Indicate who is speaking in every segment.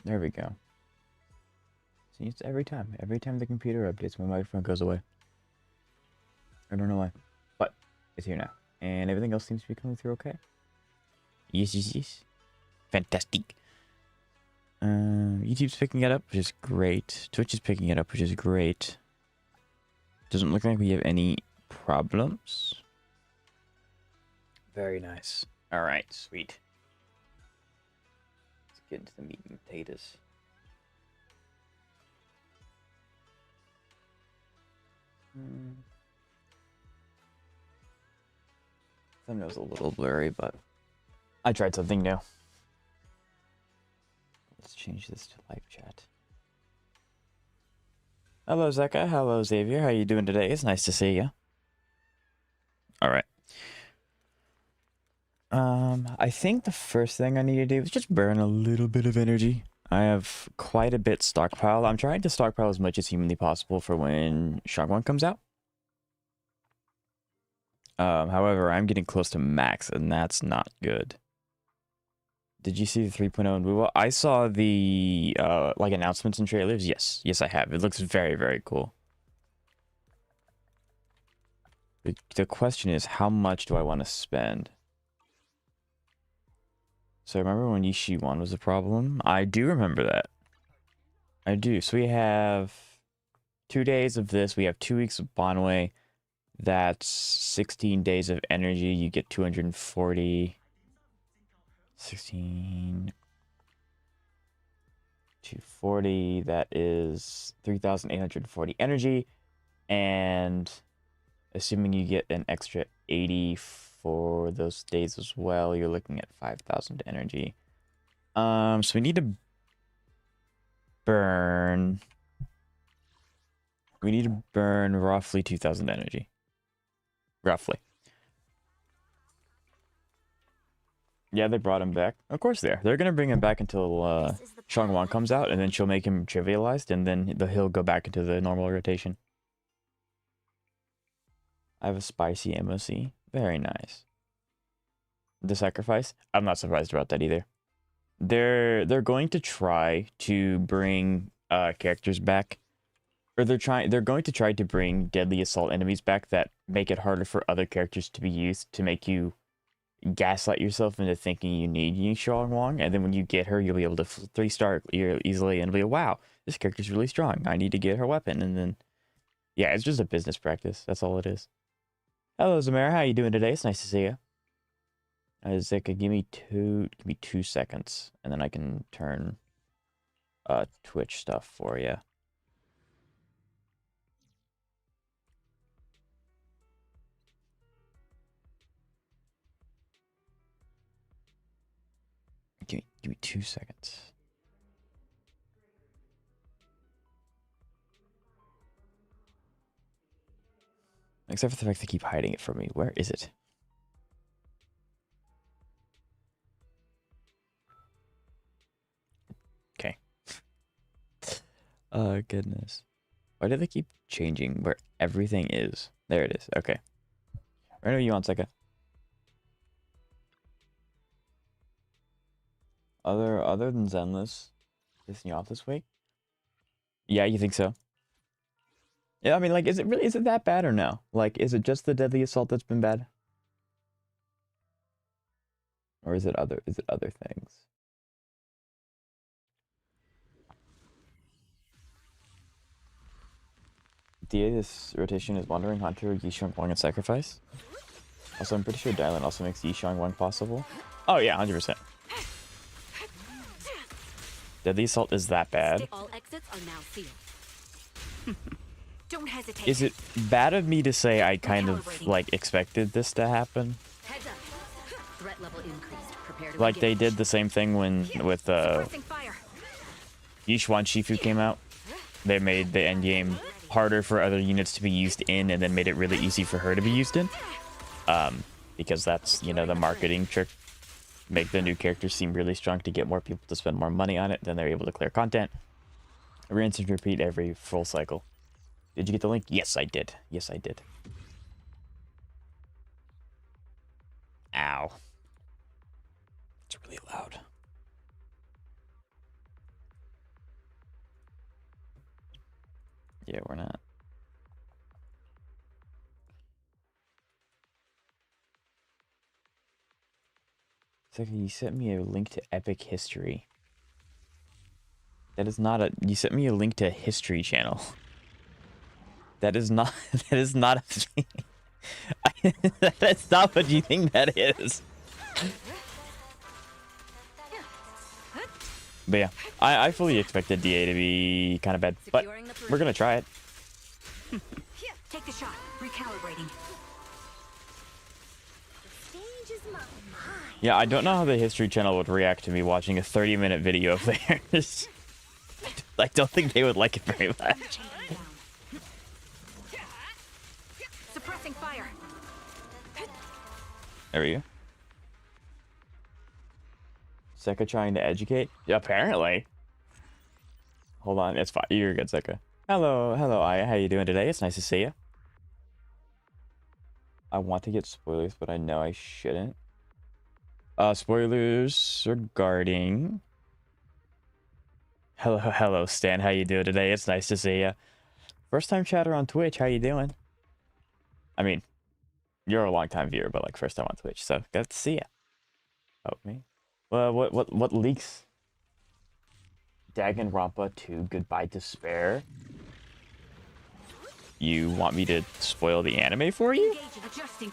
Speaker 1: There we go. See, it's every time. Every time the computer updates, my microphone goes away. I don't know why. But it's here now. And everything else seems to be coming through okay. Yes, yes, yes. Fantastic. YouTube's picking it up, which is great. Twitch is picking it up, which is great. Doesn't look like we have any problems. Very nice. Alright, sweet. Let's get into the meat and potatoes. Thumbnail's a little blurry, but I tried something new. Let's change this to live chat. Hello, Zeka. Hello, Xavier. How you doing today? It's nice to see you. All right. I think the first thing I need to do is just burn a little bit of energy. I have quite a bit stockpiled. I'm trying to stockpile as much as humanly possible for when Shunguang comes out. However, I'm getting close to max, and that's not good. Did you see the 3.0 in Google? I saw the like announcements and trailers. Yes, I have. It looks very, very cool. The question is, how much do I want to spend? So remember when Yishi 1 was a problem? I do remember that. I do. So we have 2 days of this. We have 2 weeks of Bonway. That's 16 days of energy. You get 240. 16. 240. That is 3,840 energy. And assuming you get an extra 80 for those days as well, you're looking at 5,000 energy. So we need to burn. We need to burn roughly 2,000 energy. Roughly. Yeah, they brought him back. Of course they are. They're gonna bring him back until Shunguang comes out, and then she'll make him trivialized, and then he'll go back into the normal rotation. I have a spicy MOC. Very nice. The sacrifice? I'm not surprised about that either. They're going to try to bring characters back, or they're going to try to bring deadly assault enemies back that make it harder for other characters to be used, to make you gaslight yourself into thinking you need Yi Shunguang, and then when you get her, you'll be able to 3-star easily and be like, wow, this character's really strong. I need to get her weapon, and then yeah, it's just a business practice. That's all it is. Hello, Zamara. How you doing today? It's nice to see you. Zika, give me 2 seconds, and then I can turn Twitch stuff for you. Give me 2 seconds. Except for the fact they keep hiding it from me. Where is it? Okay. Oh, goodness. Why do they keep changing where everything is? There it is. Okay. Right, you on, Seka? Other than Zenless, pissing you off this week? Yeah, you think so? Yeah, I mean, like, is it that bad or no? Like, is it just the deadly assault that's been bad? Or is it other things? DA this rotation is Wandering Hunter, Yisheng Wang, and Sacrifice. Also, I'm pretty sure Dylan also makes Yisheng Wang possible. Oh yeah, 100%. Deadly assault is that bad?
Speaker 2: All exits are now sealed. Don't hesitate.
Speaker 1: Is it bad of me to say I kind of like expected this to happen?
Speaker 2: Heads up. Threat level increased. Prepare to
Speaker 1: Like they did the same thing when with Yishuan Shifu came out. They made the endgame harder for other units to be used in, and then made it really easy for her to be used in. Because that's, you know, the marketing trick. Make the new characters seem really strong to get more people to spend more money on it. Then they're able to clear content. Rinse and repeat every full cycle. Did you get the link? Yes, I did. Yes, I did. Ow. It's really loud. Yeah, we're not. It's like you sent me a link to Epic History. That is not a. You sent me a link to a History channel. That is not. That is not a thing. That's not what you think that is. But yeah, I fully expected DA to be kind of bad, but we're gonna try it.
Speaker 2: Take the shot. Recalibrating.
Speaker 1: Yeah, I don't know how the History channel would react to me watching a 30-minute video of theirs. I don't think they would like it very much.
Speaker 2: Suppressing fire.
Speaker 1: There we go. Seka trying to educate? Yeah, apparently. Hold on, it's fine. You're good, Seka. Hello, Aya. How you doing today? It's nice to see you. I want to get spoilers, but I know I shouldn't. Spoilers regarding... Hello, Stan. How you doing today? It's nice to see you. First time chatter on Twitch. How you doing? I mean, you're a long time viewer, but like first time on Twitch, so good to see you. Oh, me? Well, what leaks? Danganronpa 2 Goodbye Despair. You want me to spoil the anime for you?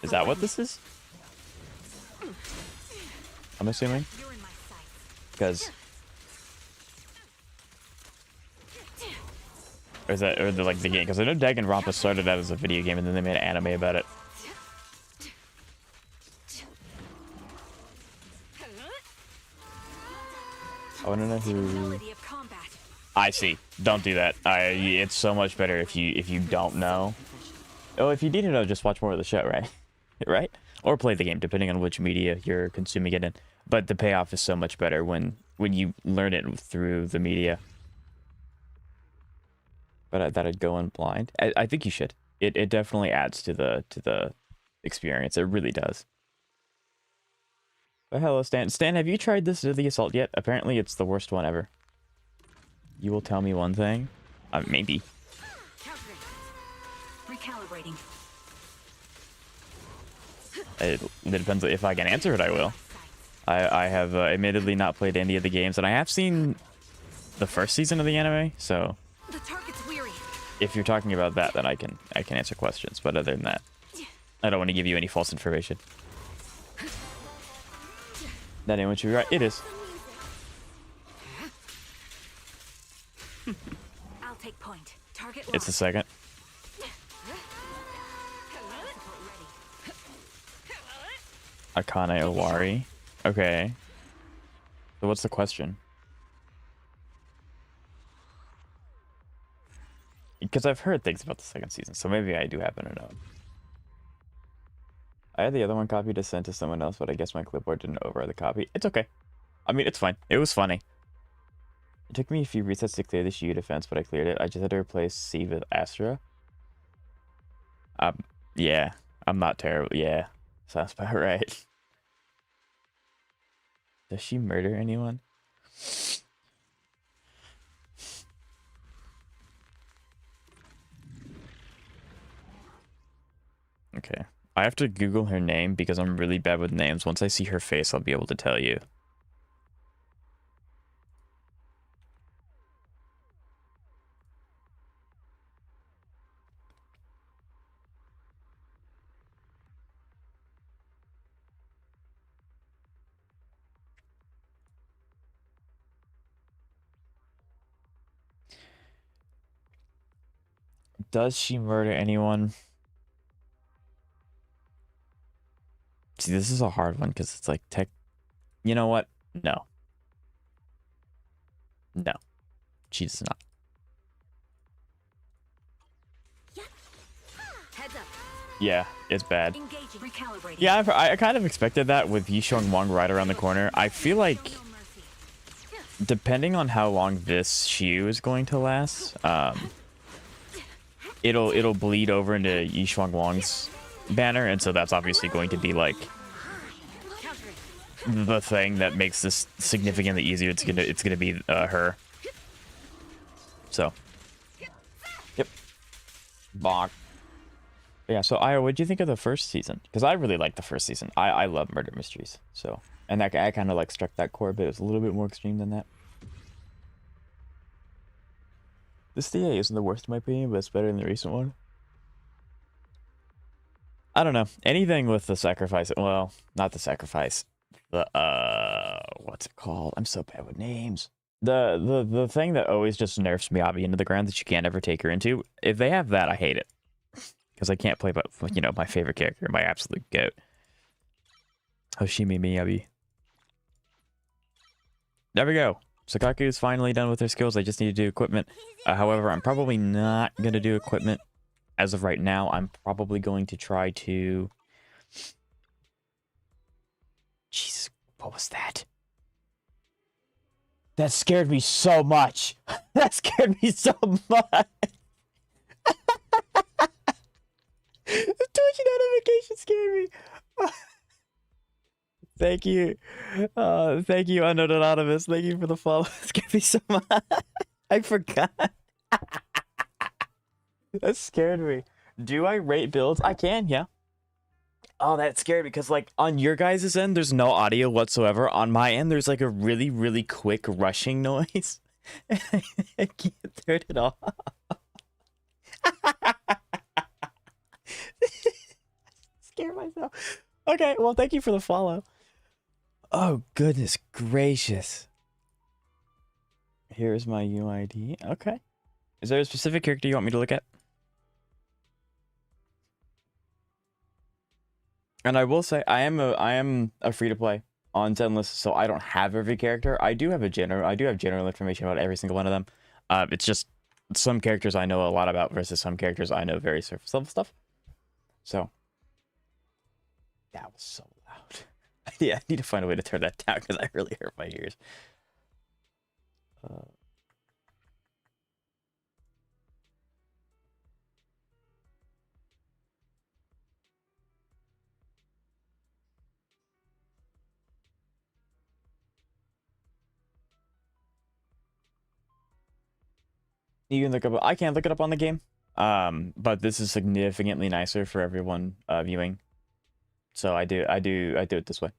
Speaker 1: Is that what this is? I'm assuming. Because or is that or the, like the game? Because I know Danganronpa started out as a video game and then they made an anime about it. I want to know who. I see. Don't do that. It's so much better if you don't know. Oh, if you need to know, just watch more of the show, right? Right? Or play the game, depending on which media you're consuming it in. But the payoff is so much better when you learn it through the media. But that I'd go in blind. I think you should. It definitely adds to the experience. It really does. But hello, Stan. Stan, have you tried this The Assault yet? Apparently, it's the worst one ever. You will tell me one thing. Maybe.
Speaker 2: Recalibrating.
Speaker 1: It depends. If I can answer it, I will. I have admittedly not played any of the games, and I have seen the first season of the anime. So,
Speaker 2: The target's weary.
Speaker 1: if you're talking about that, then I can answer questions. But other than that, I don't want to give you any false information. That ain't what you're right. It is.
Speaker 2: I'll take point. Target
Speaker 1: It's the second. Akane Owari. Okay. So what's the question? Because I've heard things about the second season, so maybe I do happen to know. I had the other one copied to send to someone else, but I guess my clipboard didn't override the copy. It's okay. I mean, it's fine. It was funny. It took me a few resets to clear the Shiyu defense, but I cleared it. I just had to replace C with Astra. Yeah. I'm not terrible. Yeah. Sounds about right. Does she murder anyone? Okay. I have to Google her name because I'm really bad with names. Once I see her face, I'll be able to tell you. Does she murder anyone? See, this is a hard one because it's like You know what? No. No. She does not.
Speaker 2: Heads up.
Speaker 1: Yeah, it's bad.
Speaker 2: Engaging. Recalibrating.
Speaker 1: Yeah, I kind of expected that with Shunguang right around the corner. I feel like, depending on how long this Shiyu is going to last, it'll bleed over into Yishuang's banner, and so that's obviously going to be like the thing that makes this significantly easier. It's gonna be her. So, yep. Bonk. Yeah, so Io, what'd you think of the first season? Because I really liked the first season. I love murder mysteries. So, and that I kind of like struck that chord, but it was a little bit more extreme than that. This DA isn't the worst in my opinion, but it's better than the recent one. I don't know. Anything with the sacrifice. Well, not the sacrifice. The what's it called? I'm so bad with names. The thing that always just nerfs Miyabi into the ground that you can't ever take her into. If they have that, I hate it. Because I can't play, but you know, my favorite character, my absolute goat, Hoshimi Miyabi. There we go. Sakaku is finally done with her skills. I just need to do equipment. However, I'm probably not going to do equipment as of right now. I'm probably going to try to... Jesus, what was that? That scared me so much. That scared me so much. The Twitch notification scared me. Thank you. Thank you, Unknown Anonymous. Thank you for the follow. It scared me so much. I forgot. That scared me. Do I rate builds? I can, yeah. Oh, that scared me because, like, on your guys' end, there's no audio whatsoever. On my end, there's, like, a really, really quick rushing noise. I can't turn it off. Scare myself. Okay, well, thank you for the follow. Oh, goodness gracious. Here's my UID. Okay. Is there a specific character you want me to look at? And I will say, I am a free-to-play on Zenless, so I don't have every character. I do have general information about every single one of them. It's just some characters I know a lot about versus some characters I know very surface level stuff. So that was so loud. Yeah, I need to find a way to turn that down because I really hurt my ears. You can look up. I can't look it up on the game. But this is significantly nicer for everyone viewing. So I do it this way.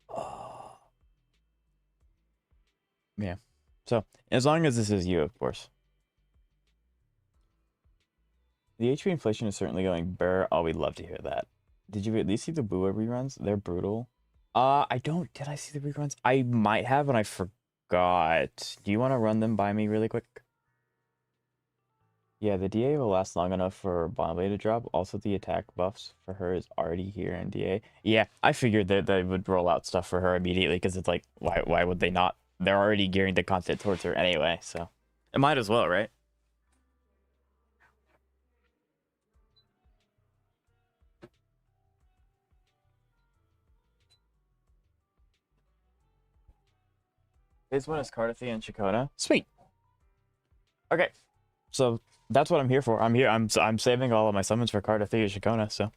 Speaker 1: Oh. Yeah. So as long as this is you, of course. The HP inflation is certainly going burr. Oh, we'd love to hear that. Did you at least see the Bua reruns? They're brutal. I don't. Did I see the reruns? I might have, and I forgot. Do you want to run them by me really quick? Yeah, the DA will last long enough for Bombay to drop. Also, the attack buffs for her is already here in DA. Yeah, I figured that they would roll out stuff for her immediately because it's like, why would they not? They're already gearing the content towards her anyway, so it might as well, right? This one is Cardathia and Chacona. Sweet. Okay, so that's what I'm here for. I'm saving all of my summons for Cardathia and Chacona, so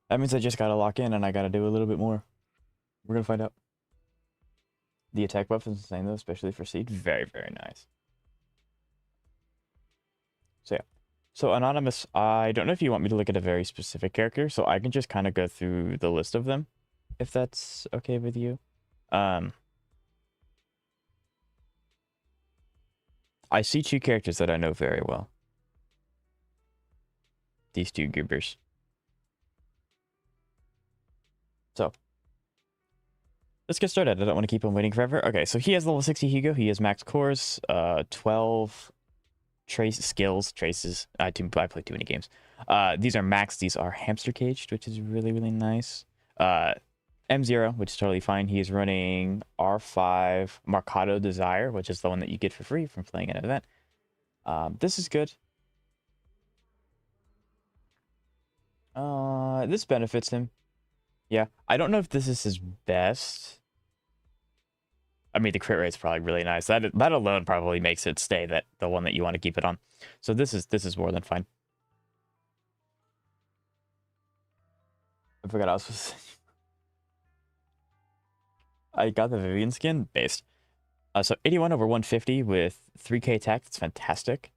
Speaker 1: that means I just gotta lock in and I gotta do a little bit more. We're gonna find out. The attack buff is insane though, especially for Seed. Very, very nice. So yeah. So Anonymous, I don't know if you want me to look at a very specific character, so I can just kind of go through the list of them, if that's okay with you. I see two characters that I know very well. These two goobers. So let's get started. I don't want to keep him waiting forever. Okay, so he has level 60 Hugo. He has max cores, 12 traces. I play too many games. These are max. These are hamster caged, which is really, really nice. M0, which is totally fine. He is running R5 Mercado Desire, which is the one that you get for free from playing an event. This is good. This benefits him. Yeah, I don't know if this is his best. I mean, the crit rate's probably really nice. That alone probably makes it stay the one that you want to keep it on. So this is more than fine. I forgot I was supposed to say. I got the Vivian skin based. So 81 over 150 with 3k attack. That's fantastic.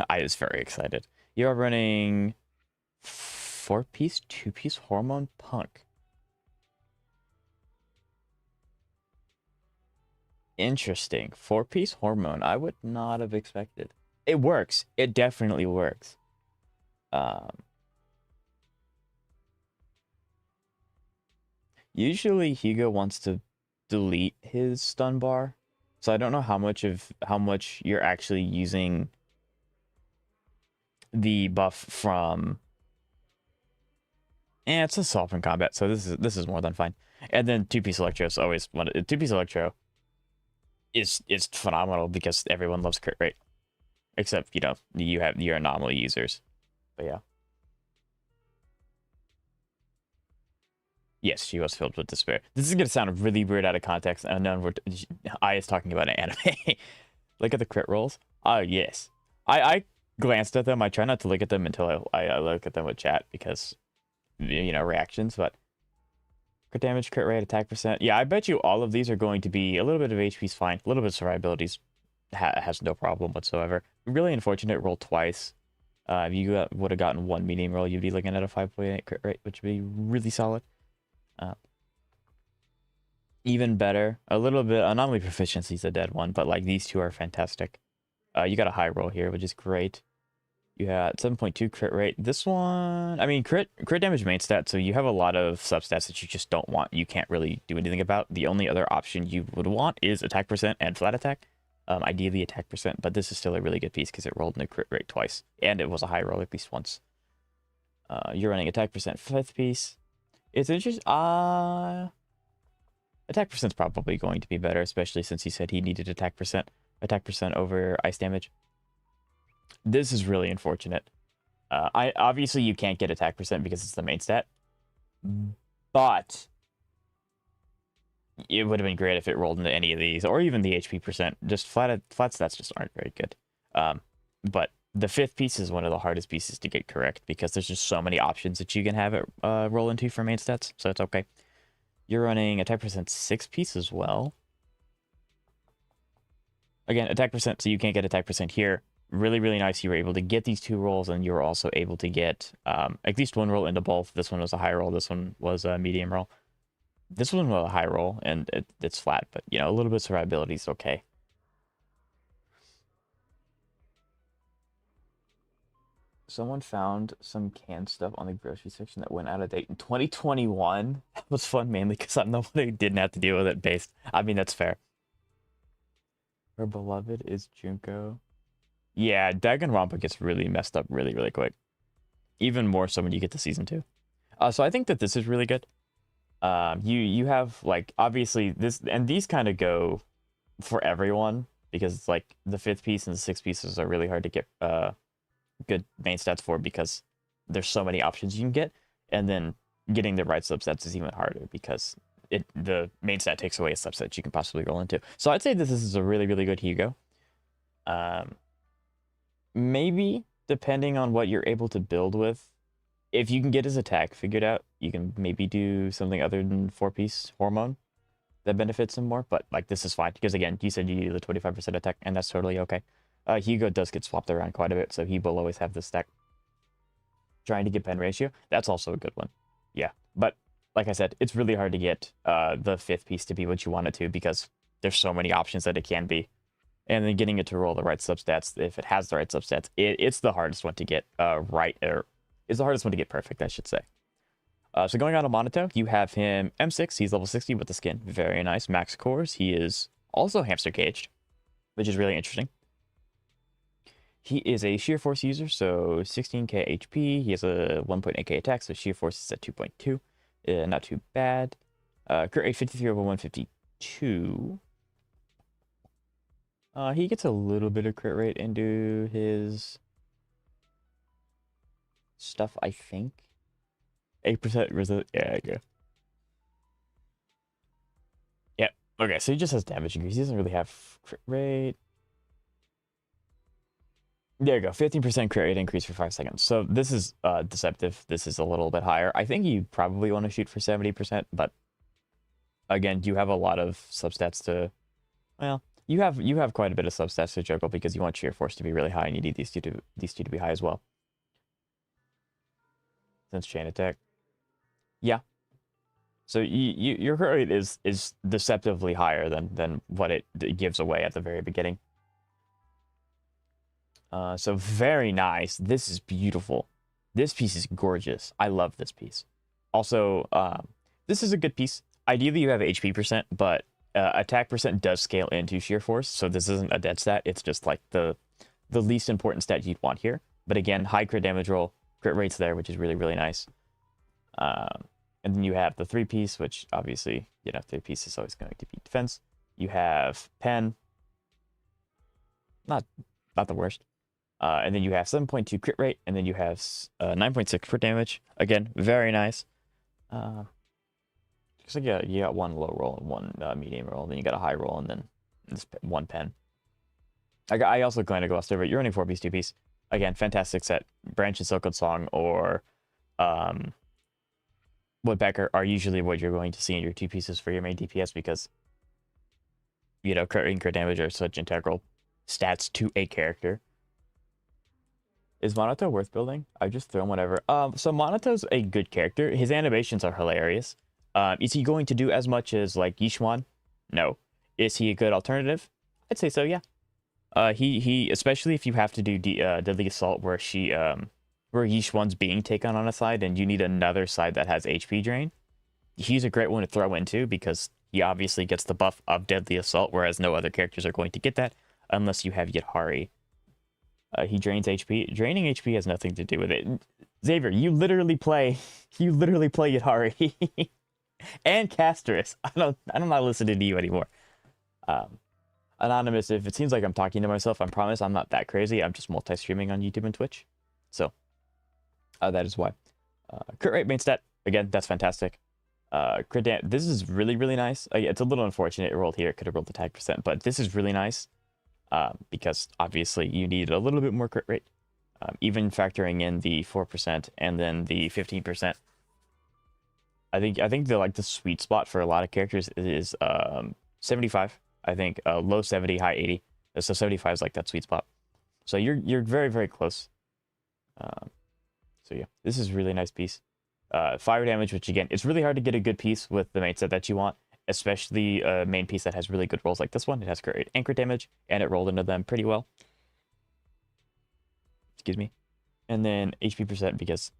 Speaker 1: I was very excited. You're running 4-piece, 2-piece hormone punk. Interesting. 4-piece hormone. I would not have expected. It works. It definitely works. Usually Hugo wants to delete his stun bar. So I don't know how much you're actually using the buff from. It's assault from combat, so this is more than fine. And then 2-piece electro is always one. 2-piece electro is phenomenal because everyone loves crit rate, except you have your anomaly users. But yeah. Yes, she was filled with despair. This is gonna sound really weird out of context. I know I is talking about an anime. Look at the crit rolls. Oh yes, I glanced at them. I try not to look at them until I look at them with chat because reactions. But crit damage, crit rate, attack percent. Yeah, I bet you all of these are going to be a little bit of HP's fine. A little bit of survivability's has no problem whatsoever. Really unfortunate roll twice. If you would have gotten one medium roll, you'd be looking at a 5.8 crit rate, which would be really solid. Even better, a little bit anomaly proficiency is a dead one, but like these two are fantastic. You got a high roll here, which is great. You had 7.2 crit rate. This one, I mean, crit damage main stat, so you have a lot of substats that you just don't want. You can't really do anything about. The only other option you would want is attack percent and flat attack. Ideally attack percent, but this is still a really good piece because it rolled in a crit rate twice, and it was a high roll at least once. You're running attack percent 5th piece. It's interesting. Attack percent's probably going to be better, especially since he said he needed attack percent over ice damage. This is really unfortunate. Obviously you can't get attack percent because it's the main stat, but it would have been great if it rolled into any of these, or even the HP percent. Just flat stats just aren't very good. But the 5th piece is one of the hardest pieces to get correct because there's just so many options that you can have it roll into for main stats, so it's okay. You're running attack percent 6 piece as well. Again, attack percent, so you can't get attack percent here. Really, really nice. You were able to get these 2 rolls, and you were also able to get at least 1 roll into both. This one was a high roll. This one was a medium roll. This one was a high roll, and it's flat, but a little bit of survivability is okay. Someone found some canned stuff on the grocery section that went out of date in 2021. That was fun, mainly because I'm the one who didn't have to deal with it based. I mean, that's fair. Her beloved is Junko. Yeah, Danganronpa gets really messed up really, really quick. Even more so when you get to season 2. So I think that this is really good. You have, like, obviously, this, and these kind of go for everyone, because it's like the 5th piece and the 6th pieces are really hard to get good main stats for because there's so many options you can get, and then getting the right subsets is even harder because the main stat takes away a subset you can possibly roll into. So I'd say this is a really, really good Hugo. Maybe depending on what you're able to build with, if you can get his attack figured out, you can maybe do something other than 4-piece hormone that benefits him more. But like this is fine because again, you said you need the 25% attack, and that's totally okay. Hugo does get swapped around quite a bit, so he will always have this stack. Trying to get pen ratio, that's also a good one. Yeah, but like I said, it's really hard to get the 5th piece to be what you want it to because there's so many options that it can be. And then getting it to roll the right substats, if it has the right substats, it's the hardest one to get right, or it's the hardest one to get perfect, I should say. So going on to Monato, you have him M6, he's level 60 with the skin, very nice. Max cores, he is also hamster caged, which is really interesting. He is a sheer force user, so 16k HP. He has a 1.8k attack, so sheer force is at 2.2. Not too bad. Crit rate 53 over 152. He gets a little bit of crit rate into his stuff, I think. 8% resist. Yeah, okay. Yep. Okay, so he just has damage increase. He doesn't really have crit rate. There you go, 15% crit rate increase for 5 seconds. So this is deceptive. This is a little bit higher. I think you probably want to shoot for 70%, but again, you have a lot of substats to, well, You have quite a bit of substats to juggle because you want Sheer Force to be really high and you need these two to be high as well. Since chain attack. Yeah. So your hurt rate is deceptively higher than what it gives away at the very beginning. So very nice. This is beautiful. This piece is gorgeous. I love this piece. Also, this is a good piece. Ideally, you have HP percent, but attack percent does scale into sheer force. So this isn't a dead stat. It's just like the least important stat you'd want here. But again, high crit damage roll, crit rates there, which is really, really nice. And then you have the 3-piece, which obviously, 3-piece is always going to be defense. You have pen. Not the worst. And then you have 7.2 crit rate, and then you have 9.6 crit damage. Again, very nice. Looks like you got one low roll and one medium roll, then you got a high roll, and then this one pen. I also kind of glossed over it. You're running 4-piece, 2-piece. Again, fantastic set. Branch and Silken Song or Woodpecker are usually what you're going to see in your 2 pieces for your main DPS because, crit rate and crit damage are such integral stats to a character. Is Monato worth building? I've just thrown whatever. So Monato's a good character. His animations are hilarious. Is he going to do as much as like Yishuan? No. Is he a good alternative? I'd say so, yeah. He especially if you have to do Deadly Assault where Yishuan's being taken on a side and you need another side that has HP drain. He's a great one to throw into because he obviously gets the buff of Deadly Assault, whereas no other characters are going to get that unless you have Yidhari. He drains HP. Draining HP has nothing to do with it. Xavier, you literally play Yidhari and Castress. I'm not listening to you anymore. Anonymous, if it seems like I'm talking to myself, I promise I'm not that crazy. I'm just multi-streaming on YouTube and Twitch. So, that is why. Crit rate main stat. Again, that's fantastic. This is really, really nice. It's a little unfortunate it rolled here. It could have rolled the tag percent, but this is really nice. Because obviously you need a little bit more crit rate. Even factoring in the 4% and then the 15%. I think the sweet spot for a lot of characters is 75. I think low 70, high 80. So 75 is like that sweet spot. So you're very, very close. So yeah, this is a really nice piece. Fire damage, which again, it's really hard to get a good piece with the main set that you want, especially a main piece that has really good rolls like this one. It has great anchor damage, and it rolled into them pretty well. Excuse me. And then HP percent, because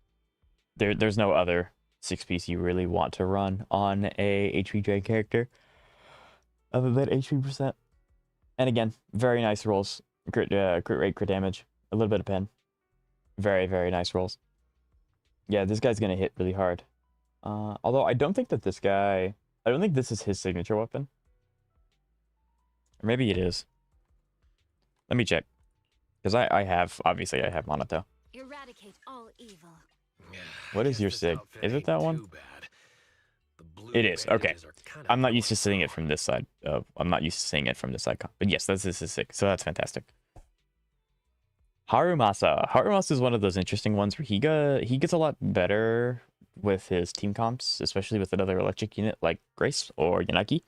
Speaker 1: there's no other 6-piece you really want to run on a HP drain character other than HP percent. And again, very nice rolls. Crit rate, crit damage, a little bit of pen. Very, very nice rolls. Yeah, this guy's going to hit really hard. Although I don't think that this guy... I don't think this is his signature weapon. Or maybe it is. Let me check. Because I have Monato.
Speaker 2: Eradicate all evil.
Speaker 1: What is your sig? Is it that one? It is. Okay. I'm not used to seeing it from this side. I'm not used to seeing it from this icon. But yes, this is his sig. So that's fantastic. Harumasa. Harumasa is one of those interesting ones where he gets a lot better with his team comps, especially with another electric unit like Grace or Yanagi.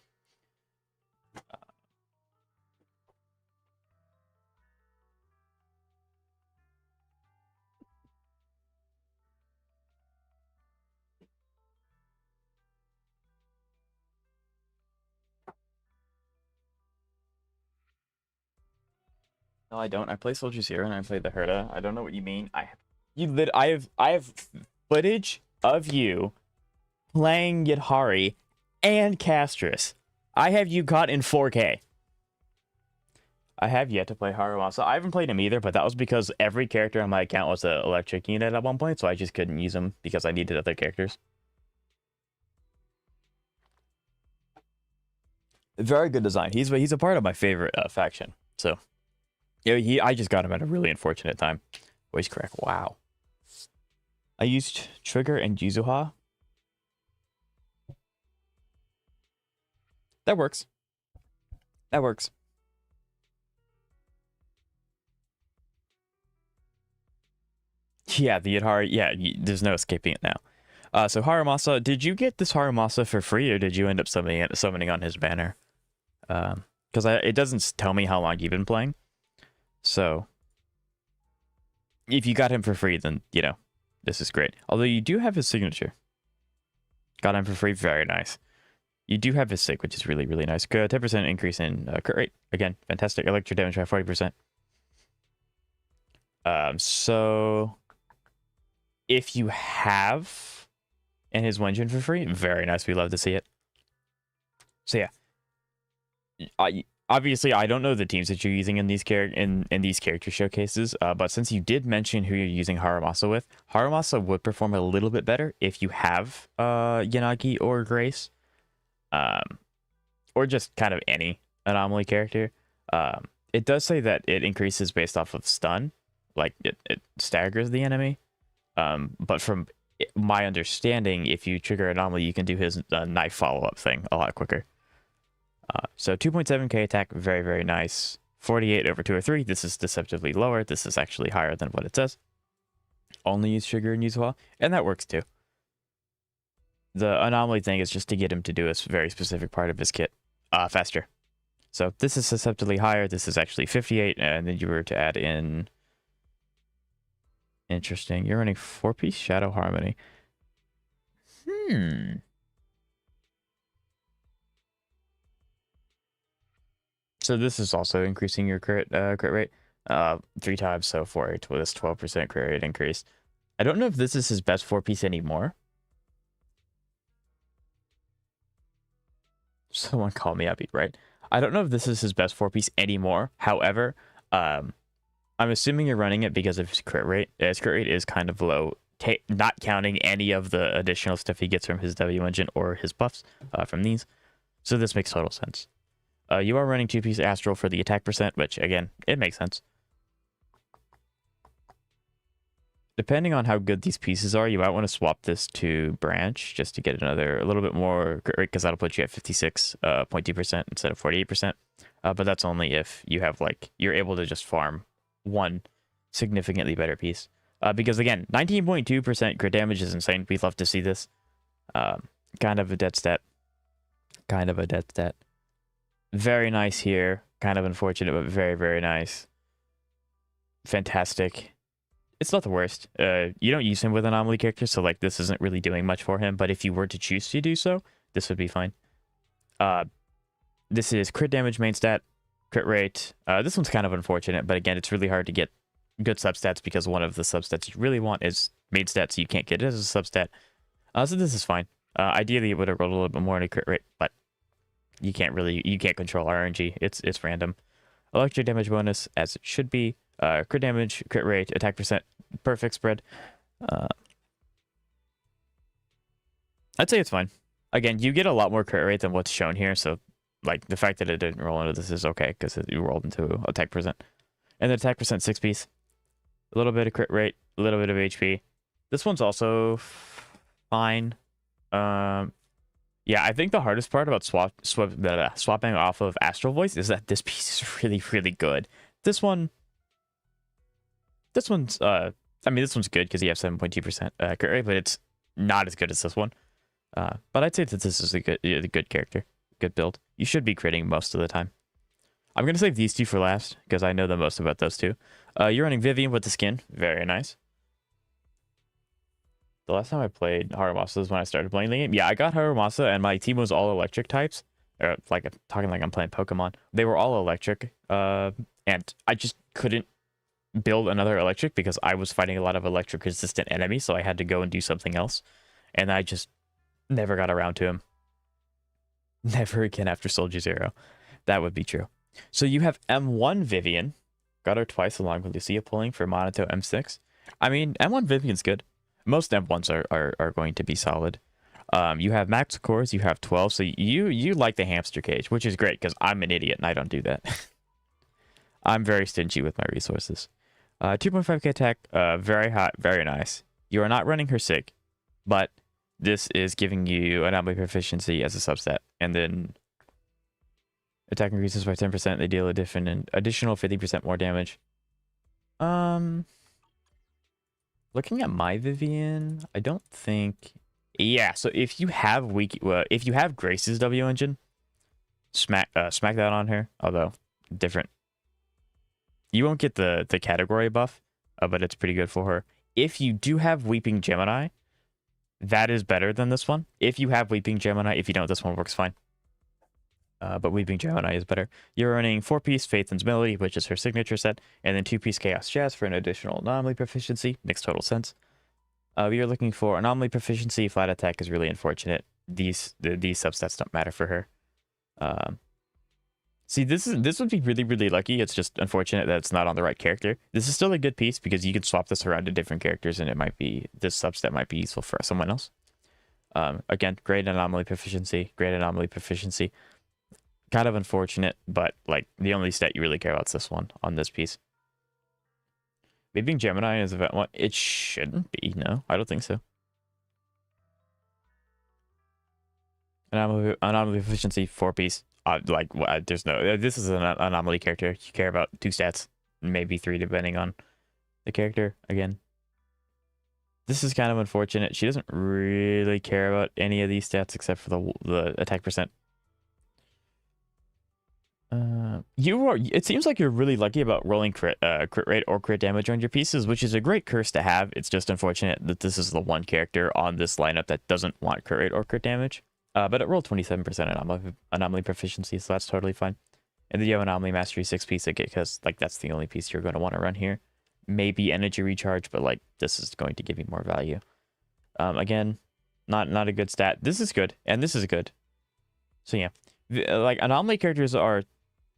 Speaker 1: No, I don't. I play Soldier Zero and I play the Herda. I don't know what you mean. I have footage of you playing Yidhari and Castress. I have you caught in 4K. I have yet to play Harumasa. I haven't played him either, but that was because every character on my account was an electric unit at one point, so I just couldn't use him because I needed other characters. Very good design. He's a part of my favorite faction. So yeah, I just got him at a really unfortunate time. Voice crack. Wow. I used Trigger and Yuzuha. That works. That works. Yeah, the Yidhari. Yeah, there's no escaping it now. So Harumasa, did you get this Harumasa for free, or did you end up summoning on his banner? because it doesn't tell me how long you've been playing. So if you got him for free, then, you know, this is great. Although you do have his signature. Got him for free. Very nice. You do have his sig, which is really, really nice. 10% increase in crit rate. Again, fantastic. Electro damage by 40%. So if you have and his Wenjin for free, very nice. We love to see it. So yeah, obviously I don't know the teams that you're using in these character showcases, but since you did mention who you're using Haramasa with, Haramasa would perform a little bit better if you have Yanagi or Grace, or just kind of any anomaly character. It does say that it increases based off of stun, like it staggers the enemy. But from my understanding, if you trigger anomaly, you can do his knife follow-up thing a lot quicker. So 2.7k attack, very, very nice. 48 over 203. This is deceptively lower. This is actually higher than what it says. Only use trigger and use well, and that works too. The anomaly thing is just to get him to do a very specific part of his kit faster. So this is susceptibly higher. This is actually 58, and then you were to add in... Interesting. You're running 4-piece Shadow Harmony. So this is also increasing your crit rate 3 times, so for this 12% crit rate increase. I don't know if this is his best 4-piece anymore. Someone call me upbeat, right? I don't know if this is his best 4-piece anymore. However, I'm assuming you're running it because of his crit rate. His crit rate is kind of low, not counting any of the additional stuff he gets from his W engine or his buffs from these. So this makes total sense. You are running 2-piece Astral for the attack percent, which, again, it makes sense. Depending on how good these pieces are, you might want to swap this to Branch just to get a little bit more crit rate, because that'll put you at 56.2% instead of 48%. But that's only if you have, like, you're able to just farm one significantly better piece. Because, again, 19.2% crit damage is insane. We'd love to see this. Kind of a dead stat. Kind of a dead stat. Very nice here. Kind of unfortunate, but very, very nice. Fantastic. It's not the worst. You don't use him with anomaly characters, so like this isn't really doing much for him. But if you were to choose to do so, this would be fine. This is crit damage main stat, crit rate. This one's kind of unfortunate, but again, it's really hard to get good substats because one of the substats you really want is main stat, so you can't get it as a substat. So this is fine. Ideally, it would have rolled a little bit more in a crit rate, but you can't control RNG. It's random. Electric damage bonus, as it should be. Crit damage, crit rate, attack percent, perfect spread. I'd say it's fine. Again, you get a lot more crit rate than what's shown here, so like the fact that it didn't roll into this is okay because you rolled into attack percent. And the attack percent 6-piece. A little bit of crit rate, a little bit of HP. This one's also fine. Yeah, I think the hardest part about swapping off of Astral Voice is that this piece is really, really good. This one's I mean, this one's good because you have 7.2% crit rate, but it's not as good as this one. But I'd say that this is a good character, good build. You should be critting most of the time. I'm gonna save these two for last because I know the most about those two. You're running Vivian with the skin, very nice. The last time I played Haramasa was when I started playing the game. Yeah, I got Haramasa and my team was all electric types. Or like talking like I'm playing Pokemon. They were all electric, and I just couldn't build another electric because I was fighting a lot of electric resistant enemies, so I had to go and do something else. And I just never got around to him. Never again after Soldier Zero. That would be true. So you have M1 Vivian. Got her twice along with Lucia pulling for Monato M6. I mean, M1 Vivian's good. Most M1s are going to be solid. You have max cores, you have 12, so you like the hamster cage, which is great because I'm an idiot and I don't do that. I'm very stingy with my resources. 2.5k attack, very hot, very nice. You are not running her sig, but this is giving you anomaly proficiency as a subset, and then attack increases by 10%. They deal a additional 50% more damage. Looking at my Vivian, I don't think. Yeah, so if you have Grace's W engine, smack that on her. Although different, you won't get the category buff, but it's pretty good for her. If you do have Weeping Gemini, that is better than this one. If you have Weeping Gemini, if you don't, this one works fine. But Weeping Gemini is better. You're earning 4-piece Faith and Melody, which is her signature set, and then 2-piece Chaos Jazz for an additional anomaly proficiency. Makes total sense. You're looking for anomaly proficiency. Flat attack is really unfortunate. These substats don't matter for her. See, this would be really lucky. It's just unfortunate that it's not on the right character. This is still a good piece because you can swap this around to different characters, and it might be this substat might be useful for someone else. Again, great anomaly proficiency. Kind of unfortunate, but like the only stat you really care about is this one on this piece. Weeping Gemini is event one. It shouldn't be. No, I don't think so. Anomaly proficiency 4-piece. There's no. This is an anomaly character. You care about 2 stats, maybe 3 depending on the character. Again, this is kind of unfortunate. She doesn't really care about any of these stats except for the attack percent. It seems like you're really lucky about rolling crit rate or crit damage on your pieces, which is a great curse to have. It's just unfortunate that this is the one character on this lineup that doesn't want crit rate or crit damage. But it rolled 27% anomaly proficiency, so that's totally fine. And then you have anomaly mastery 6-piece because like that's the only piece you're going to want to run here. Maybe energy recharge, but like this is going to give you more value. Again, not a good stat. This is good, and this is good. So yeah, like anomaly characters are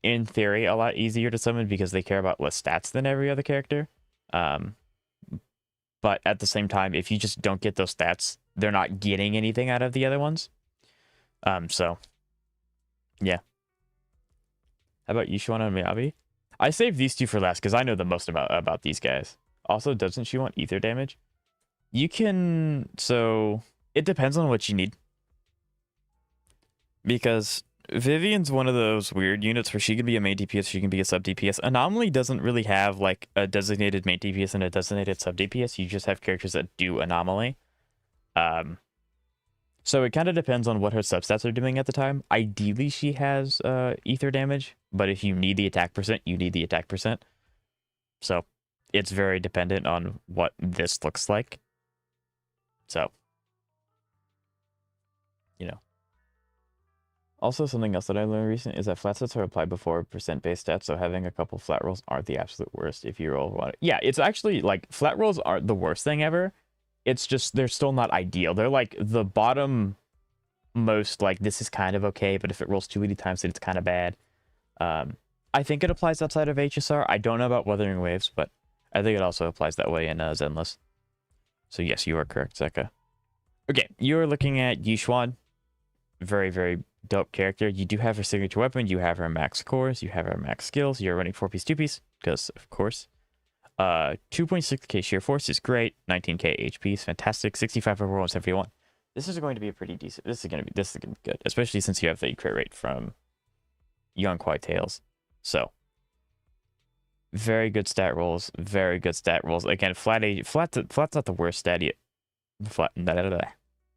Speaker 1: in theory a lot easier to summon because they care about less stats than every other character. But at the same time, if you just don't get those stats, they're not getting anything out of the other ones. So yeah. How about Yushuan and Miyabi? I saved these 2 for last because I know the most about these guys. Also, doesn't she want ether damage? You can, so it depends on what you need. Because Vivian's one of those weird units where she can be a main DPS, she can be a sub DPS. Anomaly doesn't really have like a designated main DPS and a designated sub DPS. You just have characters that do Anomaly. So it kind of depends on what her substats are doing at the time. Ideally, she has ether damage, but if you need the attack percent, you need the attack percent. So it's very dependent on what this looks like. So, you know. Also, something else that I learned recently is that flat stats are applied before percent base stats, so having a couple flat rolls aren't the absolute worst if you roll one. Yeah, it's actually, like, flat rolls aren't the worst thing ever. It's just, they're still not ideal. They're, like, the bottom most, like, this is kind of okay, but if it rolls too many times, then it's kind of bad. I think it applies outside of HSR. I don't know about Wuthering Waves, but I think it also applies that way in Zenless. So, yes, you are correct, Zeka. Okay, you're looking at Yushuan. Very dope character. You do have her signature weapon, you have her max cores, you have her max skills, you're running 4-piece 2-piece, because of course. 2.6k sheer force is great, 19k HP is fantastic, 65 overall and 71. This is going to be a pretty decent, this is gonna be good, especially since you have the crit rate from Young Kwai Tails. So very good stat rolls. Again, flat's not the worst stat yet.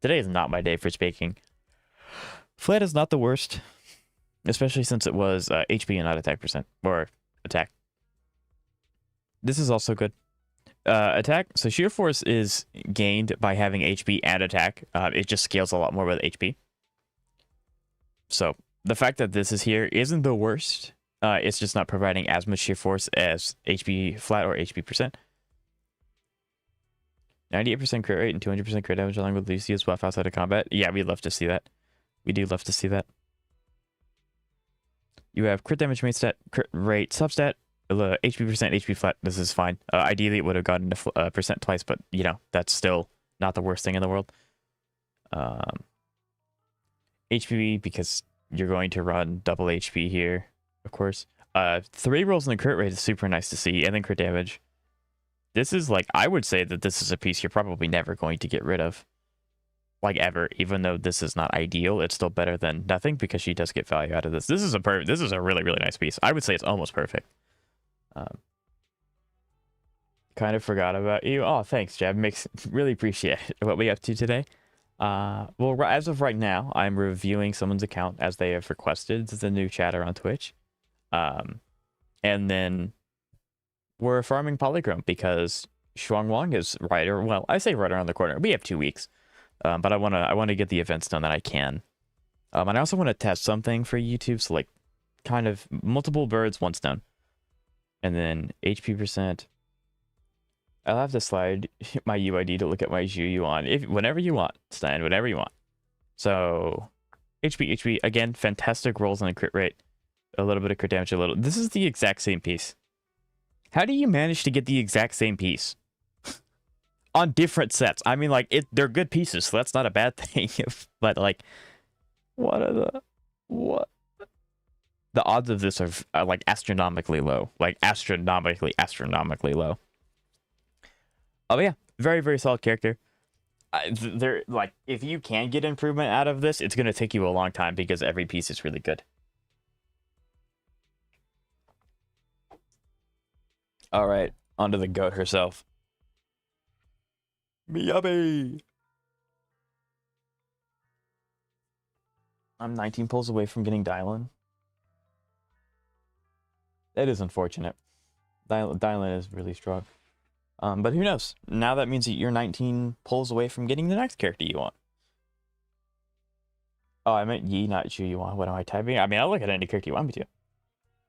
Speaker 1: Today is not my day for speaking. Flat is not the worst, especially since it was HP and not attack percent, or attack. This is also good. Attack, so sheer force is gained by having HP and attack. It just scales a lot more with HP. So the fact that this is here isn't the worst. It's just not providing as much sheer force as HP flat or HP percent. 98% crit rate and 200% crit damage along with Lucius buff outside of combat. Yeah, we'd love to see that. We do love to see that. You have crit damage main stat, crit rate substat, HP percent, HP flat. This is fine. Ideally, it would have gotten to percent twice, but you know that's still not the worst thing in the world. HP because you're going to run double HP here, of course. 3 rolls in the crit rate is super nice to see, and then crit damage. This is like, I would say that this is a piece you're probably never going to get rid of. Like ever, even though this is not ideal, it's still better than nothing because she does get value out of this. This is a really nice piece. I would say it's almost perfect. Kind of forgot about you. Oh, thanks, Jeb. Really appreciate it. What we up to today. Well, as of right now, I'm reviewing someone's account as they have requested. It's a new chatter on Twitch. And then we're farming Polychrome because Shunguang is well, I say right around the corner. We have 2 weeks. But I wanna get the events done that I can. And I also want to test something for YouTube, so like kind of multiple birds, one stone. And then HP percent. I'll have to slide my UID to look at my Shunguang whenever you want, Stein, whenever you want. So HP again, fantastic rolls on a crit rate, a little bit of crit damage, a little. This is the exact same piece. How do you manage to get the exact same piece on different sets? I mean, like they're good pieces, so that's not a bad thing. But like, what? The odds of this are like astronomically low, like astronomically low. Oh yeah, very, very solid character. They're like, if you can get improvement out of this, it's gonna take you a long time because every piece is really good. All right, onto the goat herself, Miyabi. I'm 19 pulls away from getting Dylan. That is unfortunate. Dylan is really strong. But who knows? Now that means that you're 19 pulls away from getting the next character you want. Oh, I meant Yi, not Shunguang. What am I typing? I mean, I'll look at any character you want me to.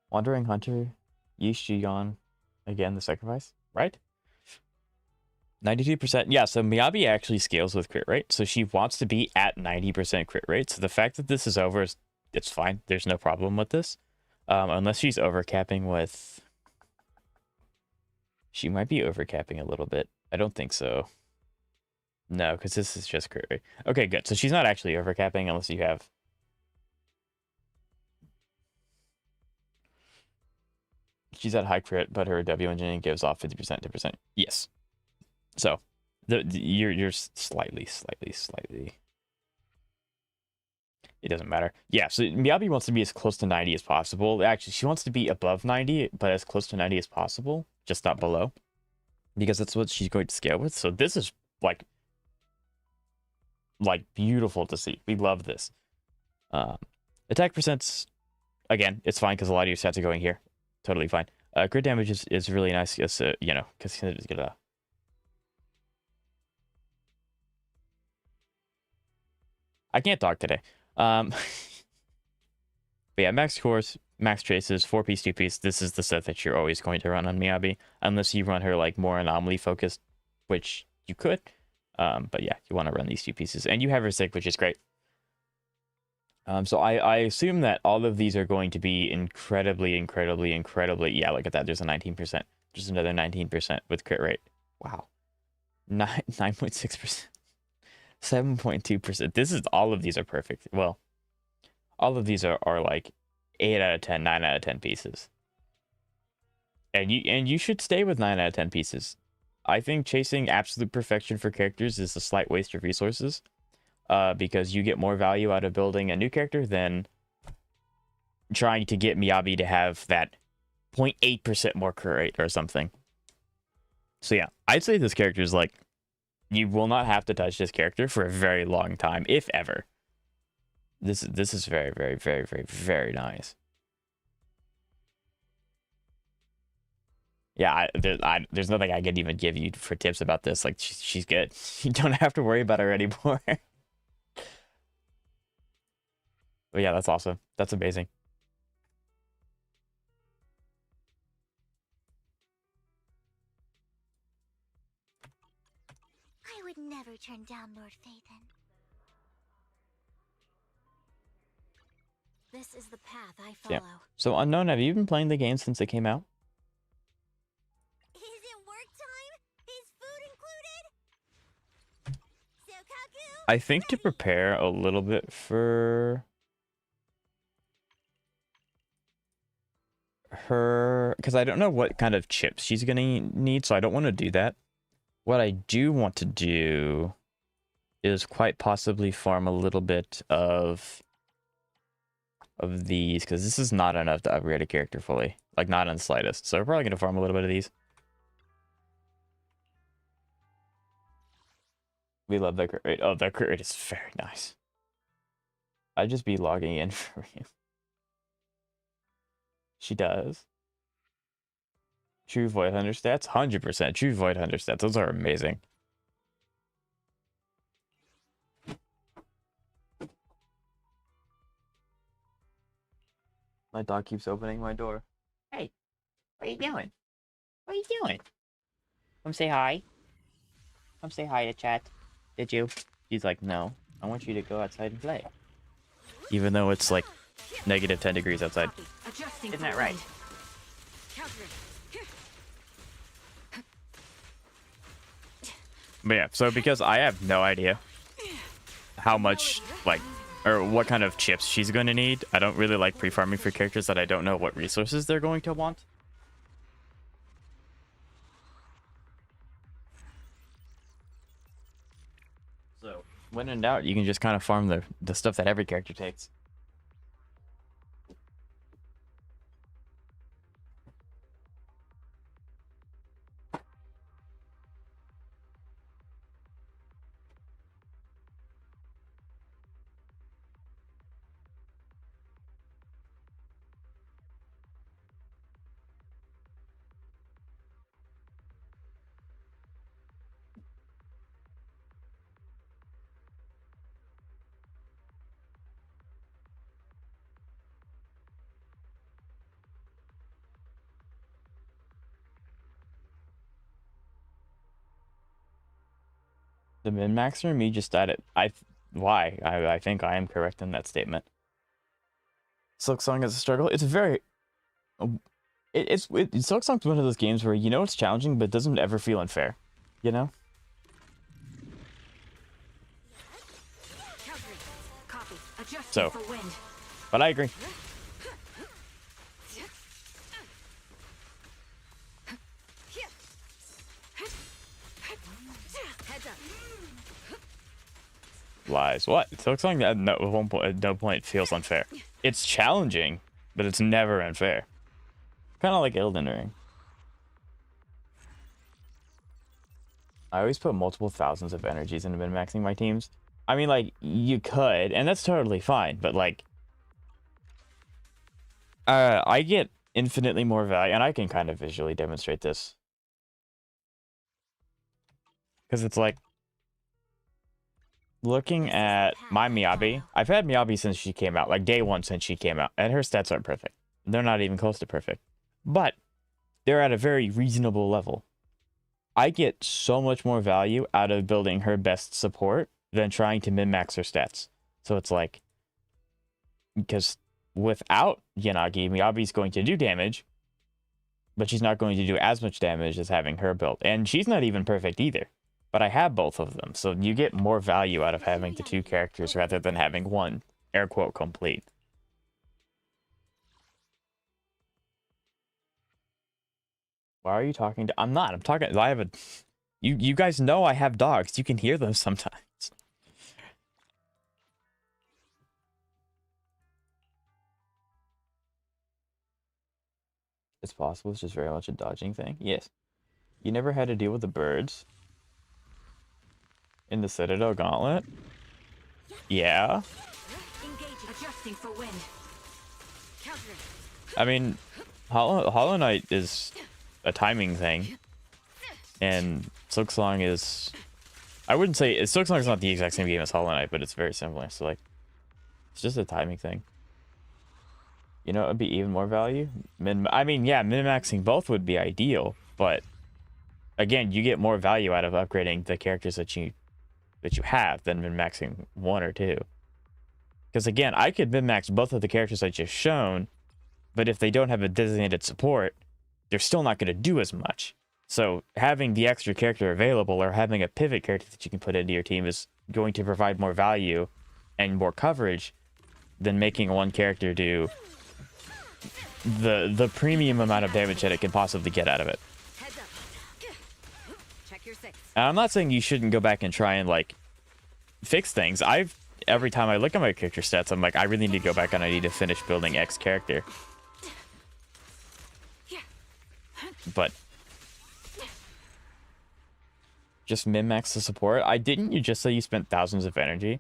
Speaker 1: Wandering Hunter, Yi Shunguang. Again, the sacrifice, right? 92%. Yeah, so Miyabi actually scales with crit rate. So she wants to be at 90% crit rate. So the fact that this is over, it's fine. There's no problem with this. Unless she's overcapping with... She might be overcapping a little bit. I don't think so. No, because this is just crit rate. Okay, good. So she's not actually overcapping unless you have... She's at high crit, but her W engine gives off 50%, 10%. Yes. So, you're slightly. It doesn't matter. Yeah, so Miyabi wants to be as close to 90 as possible. Actually, she wants to be above 90, but as close to 90 as possible, just not below. Because that's what she's going to scale with. So this is, like beautiful to see. We love this. Attack percents, again, it's fine because a lot of your stats are going here. Totally fine. Crit damage is really nice, because, you know, because it's gonna... I can't talk today. But yeah, max cores, max traces, 4-piece, 2-piece. This is the set that you're always going to run on Miyabi, unless you run her like more anomaly focused, which you could. But yeah, you want to run these 2 pieces, and you have her sick, which is great. So I assume that all of these are going to be incredibly. Yeah, look at that. There's a 19%. Just another 19% with crit rate. Wow. 9.6%. 7.2%. This is, all of these are perfect. Well, all of these are like 8 out of 10, 9 out of 10 pieces. And you should stay with 9 out of 10 pieces. I think chasing absolute perfection for characters is a slight waste of resources. Because you get more value out of building a new character than trying to get Miyabi to have that 0.8% more crit rate or something. So yeah, I'd say this character is like, you will not have to touch this character for a very long time, if ever. This is very, very, very, very, very nice. Yeah, there's nothing I can even give you for tips about this. Like, she's good. You don't have to worry about her anymore. But yeah, that's awesome. That's amazing.
Speaker 2: I would never turn down Lord Phaethon. This is the path I follow.
Speaker 1: Yeah. So Unknown, have you been playing the game since it came out?
Speaker 2: Is it work time? Is food included? Sokaku?
Speaker 1: I think to prepare a little bit for her, because I don't know what kind of chips she's gonna need, so I don't want to do that. What I do want to do is quite possibly farm a little bit of these, because this is not enough to upgrade a character fully, like not in the slightest. So we're probably gonna farm a little bit of these. We love that crit rate. Oh, that crit rate is very nice. I'd just be logging in for you. She does. True Void Hunter stats? 100% True Void Hunter stats. Those are amazing. My dog keeps opening my door. Hey, what are you doing? What are you doing? Come say hi. Come say hi to chat. Did you? She's like, no. I want you to go outside and play. Even though it's like negative 10 degrees outside. Isn't that right? But yeah, so because I have no idea how much, like, or what kind of chips she's going to need, I don't really like pre-farming for characters that I don't know what resources they're going to want. So, when in doubt, you can just kind of farm the stuff that every character takes. The min-maxer in me just added. I think I am correct in that statement. Silksong is a struggle. It's very. Silksong's one of those games where you know it's challenging, but it doesn't ever feel unfair. You know. So, but I agree. Lies. What? Silksong at no point feels unfair. It's challenging, but it's never unfair. Kind of like Elden Ring. I always put multiple thousands of energies into min-maxing my teams. I mean, like, you could, and that's totally fine, but like, I get infinitely more value, and I can kind of visually demonstrate this. Because it's like, looking at my Miyabi, I've had Miyabi since she came out, like day one since she came out, and her stats aren't perfect. They're not even close to perfect. But they're at a very reasonable level. I get so much more value out of building her best support than trying to min-max her stats. So it's like, because without Yanagi, Miyabi's going to do damage, but she's not going to do as much damage as having her build. And she's not even perfect either. But I have both of them, so you get more value out of having the two characters rather than having one, air quote, complete. Why are you talking to? I'm not. I'm talking. I have a. You guys know I have dogs. You can hear them sometimes. It's possible. It's just very much a dodging thing. Yes. You never had to deal with the birds in the Citadel Gauntlet? Yeah. I mean, Hollow Knight is a timing thing, and Silksong is. I wouldn't say Silksong is not the exact same game as Hollow Knight, but it's very similar. So like, it's just a timing thing. You know, it'd be even more value. I mean, yeah, min-maxing both would be ideal, but again, you get more value out of upgrading the characters that you have than min-maxing one or two. Because again, I could min-max both of the characters I just shown, but if they don't have a designated support, they're still not going to do as much. So having the extra character available or having a pivot character that you can put into your team is going to provide more value and more coverage than making one character do the premium amount of damage that it can possibly get out of it. And I'm not saying you shouldn't go back and try and like fix things. Every time I look at my character stats, I'm like, I really need to go back and I need to finish building X character. But just min-max the support. Didn't you just say you spent thousands of energy?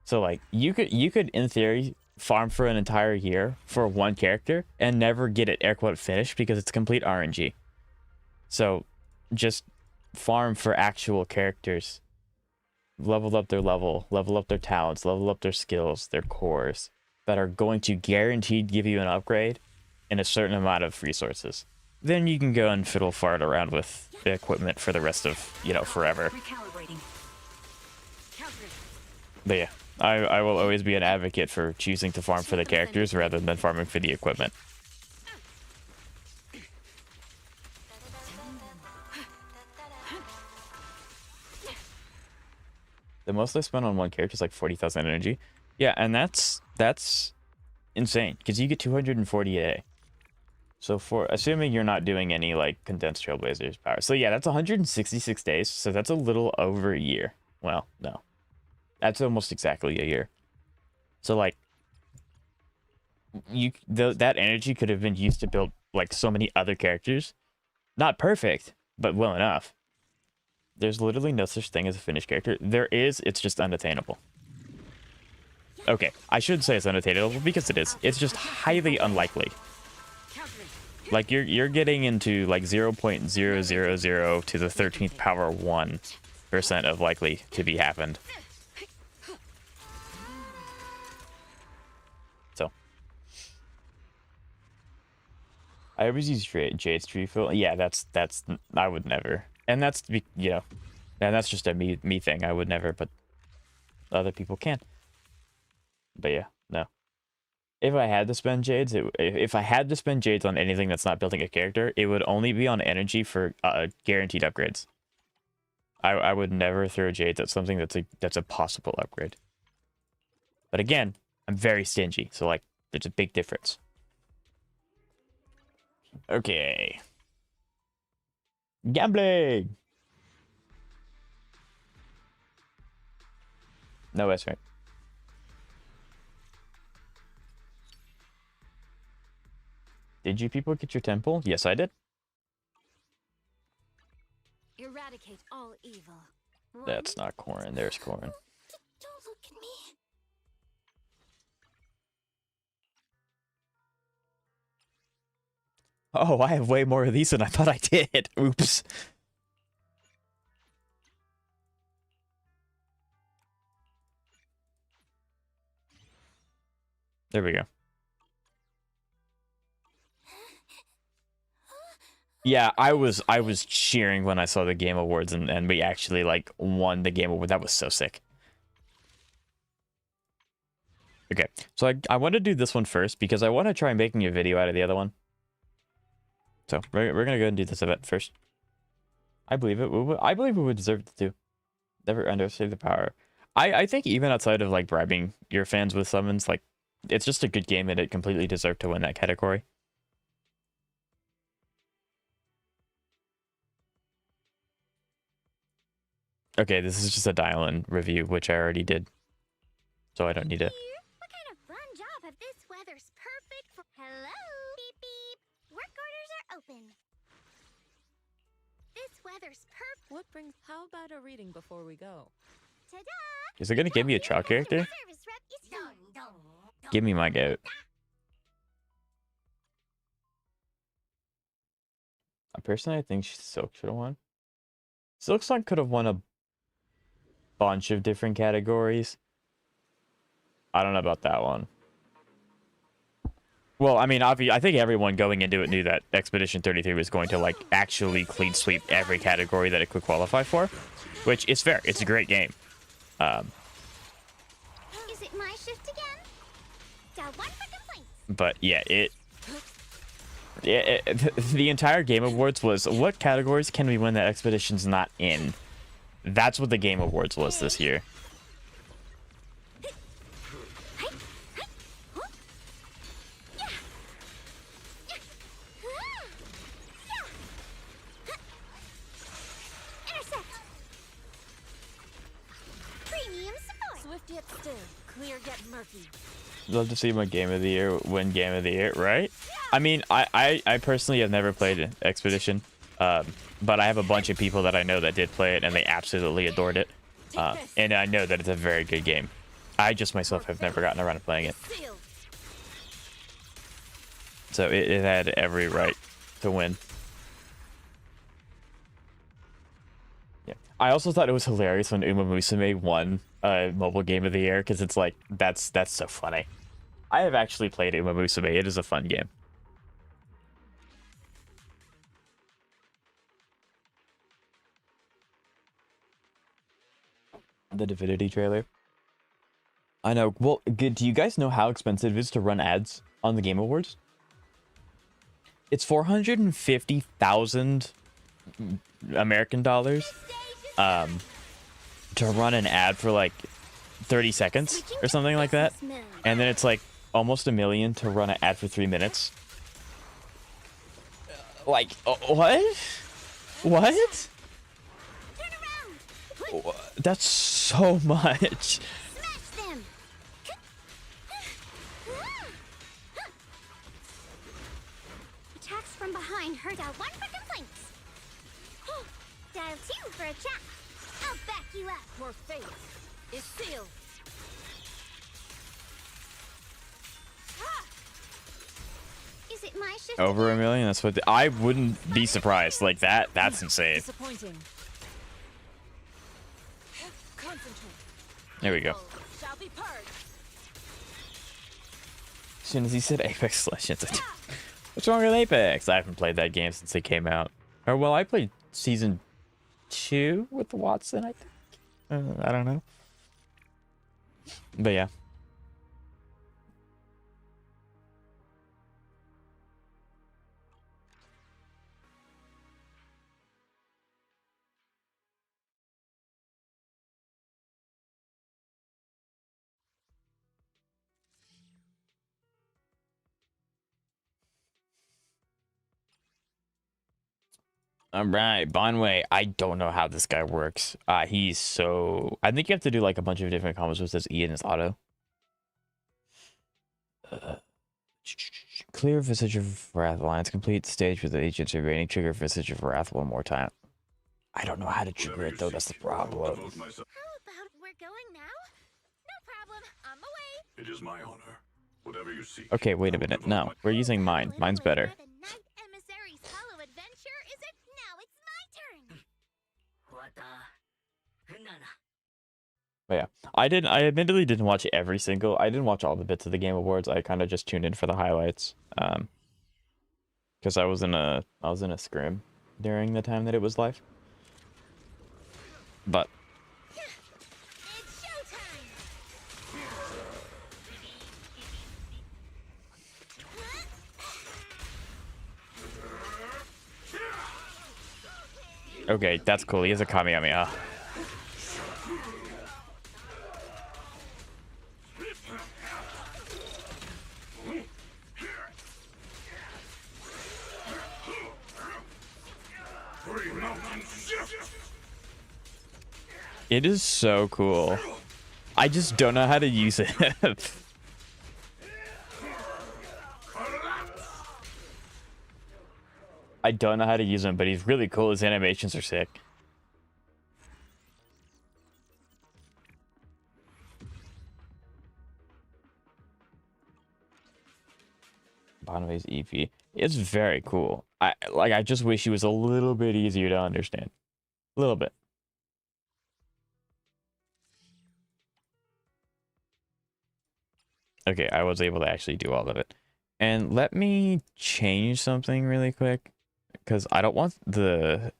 Speaker 1: So like you could in theory farm for an entire year for one character and never get it air quote finished because it's complete RNG. So just farm for actual characters. Level up their level up their talents, level up their skills, their cores that are going to guaranteed give you an upgrade and a certain amount of resources. Then you can go and fiddle fart around with the equipment for the rest of, you know, forever. But yeah, I will always be an advocate for choosing to farm for the characters rather than farming for the equipment. The most I spent on one character is like 40,000 energy. Yeah, and that's insane because you get 240 a day. So for assuming you're not doing any like condensed trailblazers power. So yeah, that's 166 days. So that's a little over a year. Well, no. That's almost exactly a year. So like that energy could have been used to build like so many other characters. Not perfect, but well enough. There's literally no such thing as a finished character. There is, it's just unattainable. Okay, I should say it's unattainable because it is. It's just highly unlikely. Like you're getting into like 0.000 to the 13th power 1% of likely to be happened. So I always use Jade's tree fill. Yeah, that's I would never. And that's, you know, and that's just a me thing. I would never, but other people can. But yeah, no. If I had to spend Jades, if I had to spend Jades on anything that's not building a character, it would only be on energy for guaranteed upgrades. I would never throw Jades at something that's a possible upgrade. But again, I'm very stingy, so like there's a big difference. Okay. Gambling. No, that's right. Did you people get your temple? Yes, I did.
Speaker 2: Eradicate all evil.
Speaker 1: That's not corn. There's corn.
Speaker 2: Don't look at me.
Speaker 1: Oh, I have way more of these than I thought I did. Oops. There we go. Yeah, I was cheering when I saw the Game Awards and we actually like won the Game Award. That was so sick. Okay, so I want to do this one first because I want to try making a video out of the other one. So we're gonna go and do this event first. I believe it. I believe we would deserve it too. Never underestimate the power. I think even outside of like bribing your fans with summons, like it's just a good game and it completely deserved to win that category. Okay, this is just a dial-in review, which I already did, so I don't need it.
Speaker 3: What kind of fun job if this weather's perfect for... Hello? Beep, beep. Work orders are open. This weather's perfect.
Speaker 4: What brings... How about a reading before we go?
Speaker 3: Ta-da!
Speaker 1: Is it gonna give me a child character?
Speaker 3: Service rep is here.
Speaker 1: Give me my goat. Personally, I think Silk should have won. Silksong could have won a bunch of different categories. I don't know about that one. Well, I mean, obviously, I think everyone going into it knew that Expedition 33 was going to, like, actually clean sweep every category that it could qualify for, which is fair. It's a great game.
Speaker 3: Is it my shift again? Dial 1 for complaints.
Speaker 1: But, yeah, the entire Game Awards was, what categories can we win that Expedition's not in? That's what the Game Awards was this year.
Speaker 3: Intercept. Premium support.
Speaker 2: Swift yet still, clear yet murky.
Speaker 1: Love to see my Game of the Year win Game of the Year, right? I mean, I personally have never played Expedition. But I have a bunch of people that I know that did play it, and they absolutely adored it. And I know that it's a very good game. I just myself have never gotten around to playing it.
Speaker 2: Sealed.
Speaker 1: So it had every right to win. Yeah. I also thought it was hilarious when Uma Musume won mobile game of the year, because it's like, that's so funny. I have actually played Uma Musume. It is a fun game. The Divinity trailer. I know. Well, do you guys know how expensive it is to run ads on the Game Awards? It's 450,000 American dollars to run an ad for like 30 seconds or something like that. And then it's like almost $1 million to run an ad for 3 minutes. Like, what? What? That's so much.
Speaker 3: Smash them! Attacks from behind heard out 1 for complaints. Dial 2 for a chat. I'll back you up.
Speaker 2: Your fate is sealed.
Speaker 3: Is it my shift?
Speaker 1: Over $1 million? That's what I wouldn't be surprised. Like that's insane.
Speaker 4: Disappointing. Concentrate.
Speaker 1: There we go.
Speaker 2: Shall be purged.
Speaker 1: As soon as he said Apex Legends, what's wrong with Apex? I haven't played that game since it came out. Or well, I played season 2 with Watson, I think. I don't know. But yeah. All right, Bonway. I don't know how this guy works. He's so... I think you have to do like a bunch of different combos with his E and his auto. Clear Visage of Wrath Alliance. Complete stage with the agents remaining. Trigger Visage of Wrath 1 more time. I don't know how to trigger it though. That's the problem.
Speaker 3: How about we're going now? No problem. On my way.
Speaker 5: It is my honor. Whatever you seek.
Speaker 1: Okay, wait a minute. No, we're using mine. Mine's better.
Speaker 3: The Night Emissary's hollow adventure is it? Now it's my turn.
Speaker 1: But yeah, I admittedly didn't watch every single. I didn't watch all the bits of the Game Awards. I kind of just tuned in for the highlights. Because I was in a scrim during the time that it was live. But
Speaker 3: It's showtime.
Speaker 1: okay, that's cool. He has a Kamehameha. It is so cool. I just don't know how to use it. I don't know how to use him, but he's really cool. His animations are sick. Bonway's EP. It's very cool. I just wish he was a little bit easier to understand. A little bit. Okay, I was able to actually do all of it. And let me change something really quick, because I don't want the...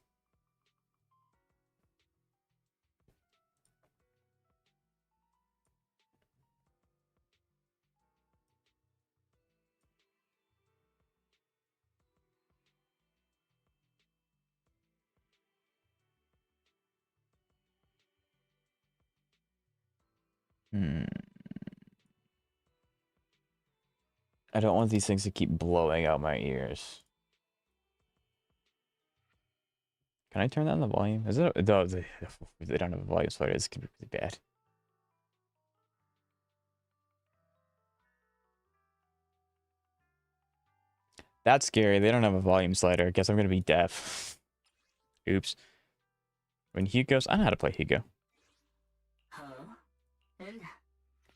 Speaker 1: I don't want these things to keep blowing out my ears. Can I turn down the volume? Is it? No, they don't have a volume slider. It's gonna be really bad. That's scary. They don't have a volume slider. I guess I'm gonna be deaf. Oops. When Hugo's, I know how to play Hugo.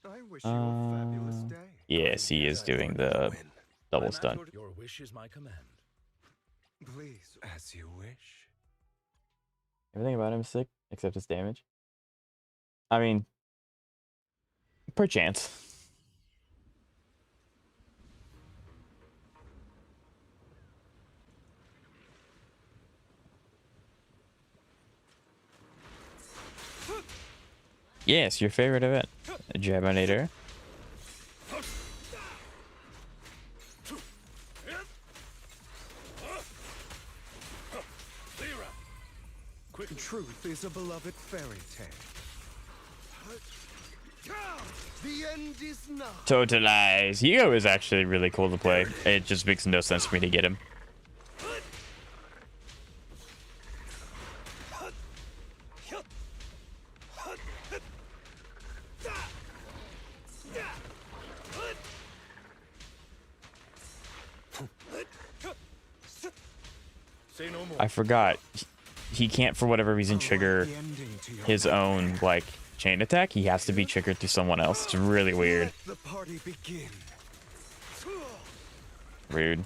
Speaker 5: I wish you a fabulous day.
Speaker 1: Yes, he is doing the double stun.
Speaker 5: Your wish is my command. Please, as you wish.
Speaker 1: Everything about him is sick, except his damage. I mean, perchance. Yes, your favorite event. Jabinator.
Speaker 5: Quick truth is a beloved fairy tale. The end is not.
Speaker 1: Totalize. Hugo is actually really cool to play. It just makes no sense for me to get him.
Speaker 5: Say no more.
Speaker 1: I forgot. He can't, for whatever reason, trigger his own, like, chain attack. He has to be triggered through someone else. It's really weird.
Speaker 5: Let the party begin.
Speaker 1: Rude.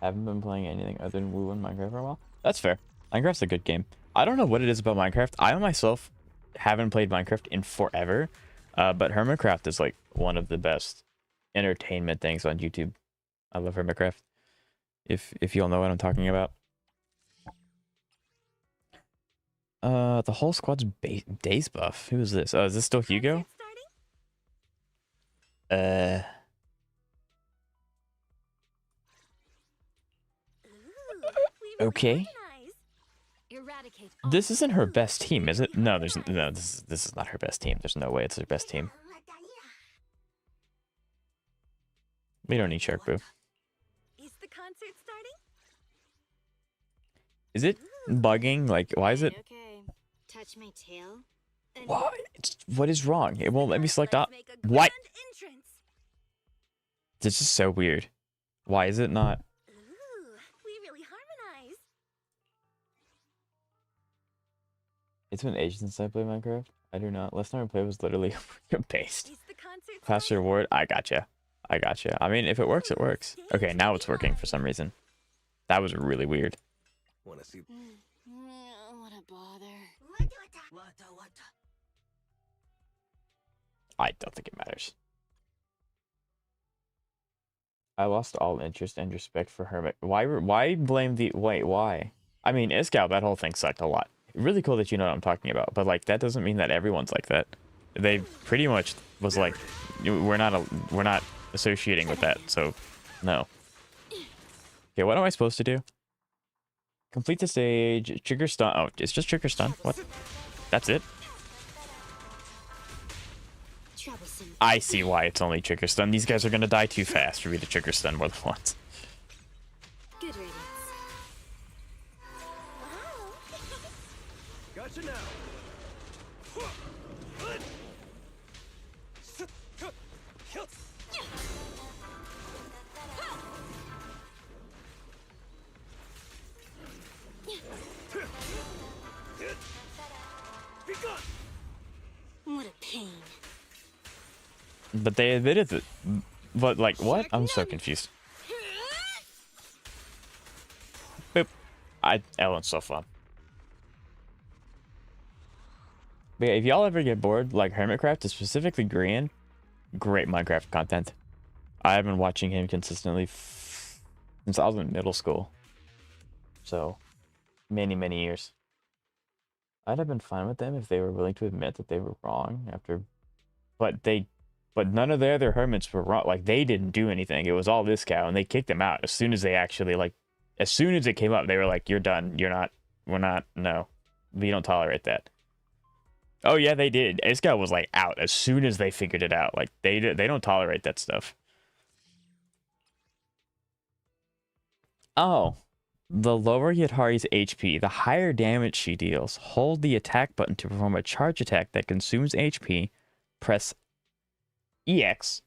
Speaker 1: Haven't been playing anything other than Woo and Minecraft for a while. That's fair. Minecraft's a good game. I don't know what it is about Minecraft. I myself haven't played Minecraft in forever, but Hermitcraft is like one of the best entertainment things on YouTube. I love Hermitcraft. If you all know what I'm talking about. The whole squad's days buff. Who is this? Oh, is this still Hugo? Okay.
Speaker 2: Eradicate.
Speaker 1: This isn't her best team, is it? No, this is not her best team. There's no way it's her best team. We don't need Shark Boo.
Speaker 2: Is the concert starting?
Speaker 1: Is it bugging? Like, why is it?
Speaker 3: Okay. Touch my tail.
Speaker 1: Why? What is wrong? It won't let me select
Speaker 2: Let's
Speaker 1: up.
Speaker 2: make a
Speaker 1: What?
Speaker 2: grand entrance.
Speaker 1: This is so weird. Why is it not?
Speaker 2: Ooh, we really harmonize.
Speaker 1: It's been ages since I played Minecraft. I do not. Last time I played was literally based.
Speaker 2: Is the concert
Speaker 1: Class
Speaker 2: starting?
Speaker 1: reward. I gotcha. I gotcha. I mean, if it works, it works. Okay, now it's working for some reason. That was really weird.
Speaker 5: Wanna see?
Speaker 3: What a bother.
Speaker 1: I don't think it matters. I lost all interest and respect for Hermit. Why blame the... Wait, why? I mean, Iskall, that whole thing sucked a lot. Really cool that you know what I'm talking about. But, like, that doesn't mean that everyone's like that. They pretty much was like, we're not associating with that, so no. Okay, what am I supposed to do? Complete the stage, trigger stun. Oh, it's just trigger stun. What? That's it?
Speaker 3: Troublesome.
Speaker 1: I see why it's only trigger stun. These guys are gonna die too fast for me to trigger stun more than once.
Speaker 3: Good riddance.
Speaker 5: Gotcha now.
Speaker 3: What a pain.
Speaker 1: But they admitted that. But like, what? I'm so confused. Boop. Ellen's so fun. But yeah, if y'all ever get bored, like Hermitcraft, specifically Grian, great Minecraft content. I have been watching him consistently since I was in middle school. So, many years. I'd have been fine with them if they were willing to admit that they were wrong after, but none of the other hermits were wrong. Like, they didn't do anything. It was all this cow, and they kicked them out as soon as they actually, like, as soon as it came up, they were like, "You're done. No, we don't tolerate that." Oh yeah, they did. Iskall was like out as soon as they figured it out. Like, they don't tolerate that stuff. Oh. The lower Yatari's HP, the higher damage she deals. Hold the attack button to perform a charge attack that consumes HP. Press EX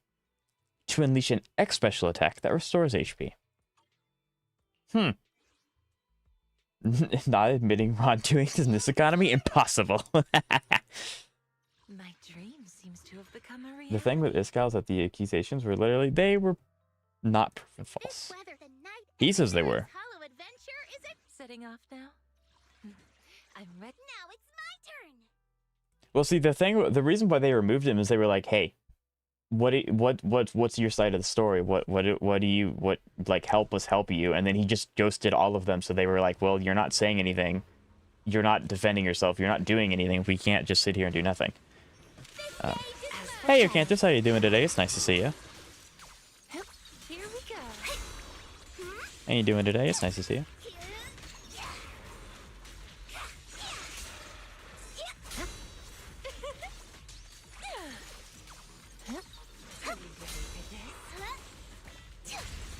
Speaker 1: to unleash an X special attack that restores HP. Not admitting wrongdoing in this economy? Impossible.
Speaker 4: My dream seems to have become a reality.
Speaker 1: The thing with Iskall is that the accusations were literally, they were not proven false.
Speaker 3: Whether the night
Speaker 1: He says they were.
Speaker 3: hollow adventure is it?
Speaker 4: Setting off now? I'm ready.
Speaker 3: Now it's my turn.
Speaker 1: Well, see, the reason why they removed him is they were like, hey, what's your side of the story? What help us help you? And then he just ghosted all of them. So they were like, well, you're not saying anything. You're not defending yourself. You're not doing anything. We can't just sit here and do nothing. Hey, Acanthus, how you doing today? It's nice to see you.
Speaker 4: Here we go.
Speaker 1: How you doing today? It's nice to see you.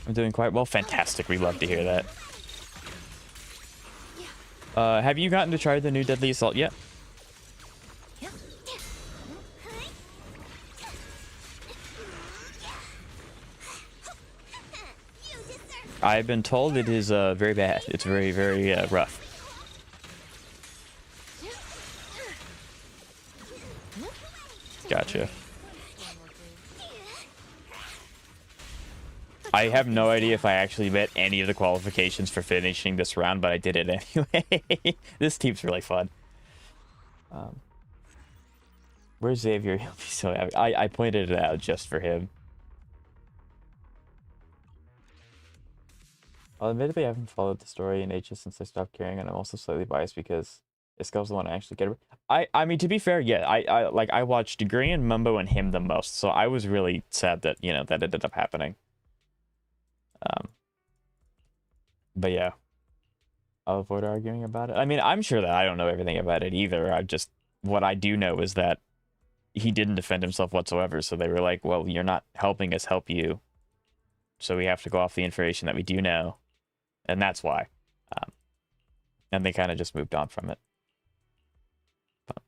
Speaker 1: I'm doing quite well. Fantastic. We love to hear that. Have you gotten to try the new Deadly Assault yet? I've been told it is very bad. It's very, very rough. Gotcha. I have no idea if I actually met any of the qualifications for finishing this round, but I did it anyway. This team's really fun. Where's Xavier? He'll be so happy. I pointed it out just for him. Well, admittedly, I haven't followed the story in ages since I stopped caring, and I'm also slightly biased because Iskall's the one I actually get. I mean, to be fair, yeah, I watched Grian, Mumbo, and him the most, so I was really sad that, you know, that ended up happening. But yeah, I'll avoid arguing about it. I mean, I'm sure that I don't know everything about it either. What I do know is that he didn't defend himself whatsoever, so they were like, well, you're not helping us help you, so we have to go off the information that we do know, and that's why. And they kind of just moved on from it. But,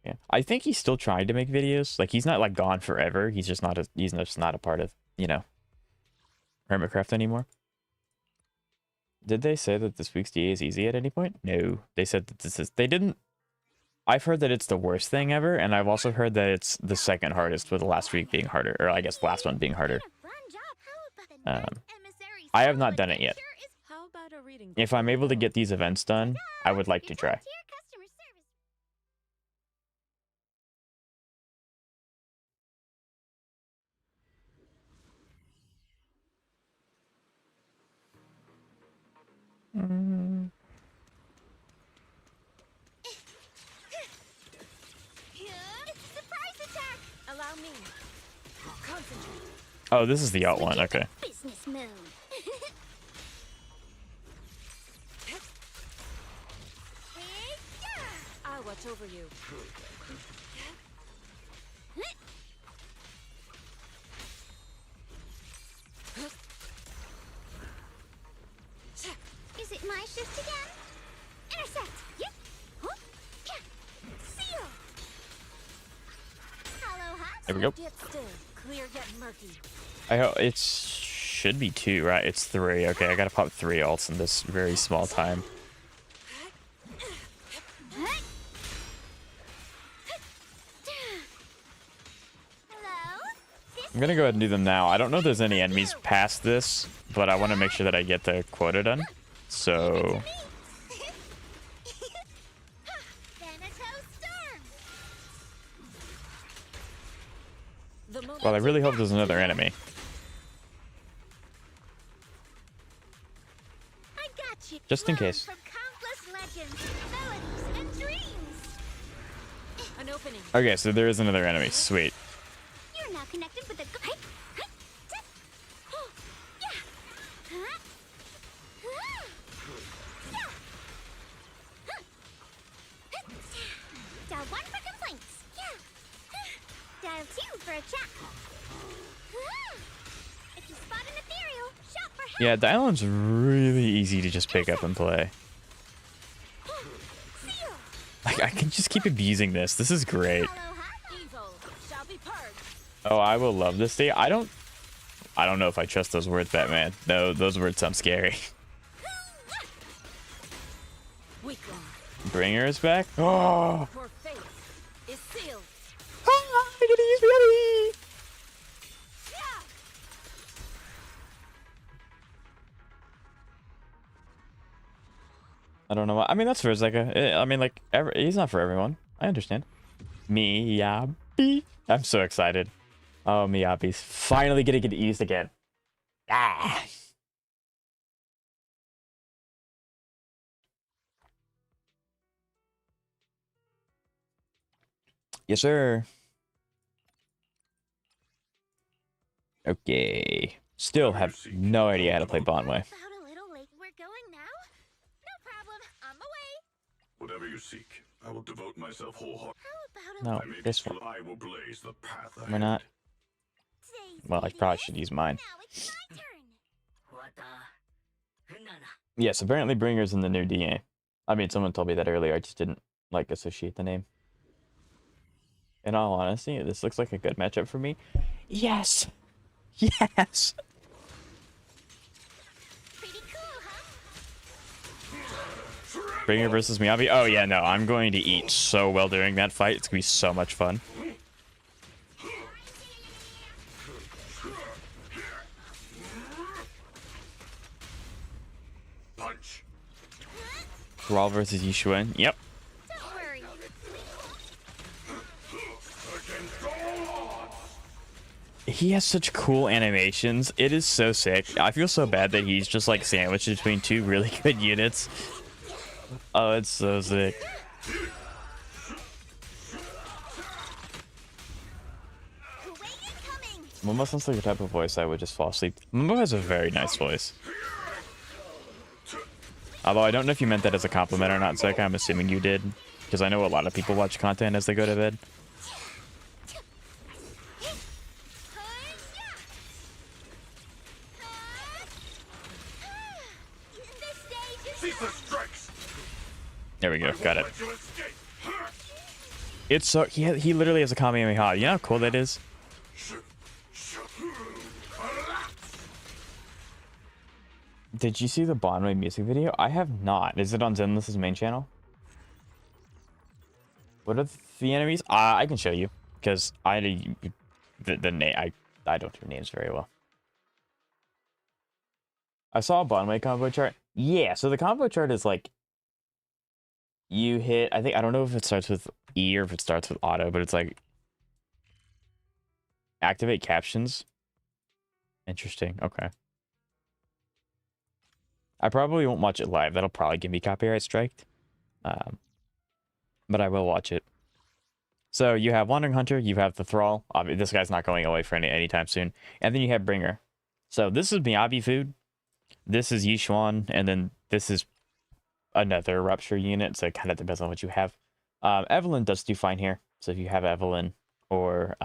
Speaker 1: yeah, I think he's still trying to make videos. Like, he's not like gone forever. He's just not a part of, you know, Hermitcraft anymore. Did they say that this week's DA is easy at any point? No. They said that they didn't. I've heard that it's the worst thing ever, and I've also heard that it's the second hardest, with the last week being harder, or I guess the last one being harder. I have not done it yet.
Speaker 4: How about a reading?
Speaker 1: If I'm able to get these events done, I would like to try.
Speaker 4: Allow me. Concentrate.
Speaker 1: Oh, this is the alt one. Okay.
Speaker 3: Business mode.
Speaker 4: I'll watch over you.
Speaker 3: Is it my shift again? Intercept! Yep. Seal! Hollow hot.
Speaker 1: There we go.
Speaker 4: Yet still, clear yet murky.
Speaker 1: I hope it should be 2, right? It's 3. Okay, I gotta pop 3 alts in this very small time. I'm gonna go ahead and do them now. I don't know if there's any enemies past this, but I want to make sure that I get the quota done. So... well, I really hope there's another enemy. Just in case.
Speaker 4: An opening.
Speaker 1: Okay, so there is another enemy. Sweet.
Speaker 3: You're now connected with the dial 1 for complaints. Dial 2 for a chat. If you spot an ethereal, shout for help.
Speaker 1: Yeah, Dialem's really easy to just pick up and play. Like, I can just keep abusing this. This is great.
Speaker 3: Hollow hot.
Speaker 4: Evil shall be purged.
Speaker 1: Oh, I will love this day. I don't know if I trust those words, Batman. No, those words sound scary.
Speaker 4: Weak one.
Speaker 1: Bringer is back. Oh,
Speaker 4: Your fate is sealed.
Speaker 1: I get to use reality. I don't know why. I mean, that's for Zeka. I mean, like, he's not for everyone. I understand. Miyabi. I'm so excited. Oh, Miyabi's finally gonna get used again. Ah. Yes, sir. Okay. Still have no idea how to play Bondway.
Speaker 3: About a little late. We're going now? No problem. On my way.
Speaker 6: Whatever you seek, I will devote myself wholeheartedly.
Speaker 3: How about a
Speaker 1: No,
Speaker 6: I may be
Speaker 1: this
Speaker 6: slow,
Speaker 1: one.
Speaker 6: I will blaze the path ahead.
Speaker 1: Why not?
Speaker 3: Today's
Speaker 1: Well, I
Speaker 3: baby
Speaker 1: probably
Speaker 3: is-
Speaker 1: should use mine.
Speaker 3: Now it's my turn.
Speaker 1: Yes, apparently Bringer's in the new DA. I mean, someone told me that earlier. I just didn't, like, associate the name. In all honesty, this looks like a good matchup for me. Yes! Yes!
Speaker 3: Pretty cool, huh?
Speaker 1: Bringer versus Miyabi. Oh, yeah, no. I'm going to eat so well during that fight. It's going to be so much fun.
Speaker 6: Punch.
Speaker 1: Thrall versus Yishuan. Yep.
Speaker 3: Don't worry.
Speaker 1: He has such cool animations. It is so sick. I feel so bad that he's just, like, sandwiched between two really good units. Oh, it's so sick.
Speaker 3: Kuwait incoming.
Speaker 1: Momo sounds like the type of voice I would just fall asleep. Momo has a very nice voice. Although I don't know if you meant that as a compliment or not, Zeka. I'm assuming you did. Because I know a lot of people watch content as they go to bed.
Speaker 6: Ceaseless strikes.
Speaker 1: There we go. Got it.
Speaker 6: Let you escape.
Speaker 1: It's so... He literally has a Kamehameha. You know how cool that is? Did you see the Bondway music video? I have not. Is it on Zenless's main channel? What are the enemies? I can show you. Because the name... I don't do names very well. I saw a Bondway combo chart. Yeah, so the combo chart is like... You hit... I don't know if it starts with E or if it starts with auto, but it's like... Activate captions. Interesting. Okay. I probably won't watch it live. That'll probably get me copyright striked. But I will watch it. So you have Wandering Hunter, you have the Thrall. This guy's not going away for anytime soon. And then you have Bringer. So this is Miyabi food. This is Yishuan, and then this is another Rupture unit. So it kind of depends on what you have. Evelyn does do fine here. So if you have Evelyn or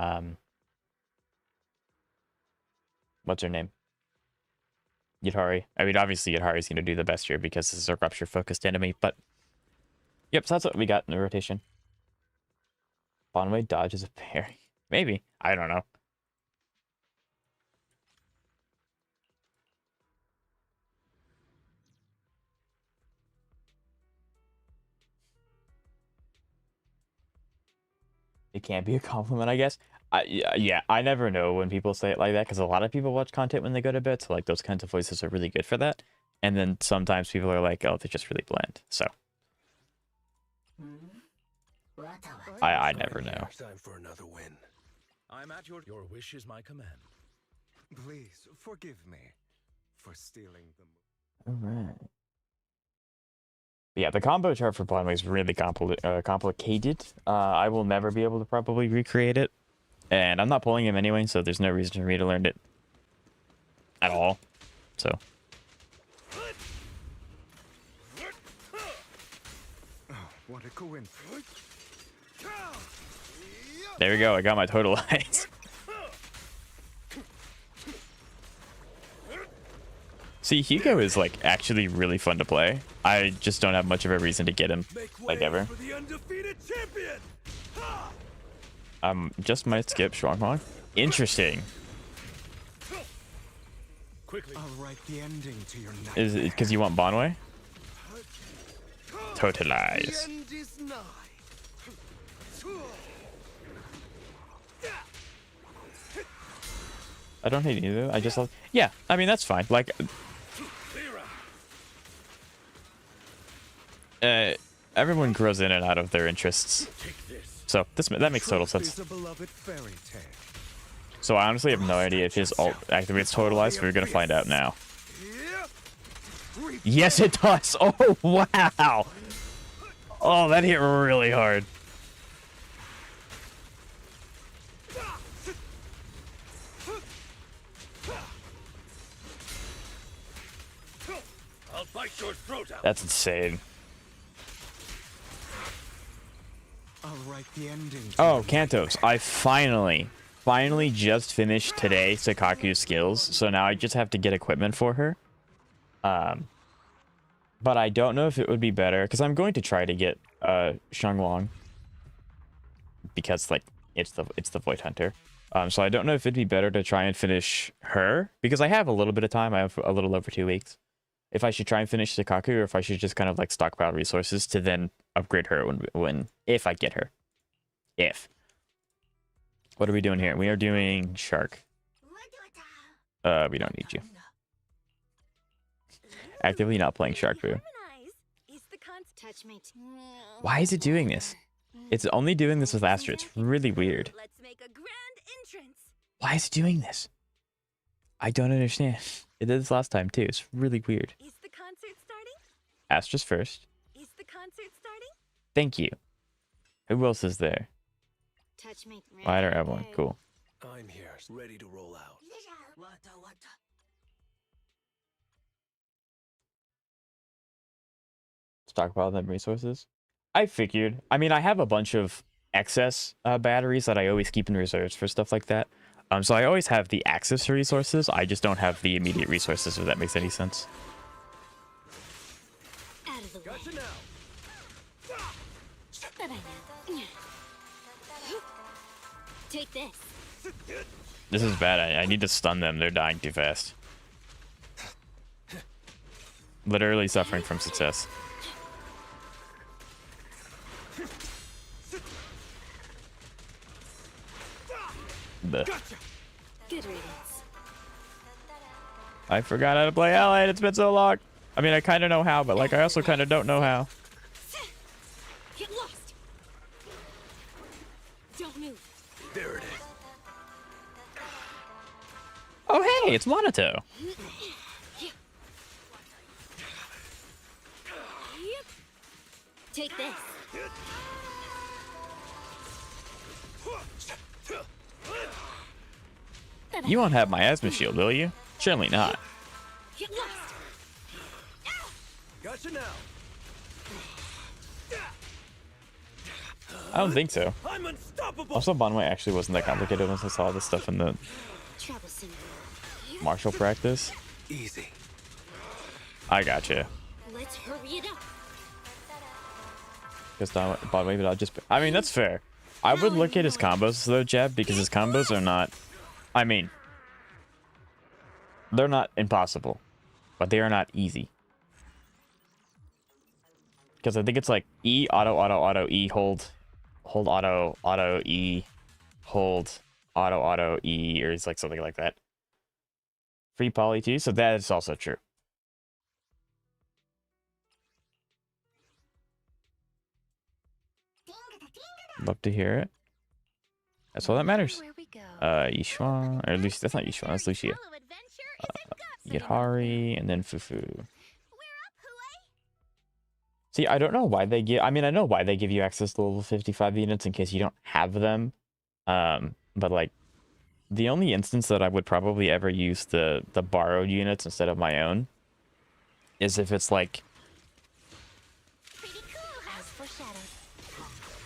Speaker 1: what's her name? Yatari. I mean, obviously Yatari's going to do the best here because this is a Rupture-focused enemy, but... Yep, so that's what we got in the rotation. Bondway dodges a parry. Maybe. I don't know. It can't be a compliment, I guess. Yeah, I never know when people say it like that because a lot of people watch content when they go to bed, so like those kinds of voices are really good for that. And then sometimes people are like, oh, they're just really bland. So I never know.
Speaker 5: Time for another win. I'm at your wish is my command.
Speaker 6: Please forgive me for stealing them.
Speaker 1: All right. Yeah, the combo chart for Bondway is really complicated. I will never be able to probably recreate it. And I'm not pulling him anyway, so there's no reason for me to learn it at all. So.
Speaker 6: Oh, what a coincidence.
Speaker 1: There we go. I got my total eyes. See, Hugo is like actually really fun to play. I just don't have much of a reason to get him like ever.
Speaker 5: For the undefeated champion.
Speaker 1: Just might skip Shunguang. Interesting.
Speaker 5: Quickly.
Speaker 6: I'll write the ending to your night.
Speaker 1: Is it because you want Bonway?
Speaker 6: The
Speaker 1: Totalize.
Speaker 6: end is nigh.
Speaker 1: I don't hate either. I just love. Yeah, I mean that's fine. Like, everyone grows in and out of their interests. So that makes total
Speaker 6: Truth
Speaker 1: sense.
Speaker 6: is a beloved fairy tale.
Speaker 1: So I honestly have no idea if his ult activates Totalize. We're gonna find out now. Yes, it does. Oh wow. Oh, that hit really hard.
Speaker 5: I'll bite your throat out.
Speaker 1: That's insane.
Speaker 6: I'll write the ending to
Speaker 1: Oh,
Speaker 6: your
Speaker 1: Kantos. I finally just finished today Sakaku's skills, so now I just have to get equipment for her. But I don't know if it would be better, because I'm going to try to get Shunguang, because like it's the Void Hunter. So I don't know if it'd be better to try and finish her, because I have a little bit of time. I have a little over 2 weeks. If I should try and finish Sakaku, or if I should just kind of like stockpile resources to then upgrade her if I get her. If. What are we doing here? We are doing Shark. We don't need you. Actively not playing Shark Boo.
Speaker 2: Touch me.
Speaker 1: Why is it doing this? It's only doing this with Astra. It's really weird.
Speaker 4: Let's make a grand entrance.
Speaker 1: Why is it doing this? I don't understand. It did this last time too. It's really weird.
Speaker 4: Is the concert starting?
Speaker 1: Astra's first.
Speaker 4: Is the concert starting?
Speaker 1: Thank you. Who else is there?
Speaker 2: Touch me.
Speaker 1: Light or Evelyn? Cool.
Speaker 5: I'm here, ready to roll out.
Speaker 1: Stockpile them resources. I figured. I mean, I have a bunch of excess batteries that I always keep in reserves for stuff like that. So I always have the access to resources. I just don't have the immediate resources, if that makes any sense.
Speaker 2: Out of the way.
Speaker 5: Gotcha now.
Speaker 2: Take this.
Speaker 1: This is bad. I need to stun them. They're dying too fast. Literally suffering from success. Blech.
Speaker 2: Good riddance.
Speaker 1: I forgot how to play Allied. It's been so long. I mean, I kind of know how, but like I also kind of don't know how.
Speaker 2: Get lost. Don't move.
Speaker 5: There it is.
Speaker 1: Oh, hey, it's Monato.
Speaker 2: Take this.
Speaker 1: You won't have my asthma shield, will you? Surely not.
Speaker 2: Get lost.
Speaker 5: Gotcha now.
Speaker 1: I don't think so.
Speaker 5: I'm unstoppable.
Speaker 1: Also, Bonway actually wasn't that complicated once I saw this stuff in the
Speaker 2: Troublesome.
Speaker 1: martial practice.
Speaker 6: Easy.
Speaker 1: I gotcha.
Speaker 2: Let's hurry it up.
Speaker 1: Because Bonway, but I'll just. I mean, that's fair. I would look at his combos though, Jeb, because his combos are not. I mean, they're not impossible, but they are not easy. Because I think it's like E, auto, auto, auto, E, hold, auto, auto, E, hold, auto, auto, E, or it's like something like that. Free poly too, so that is also true. Love to hear it. That's all that matters.
Speaker 2: Where we go.
Speaker 1: Yishuan, or at least that's not Yishuan, that's Lucia. Yidhari, and then Fufu. See, I don't know why they give. I mean, I know why they give you access to level 55 units in case you don't have them. But like, the only instance that I would probably ever use the borrowed units instead of my own is if it's like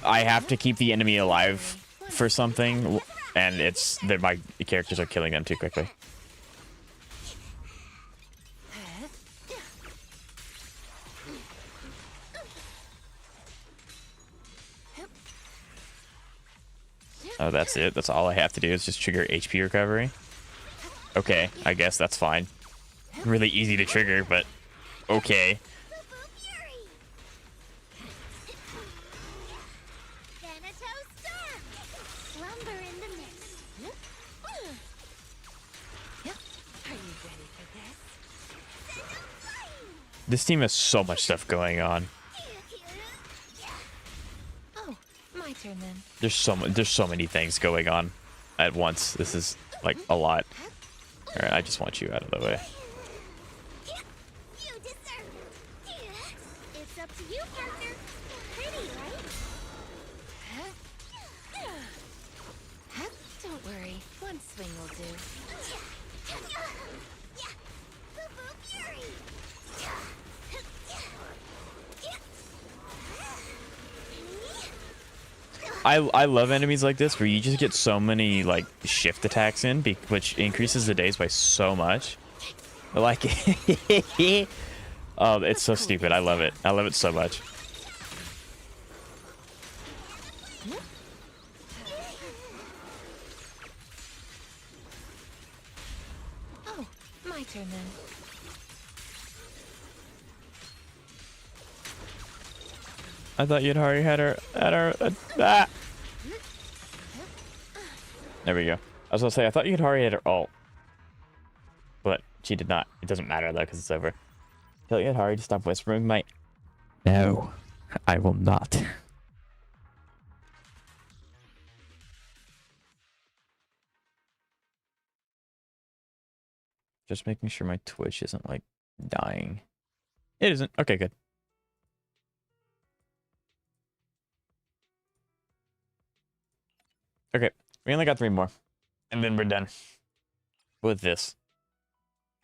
Speaker 1: I have to keep the enemy alive for something, and it's that my characters are killing them too quickly. Oh, that's it. That's all I have to do is just trigger HP recovery. Okay, I guess that's fine. Really easy to trigger, but okay.
Speaker 3: Fury. Thanatos Storm. Slumber in the mist.
Speaker 2: Are you ready for this?
Speaker 1: This team has so much stuff going on.
Speaker 2: Oh, my turn then.
Speaker 1: There's so many things going on at once. This is like a lot. All right, I just want you out of the way.
Speaker 3: You deserve it. It's up to you, partner. Pretty, right?
Speaker 2: Don't worry, one swing will do.
Speaker 3: Fury.
Speaker 1: I love enemies like this where you just get so many like shift attacks in, which increases the days by so much. Like, oh, it's so stupid. I love it. I love it so much.
Speaker 2: Oh, my turn then.
Speaker 1: I thought you'd already had her at our. Ah! There we go. I was gonna say I thought you'd already had her ult, but she did not. It doesn't matter though because it's over. Tell you Hari to stop whispering, mate. No, I will not. Just making sure my Twitch isn't like dying. It isn't. Okay, good. Okay, we only got 3 more, and then we're done with this.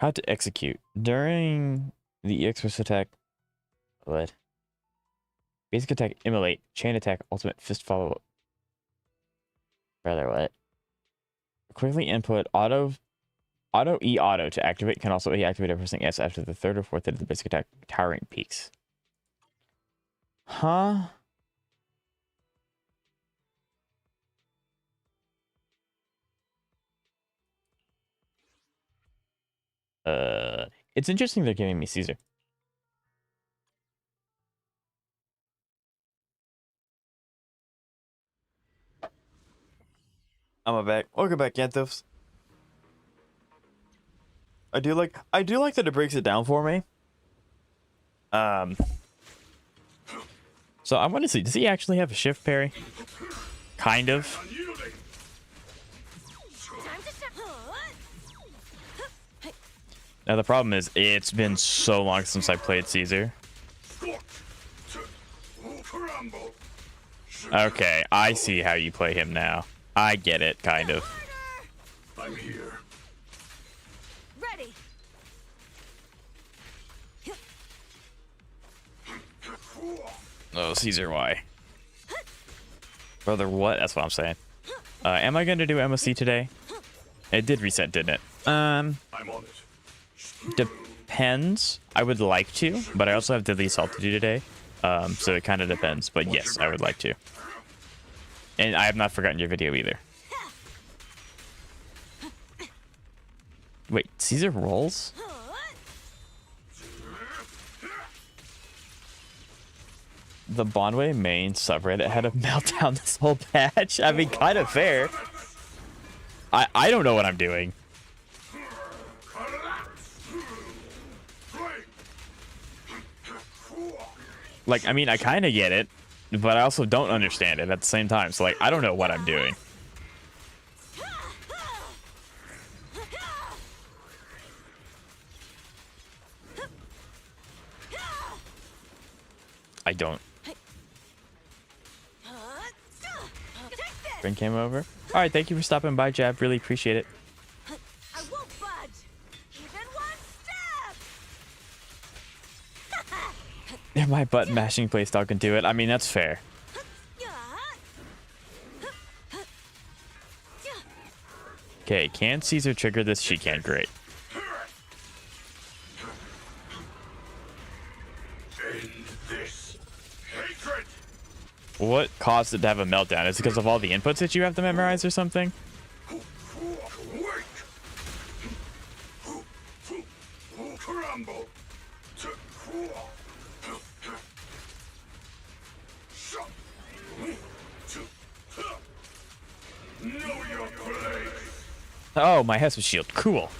Speaker 1: How to execute during the EX attack. What? Basic attack, immolate, chain attack, ultimate fist follow up. Rather what? Quickly input auto to activate. Can also be activated by pressing S after the 3rd or 4th hit of the basic attack. Towering peaks. Huh? It's interesting they're giving me Caesar. I'm back. Welcome back, Yanthos. I do like that it breaks it down for me. So I want to see, does he actually have a shift parry? Kind of. Now the problem is, it's been so long since I played Caesar. Okay, I see how you play him now. I get it, kind of.
Speaker 5: I'm here.
Speaker 4: Ready.
Speaker 1: Oh, Caesar, why? Brother, what? That's what I'm saying. Am I going to do MSC today? It did reset, didn't it?
Speaker 5: I'm on it.
Speaker 1: Depends. I would like to, but I also have Deadly Assault to do today. So it kind of depends. But yes, I would like to. And I have not forgotten your video either. Wait, Caesar rolls? The Bondway main subreddit had a meltdown this whole patch. I mean, kind of fair. I don't know what I'm doing. Like, I mean, I kind of get it, but I also don't understand it at the same time. So, like, I don't know what I'm doing. I don't. Bryn came over. All right, thank you for stopping by, Jab. Really appreciate it.
Speaker 4: I won't budge. Even one step.
Speaker 1: My button mashing playstyle can do it. I mean, that's fair. Okay, can Caesar trigger this? She can. Great.
Speaker 5: End this hatred.
Speaker 1: What caused it to have a meltdown? Is it because of all the inputs that you have to memorize or something?
Speaker 6: Crumble. Know your place.
Speaker 1: Oh, my Hesper shield. Cool.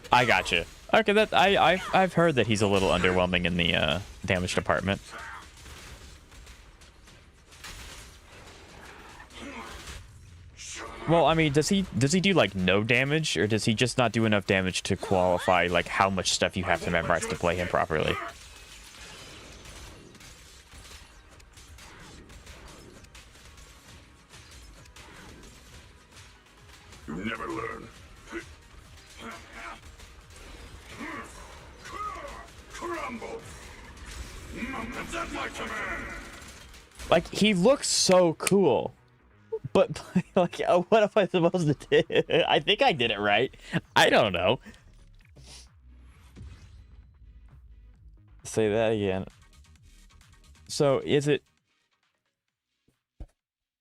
Speaker 1: I gotcha. Okay, that I've heard that he's a little underwhelming in the damage department. Well, I mean, does he do like no damage, or does he just not do enough damage to qualify like how much stuff you have to memorize to play him properly?
Speaker 6: You never learn. Crumble. That's my command.
Speaker 1: Like, he looks so cool. But, like, what am I supposed to do? I think I did it right. I don't know. Say that again. So,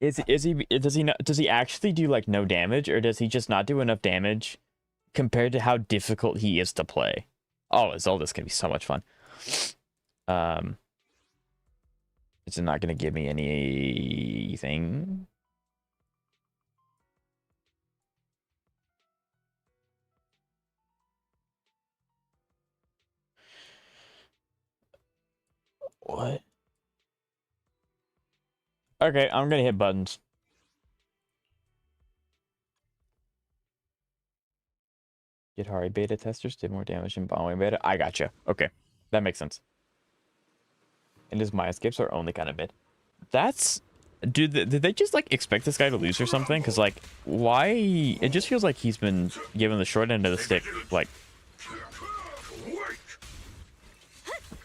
Speaker 1: does he actually do, like, no damage? Or does he just not do enough damage compared to how difficult he is to play? Oh, Zelda's gonna be so much fun. It's not gonna give me anything. What? Okay, I'm gonna hit buttons. Get Hari beta testers did more damage than Bombwing beta. I gotcha. Okay, that makes sense. And his my escapes are only kind of mid. That's... Did they just, like, expect this guy to lose or something? Because, like, why... It just feels like he's been given the short end of the stick, like...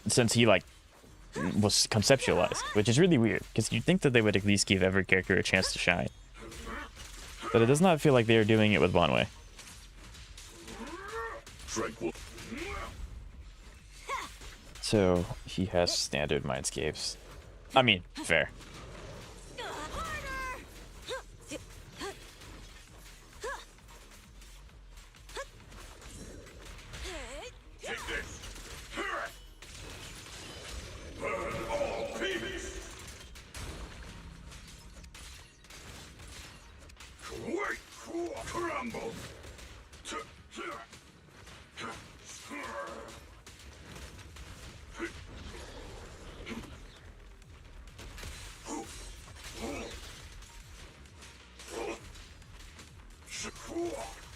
Speaker 1: Since he, like, was conceptualized, which is really weird, because you'd think that they would at least give every character a chance to shine. But it does not feel like they are doing it with Bonway. So, he has standard mindscapes. I mean, fair.
Speaker 6: Crumble.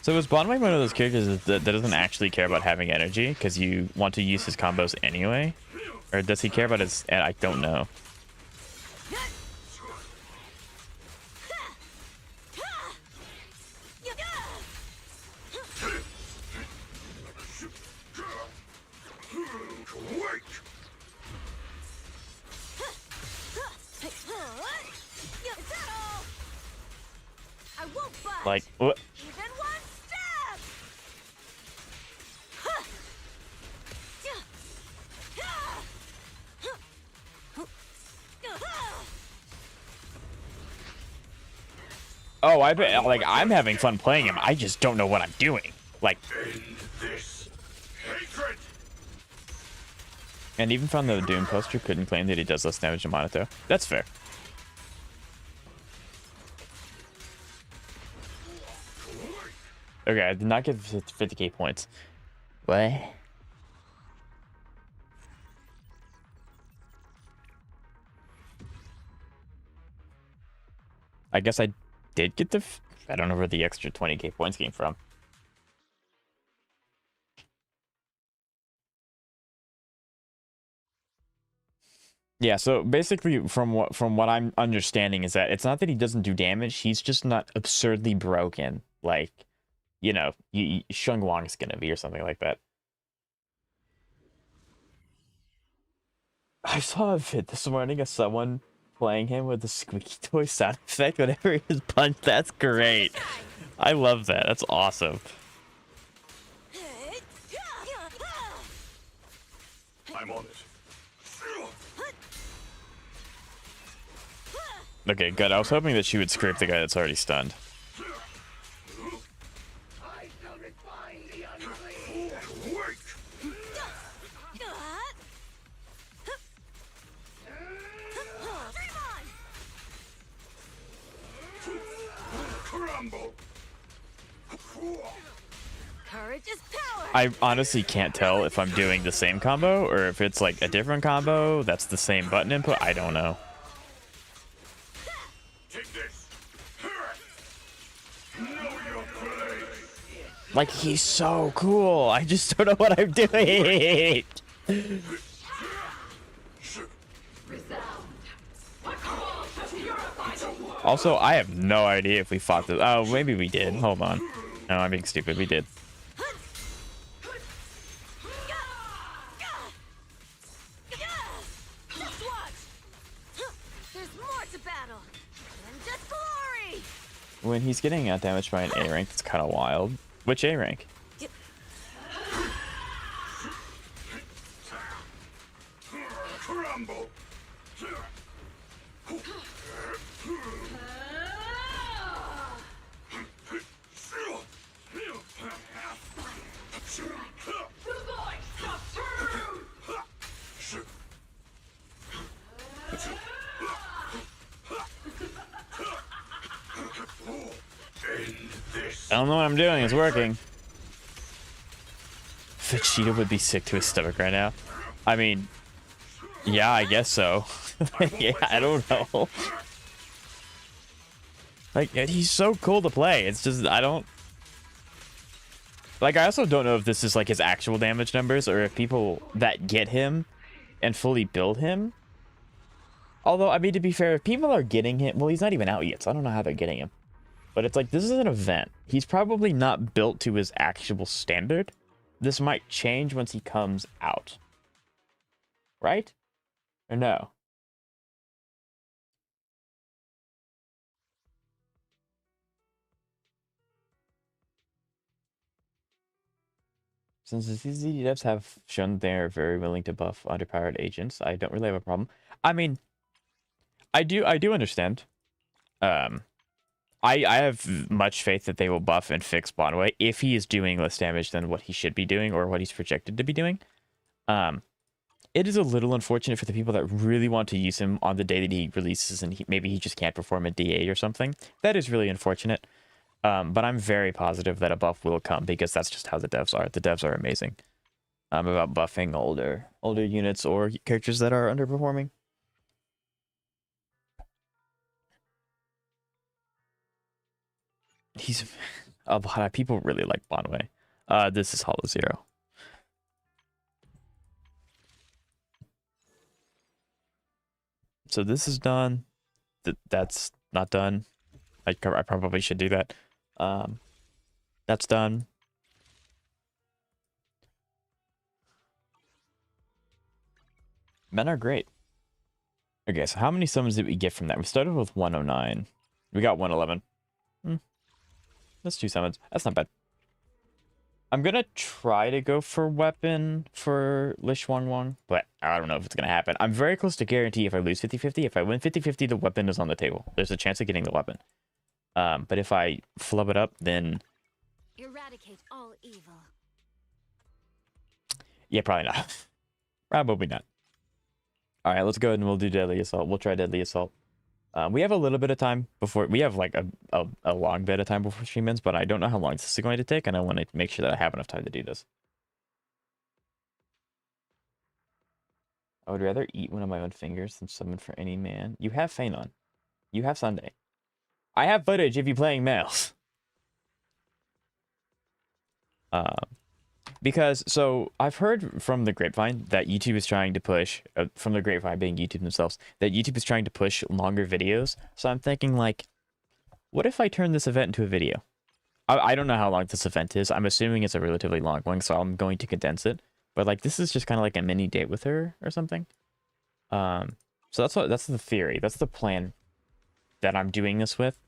Speaker 1: So is Bonway one of those characters that doesn't actually care about having energy because you want to use his combos anyway? Or does he care about his... I don't know. Like, what?
Speaker 4: Even one step.
Speaker 1: Oh, I bet, like, I'm having fun playing him. I just don't know what I'm doing. Like,
Speaker 6: This hatred.
Speaker 1: and even from the Doom poster, couldn't claim that he does less damage than Monato. That's fair. Okay, I did not get 50k points. What? I guess I did get the... I don't know where the extra 20k points came from. Yeah, so basically from what I'm understanding is that it's not that he doesn't do damage, he's just not absurdly broken. Like, you know, Shunguang is gonna be or something like that. I saw a vid this morning of someone playing him with the squeaky toy sound effect whenever he was punched. That's great. I love that. That's awesome.
Speaker 5: I'm on it.
Speaker 1: Okay, good. I was hoping that she would scrape the guy that's already stunned.
Speaker 4: Courage is power.
Speaker 1: I honestly can't tell if I'm doing the same combo or if it's like a different combo that's the same button input. I don't know.
Speaker 5: Take this. Know your place.
Speaker 1: Like, he's so cool. I just don't know what I'm doing. Also, I have no idea if we fought this. Oh, maybe we did. Hold on. No, I'm being stupid. We did.
Speaker 4: Just watch. There's more to battle than just glory.
Speaker 1: When he's getting damaged by an A rank, it's kind of wild. Which A rank?
Speaker 5: Crumble.
Speaker 1: I don't know what I'm doing. It's working. Vegeta would be sick to his stomach right now. I mean, yeah, I guess so. Yeah, I don't know. Like, he's so cool to play. It's just, I don't... Like, I also don't know if this is, like, his actual damage numbers or if people that get him and fully build him. Although, I mean, to be fair, if people are getting him... Well, he's not even out yet, so I don't know how they're getting him. But it's like, this is an event. He's probably not built to his actual standard. This might change once he comes out. Right? Or no? Since the CZ devs have shown they're very willing to buff underpowered agents, I don't really have a problem. I mean, I do understand. I have much faith that they will buff and fix Bonway if he is doing less damage than what he should be doing or what he's projected to be doing. It is a little unfortunate for the people that really want to use him on the day that he releases and maybe he just can't perform a DA or something. That is really unfortunate. But I'm very positive that a buff will come because that's just how the devs are. The devs are amazing about buffing older units or characters that are underperforming. He's a lot of people really like Bonway. This is Hollow Zero. So this is done. That's not done. I probably should do that. That's done. Men are great. Okay, so how many summons did we get from that? We started with 109. We got 111. That's 2 summons. That's not bad. I'm gonna try to go for weapon for Shunguang, but I don't know if it's gonna happen. I'm very close to guarantee if I lose 50-50. If I win 50-50, the weapon is on the table. There's a chance of getting the weapon. But if I flub it up, then...
Speaker 2: Eradicate all evil.
Speaker 1: Yeah, probably not. Probably not. Alright, let's go ahead and we'll do Deadly Assault. We'll try Deadly Assault. We have a little bit of time before... We have like a long bit of time before stream ends, but I don't know how long this is going to take, and I want to make sure that I have enough time to do this. I would rather eat one of my own fingers than summon for any man. You have Phanon. You have Sunday. I have footage if you're playing males. Because, so, I've heard from the grapevine that YouTube is trying to push, from the grapevine being YouTube themselves, that YouTube is trying to push longer videos. So I'm thinking, like, what if I turn this event into a video? I don't know how long this event is. I'm assuming it's a relatively long one, so I'm going to condense it. But, like, this is just kind of like a mini date with her or something. So that's the theory. That's the plan that I'm doing this with.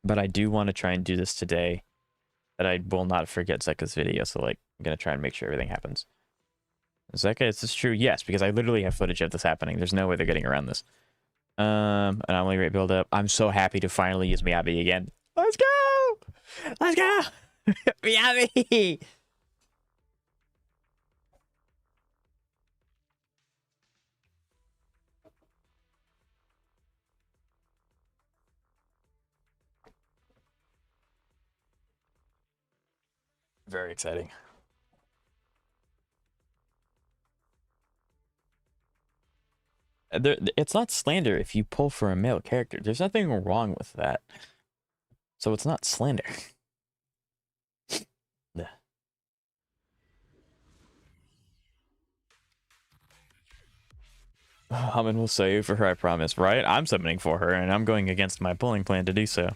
Speaker 1: But I do want to try and do this today. That I will not forget Zeka's video, so like I'm gonna try and make sure everything happens. Zeka, is this true? Yes, because I literally have footage of this happening. There's no way they're getting around this. Anomaly rate build up. I'm so happy to finally use Miyabi again. Let's go! Let's go! Miyabi! Very exciting. It's not slander if you pull for a male character. There's nothing wrong with that. So it's not slander. Haman will save for her, I promise, right? I'm summoning for her, and I'm going against my pulling plan to do so.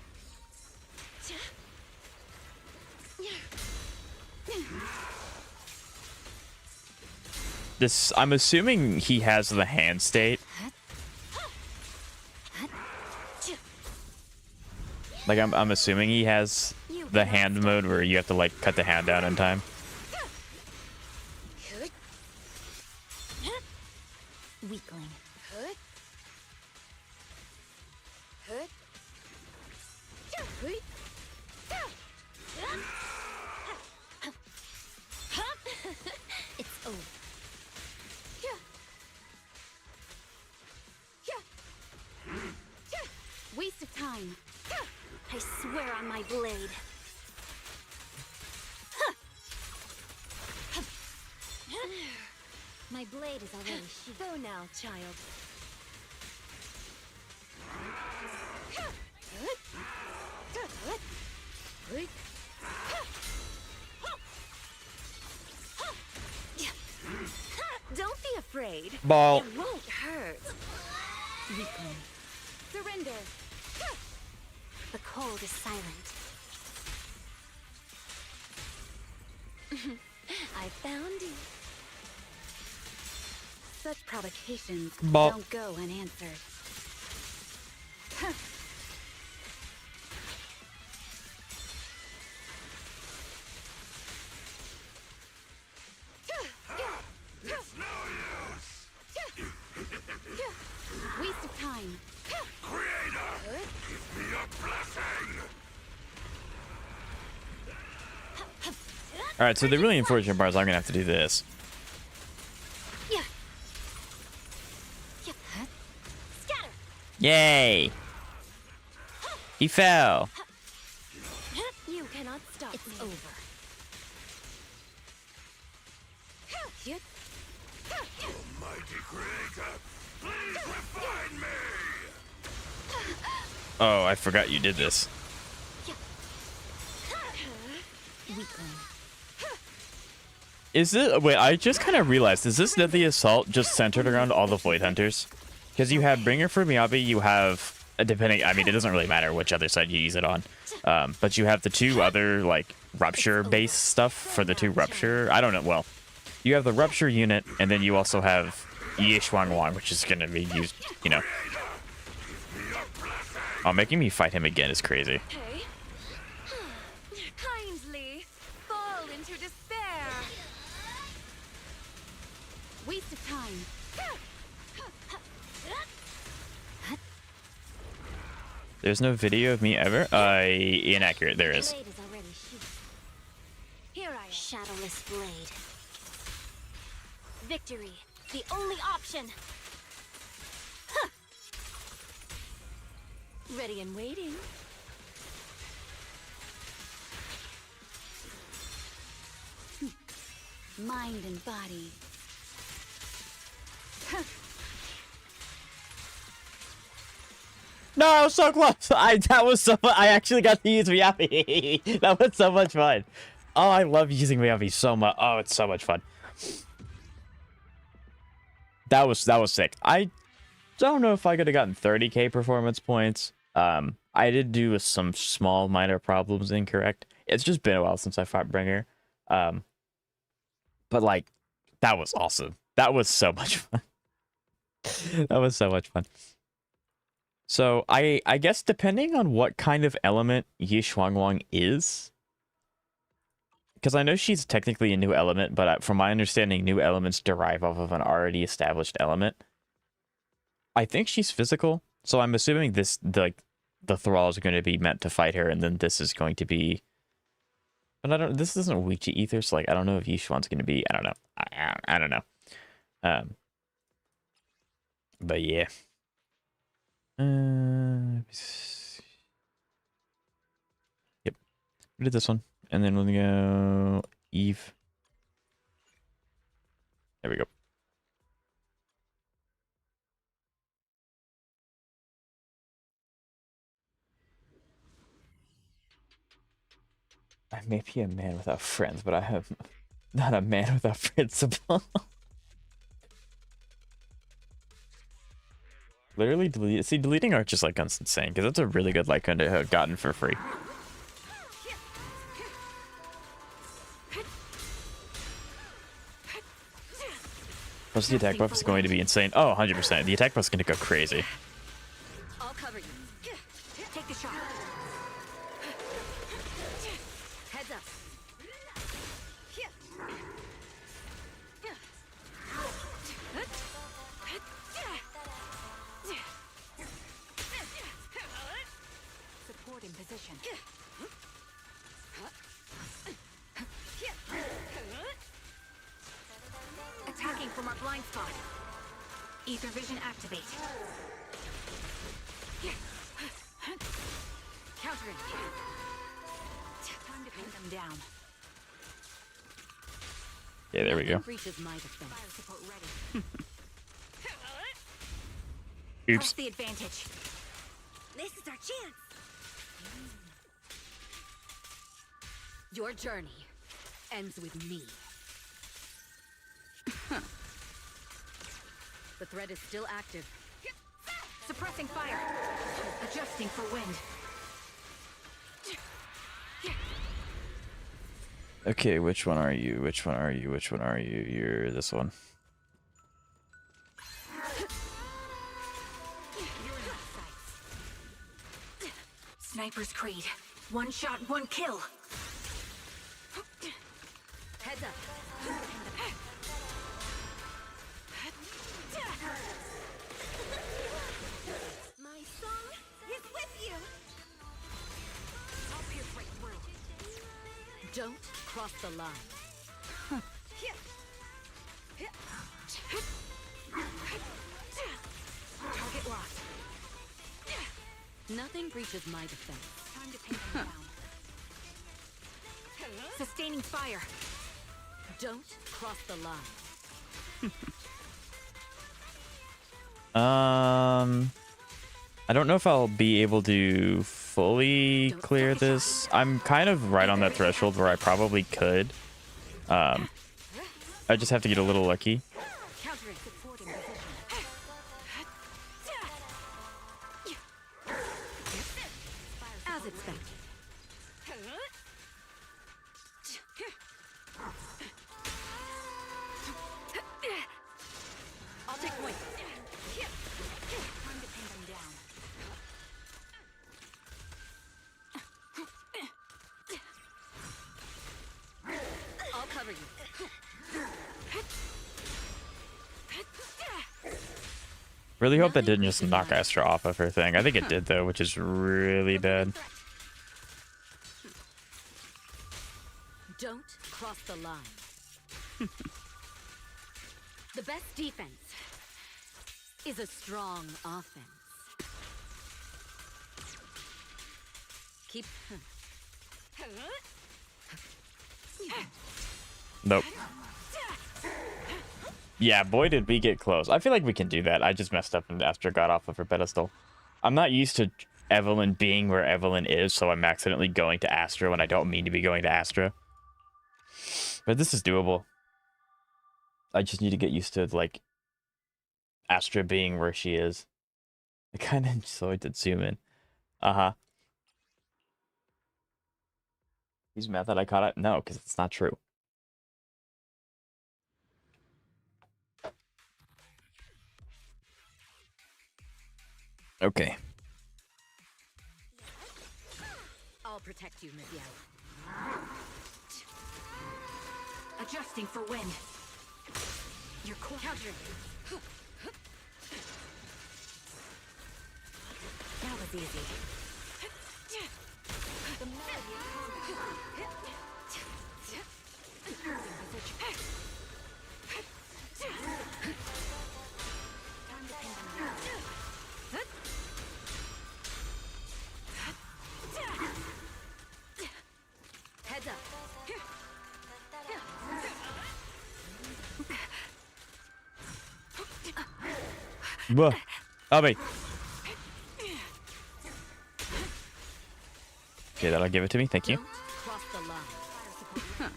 Speaker 1: This, I'm assuming he has the hand state. Like, I'm assuming he has the hand mode where you have to, like, cut the hand down in time.
Speaker 2: Weakling. It's over.
Speaker 3: Waste of time. I swear on my blade. My blade is already sheathed.
Speaker 2: Go now, child. Don't be afraid.
Speaker 1: Ball.
Speaker 2: It won't hurt. Weakling.
Speaker 3: Surrender. The cold is silent.
Speaker 2: I found you. Such provocations
Speaker 1: Ball.
Speaker 2: don't go unanswered.
Speaker 3: Waste of time.
Speaker 1: Alright, so the really unfortunate part is I'm gonna have to do this.
Speaker 3: Scatter.
Speaker 1: Yay! He fell.
Speaker 2: You cannot stop
Speaker 3: It's
Speaker 2: me.
Speaker 3: over.
Speaker 5: Mighty creator, please refine me!
Speaker 1: Oh, I forgot you did this.
Speaker 2: Weakling.
Speaker 1: Is it? Wait, I just kind of realized. Is this Deadly Assault just centered around all the Void Hunters? Because you have Bringer for Miyabi, you have, depending, I mean, it doesn't really matter which other side you use it on. But you have the two other, like, Rupture-based stuff for the two Rupture. I don't know, well, you have the Rupture unit, and then you also have Shunguang, which is going to be used, you know. Oh, making me fight him again is crazy.
Speaker 4: Hey. Kindly fall into despair.
Speaker 3: Waste of time.
Speaker 1: There's no video of me ever? Inaccurate, there is.
Speaker 3: Blade is already sheathed.
Speaker 4: Here I am.
Speaker 3: Shadowless blade. Victory, the only option.
Speaker 2: Ready and waiting.
Speaker 3: Mind and body.
Speaker 1: No, I was so close. That was so. I actually got to use Miyabi. That was so much fun. Oh, I love using Miyabi so much. Oh, it's so much fun. That was sick. I don't know if I could have gotten 30k performance points. I did do some small minor problems incorrect. It's just been a while since I fought Bringer. But like, that was awesome. That was so much fun. That was so much fun. So I guess depending on what kind of element Yi Shuangwang is, because I know she's technically a new element, but from my understanding, new elements derive off of an already established element. I think she's physical, so I'm assuming the thrall is going to be meant to fight her, and then this is going to be. But I don't. This isn't Ouija ether, so like I don't know if Yishuan's going to be. I don't know. I don't know. But yeah. Yep. We did this one, and then we'll go Eve. There we go. I may be a man without friends, but I have not a man without principle. Literally delete. See, deleting art just like gun's insane because that's a really good like gun to have gotten for free. Plus the attack buff is going to be insane. Oh, 100%. The attack buff is going to go crazy.
Speaker 2: I'll cover you. Take the shot. Heads up. Support in position. Attacking from our blind spot. Ether vision activate. Countering. Time to pin them down.
Speaker 1: Yeah, there we go.
Speaker 2: Reaches my defense. Fire support ready.
Speaker 1: Oops.
Speaker 2: Press the advantage.
Speaker 4: This is our chance.
Speaker 2: Your journey ends with me. The threat is still active. Suppressing fire. Adjusting for wind.
Speaker 1: Okay, which one are you? Which one are you? Which one are you? You're this one.
Speaker 2: Sniper's Creed. One shot, one kill. Heads up.
Speaker 4: My song is with you.
Speaker 2: I'll pierce right through. Don't cross the line. Target locked. Nothing breaches my defense. Time to pin them down. Sustaining fire. Don't cross the line.
Speaker 1: I don't know if I'll be able to fully clear this. I'm kind of right on that threshold where I probably could. I just have to get a little lucky.
Speaker 2: Countering. Supporting position. As expected. I'll take point. Time to pin them down. I'll cover you.
Speaker 1: Really hope that didn't just knock Astra off of her thing. I think it did though, which is really bad.
Speaker 2: Don't cross the line. The best defense is a strong offense. Keep.
Speaker 1: Nope. Yeah, boy, did we get close. I feel like we can do that. I just messed up and Astra got off of her pedestal. I'm not used to Evelyn being where Evelyn is, so I'm accidentally going to Astra when I don't mean to be going to Astra. But this is doable. I just need to get used to, like, Astra being where she is. I kind of enjoyed to zoom in. Uh-huh. He's mad that I caught it? No, because it's not true. Okay.
Speaker 2: protect you, Miss Yao. Adjusting for wind. You're countering. That was easy. The heads up.
Speaker 1: Whoa. Abby. Okay, that'll give it to me. Thank you.
Speaker 2: Cross the line.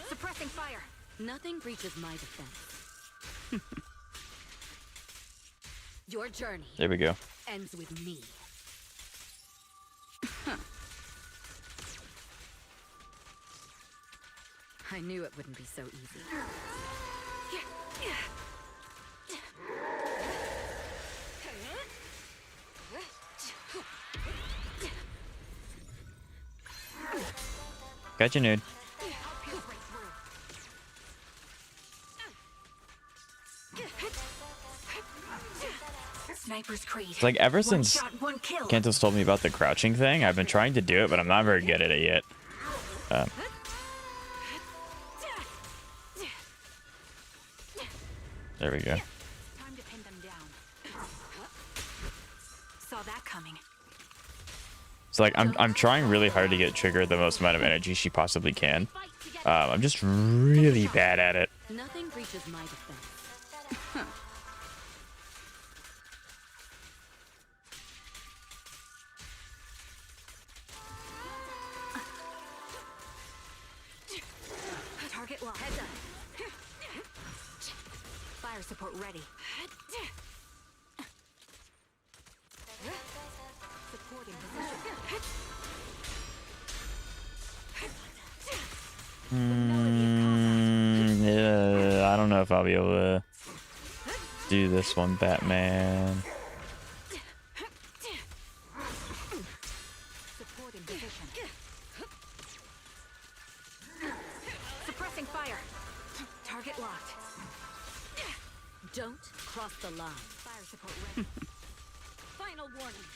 Speaker 2: Suppressing fire. Nothing breaches my defense. Your journey
Speaker 1: There we go.
Speaker 2: ends with me. I knew it wouldn't be so easy.
Speaker 1: Gotcha, nude.
Speaker 2: Sniper's Creed.
Speaker 1: It's like ever
Speaker 2: One
Speaker 1: since
Speaker 2: shot, one kill.
Speaker 1: Kantos told me about the crouching thing, I've been trying to do it, but I'm not very good at it yet. There we go.
Speaker 2: Time to pin them down. Saw that coming.
Speaker 1: So like I'm trying really hard to get Trigger the most amount of energy she possibly can. I'm just really bad at it.
Speaker 2: Nothing breaches my defense. Target locked. Heads up. Fire support ready. Supporting position.
Speaker 1: Yeah, I don't know if I'll be able to do this one, Batman.
Speaker 2: Supporting position. Suppressing fire. Target locked. Don't cross the line. Fire support ready. Final warning.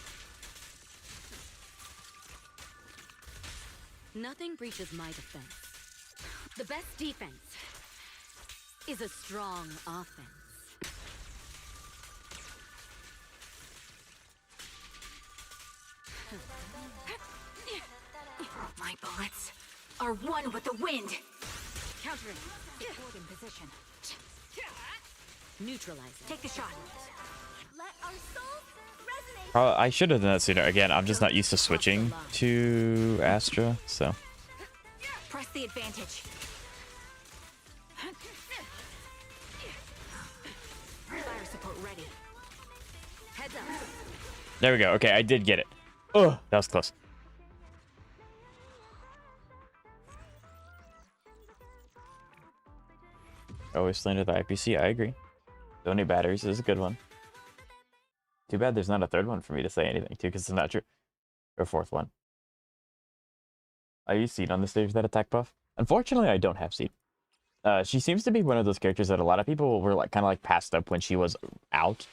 Speaker 2: Nothing breaches my defense. The best defense is a strong offense. My bullets are one with the wind. Countering. Supporting position. Neutralizing. Take the shot.
Speaker 3: Let our souls resonate.
Speaker 1: I should have done that sooner. Again, I'm just not used to switching to Astra, so.
Speaker 2: Press the advantage. Fire support ready. Heads up.
Speaker 1: There we go. Okay, I did get it. Oh, that was close. Always slander the IPC. I agree. Donate batteries is a good one. Too bad there's not a third one for me to say anything to, because it's not true. Or fourth one. I use Seed on the stage that attack buff. Unfortunately, I don't have Seed. She seems to be one of those characters that a lot of people were like kind of like passed up when she was out.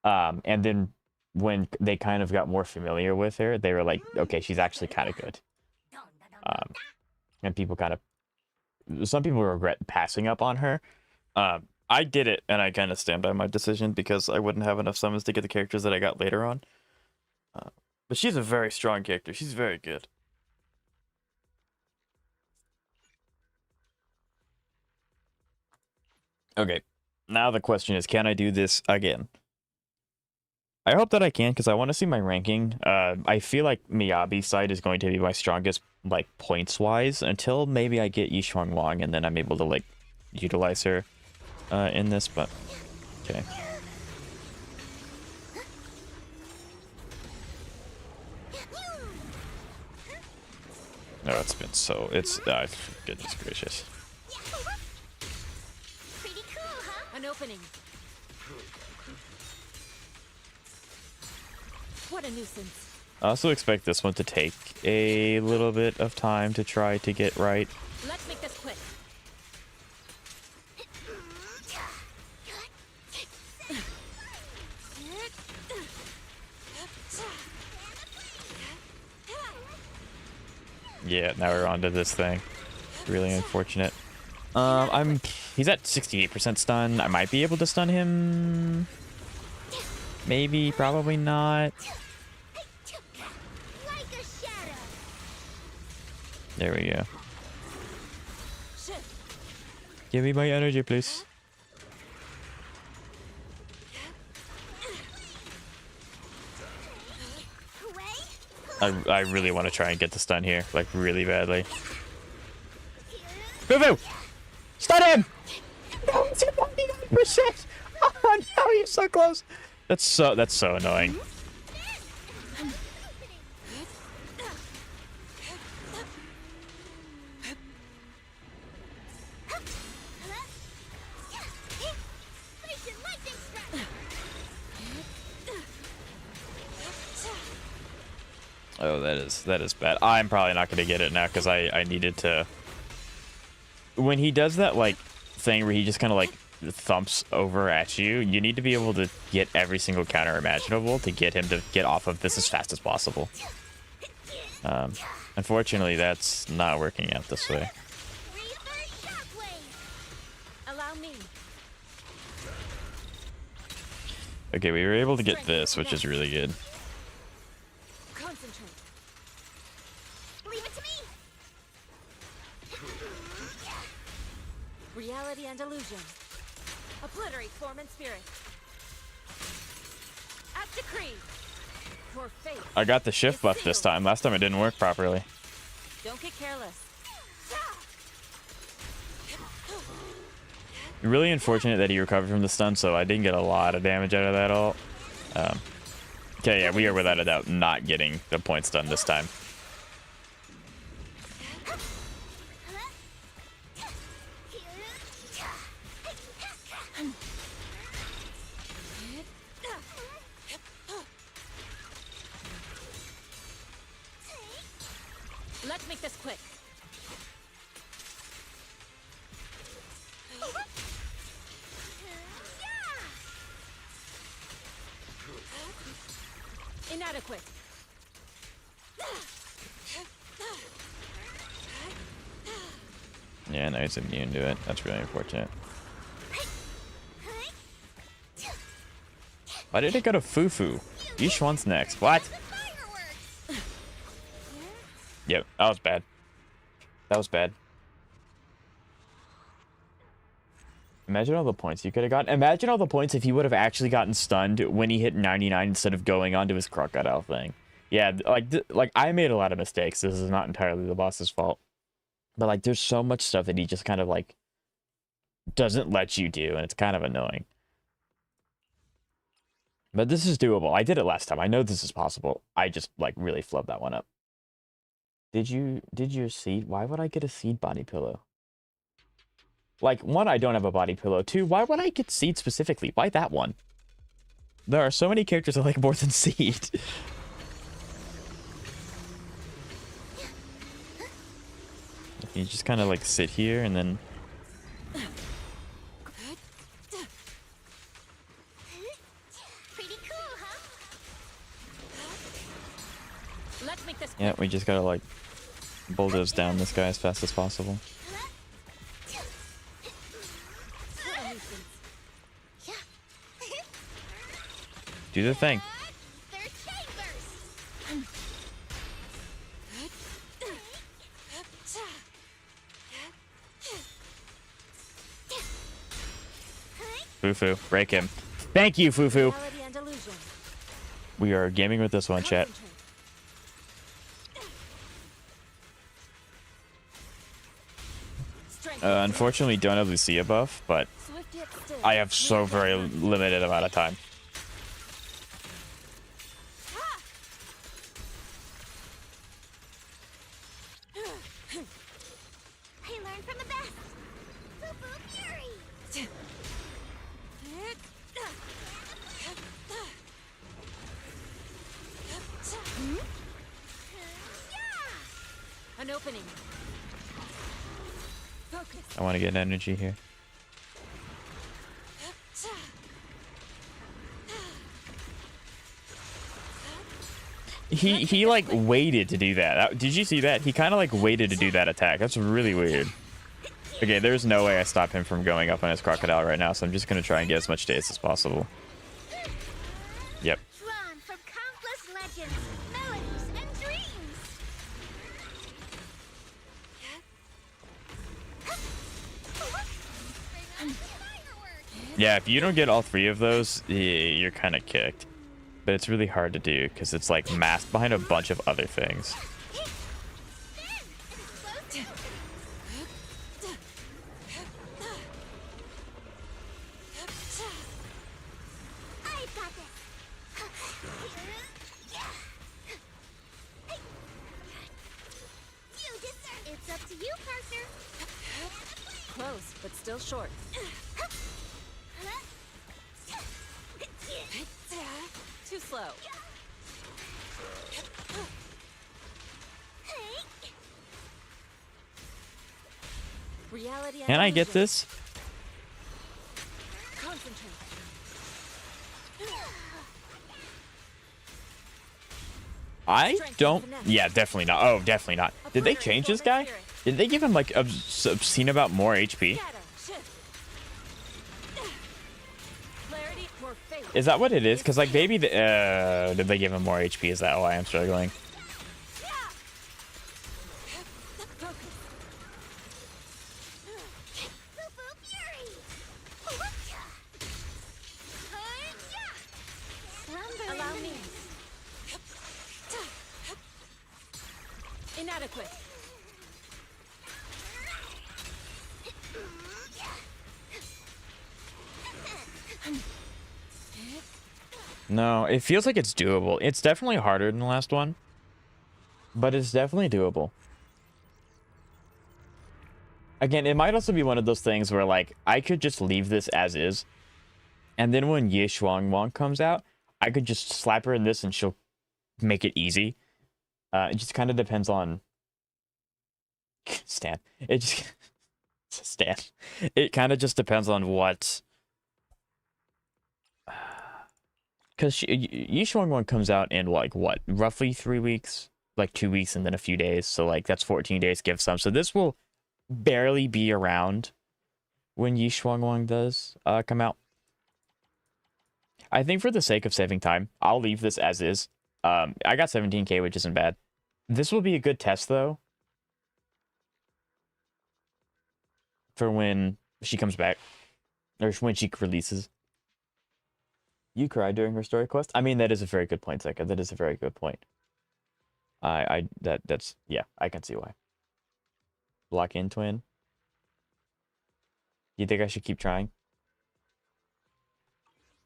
Speaker 1: And then when they kind of got more familiar with her, they were like, okay, she's actually kind of good. And people kind of, some people regret passing up on her. I did it, and I kind of stand by my decision because I wouldn't have enough summons to get the characters that I got later on. But she's a very strong character. She's very good. Okay, now the question is, can I do this again? I hope that I can, because I want to see my ranking. I feel like Miyabi's side is going to be my strongest, like, points-wise, until maybe I get Shunguang, and then I'm able to, like, utilize her in this, but okay. No, it's been so, it's, goodness gracious.
Speaker 3: Pretty cool, huh?
Speaker 2: An opening. What a nuisance.
Speaker 1: I also expect this one to take a little bit of time to try to get right.
Speaker 2: Let's make this quick.
Speaker 1: Yeah, now we're on to this thing. Really unfortunate. He's at 68% stun. I might be able to stun him. Maybe, probably not.
Speaker 3: Like a shadow.
Speaker 1: There we go. Give me my energy, please. I really want to try and get the stun here, like really badly. Boo-boo! Stun him! No, it's at 99%! Oh no, you're so close! That's so annoying. Oh, that is bad. I'm probably not going to get it now because I needed to. When he does that like thing where he just kind of like thumps over at you, you need to be able to get every single counter imaginable to get him to get off of this as fast as possible. Unfortunately, that's not working out this way.
Speaker 2: Allow me.
Speaker 1: Okay, we were able to get this, which is really good.
Speaker 2: Concentrate.
Speaker 3: Leave it to me.
Speaker 2: Reality and illusion. Obliterate form and spirit. At decree. For fate.
Speaker 1: I got the shift buff this time. Last time it didn't work properly.
Speaker 2: Don't get careless.
Speaker 1: Really unfortunate that he recovered from the stun, so I didn't get a lot of damage out of that ult. Okay, yeah, we are without a doubt not getting the points done this time.
Speaker 2: Let's make this quick. Inadequate.
Speaker 1: Yeah, no, he's immune to it. That's really unfortunate. Why did it go to Fufu? Yishuan's next. What? Yep, that was bad. That was bad. Imagine all the points you could have gotten. Imagine all the points if he would have actually gotten stunned when he hit 99 instead of going on to his crocodile thing. Yeah, like I made a lot of mistakes. This is not entirely the boss's fault. But like there's so much stuff that he just kind of like doesn't let you do, and it's kind of annoying. But this is doable. I did it last time. I know this is possible. I just like really flubbed that one up. Did your seed? Why would I get a seed body pillow? Like, one, I don't have a body pillow. Two, why would I get seed specifically? Why that one? There are so many characters I like more than seed. You just kind of like sit here and then...
Speaker 3: Pretty cool, huh?
Speaker 2: Let's make this quick.
Speaker 1: Yeah, we just gotta like bulldoze down this guy as fast as possible. Do the thing.
Speaker 3: They're chambers.
Speaker 1: Fufu, break him. Thank you, Fufu.
Speaker 2: Reality and illusion.
Speaker 1: We are gaming with this one, chat.
Speaker 2: Concentrate. Strength.
Speaker 1: Unfortunately, don't have Lucia buff, but
Speaker 2: Swift yet still.
Speaker 1: I have so very limited amount of time.
Speaker 3: I learned from the best. Fufu Fury.
Speaker 2: An opening. Focus.
Speaker 1: I want to get energy here. He like waited to do that. Did you see that? He kind of like waited to do that attack. That's really weird. Okay, there's no way I stop him from going up on his crocodile right now, so I'm just gonna try and get as much days as possible. Yep.
Speaker 3: Drawn from countless legends, melodies, and dreams.
Speaker 1: Yeah, if you don't get all three of those, you're kind of kicked. But it's really hard to do because it's like masked behind a bunch of other things.
Speaker 3: I've got this. You deserve. It's up to you, partner.
Speaker 2: Close, but still short. Too slow. Reality.
Speaker 1: Can I get this?
Speaker 2: Concentrate.
Speaker 1: I don't. Yeah, definitely not. Oh, definitely not. Did they change this guy? Did they give him like obscene about more HP? Is that what it is? Because like maybe the did they give him more HP? Is that why I'm struggling?
Speaker 2: Allow me. Inadequate.
Speaker 1: No, it feels like it's doable. It's definitely harder than the last one, but it's definitely doable. Again, it might also be one of those things where like I could just leave this as is, and then when Shunguang comes out, I could just slap her in this and she'll make it easy. It just kind of depends on Stan. It just Stan. It kind of just depends on what. Because Shunguang comes out in like what, roughly 3 weeks, like 2 weeks, and then a few days. So like that's 14 days. Give some. So this will barely be around when Shunguang does come out. I think for the sake of saving time, I'll leave this as is. I got 17k, which isn't bad. This will be a good test though for when she comes back or when she releases. You cried during her story quest? I mean, that is a very good point, Zeka. That is a very good point. That's yeah, I can see why. Block in twin. You think I should keep trying?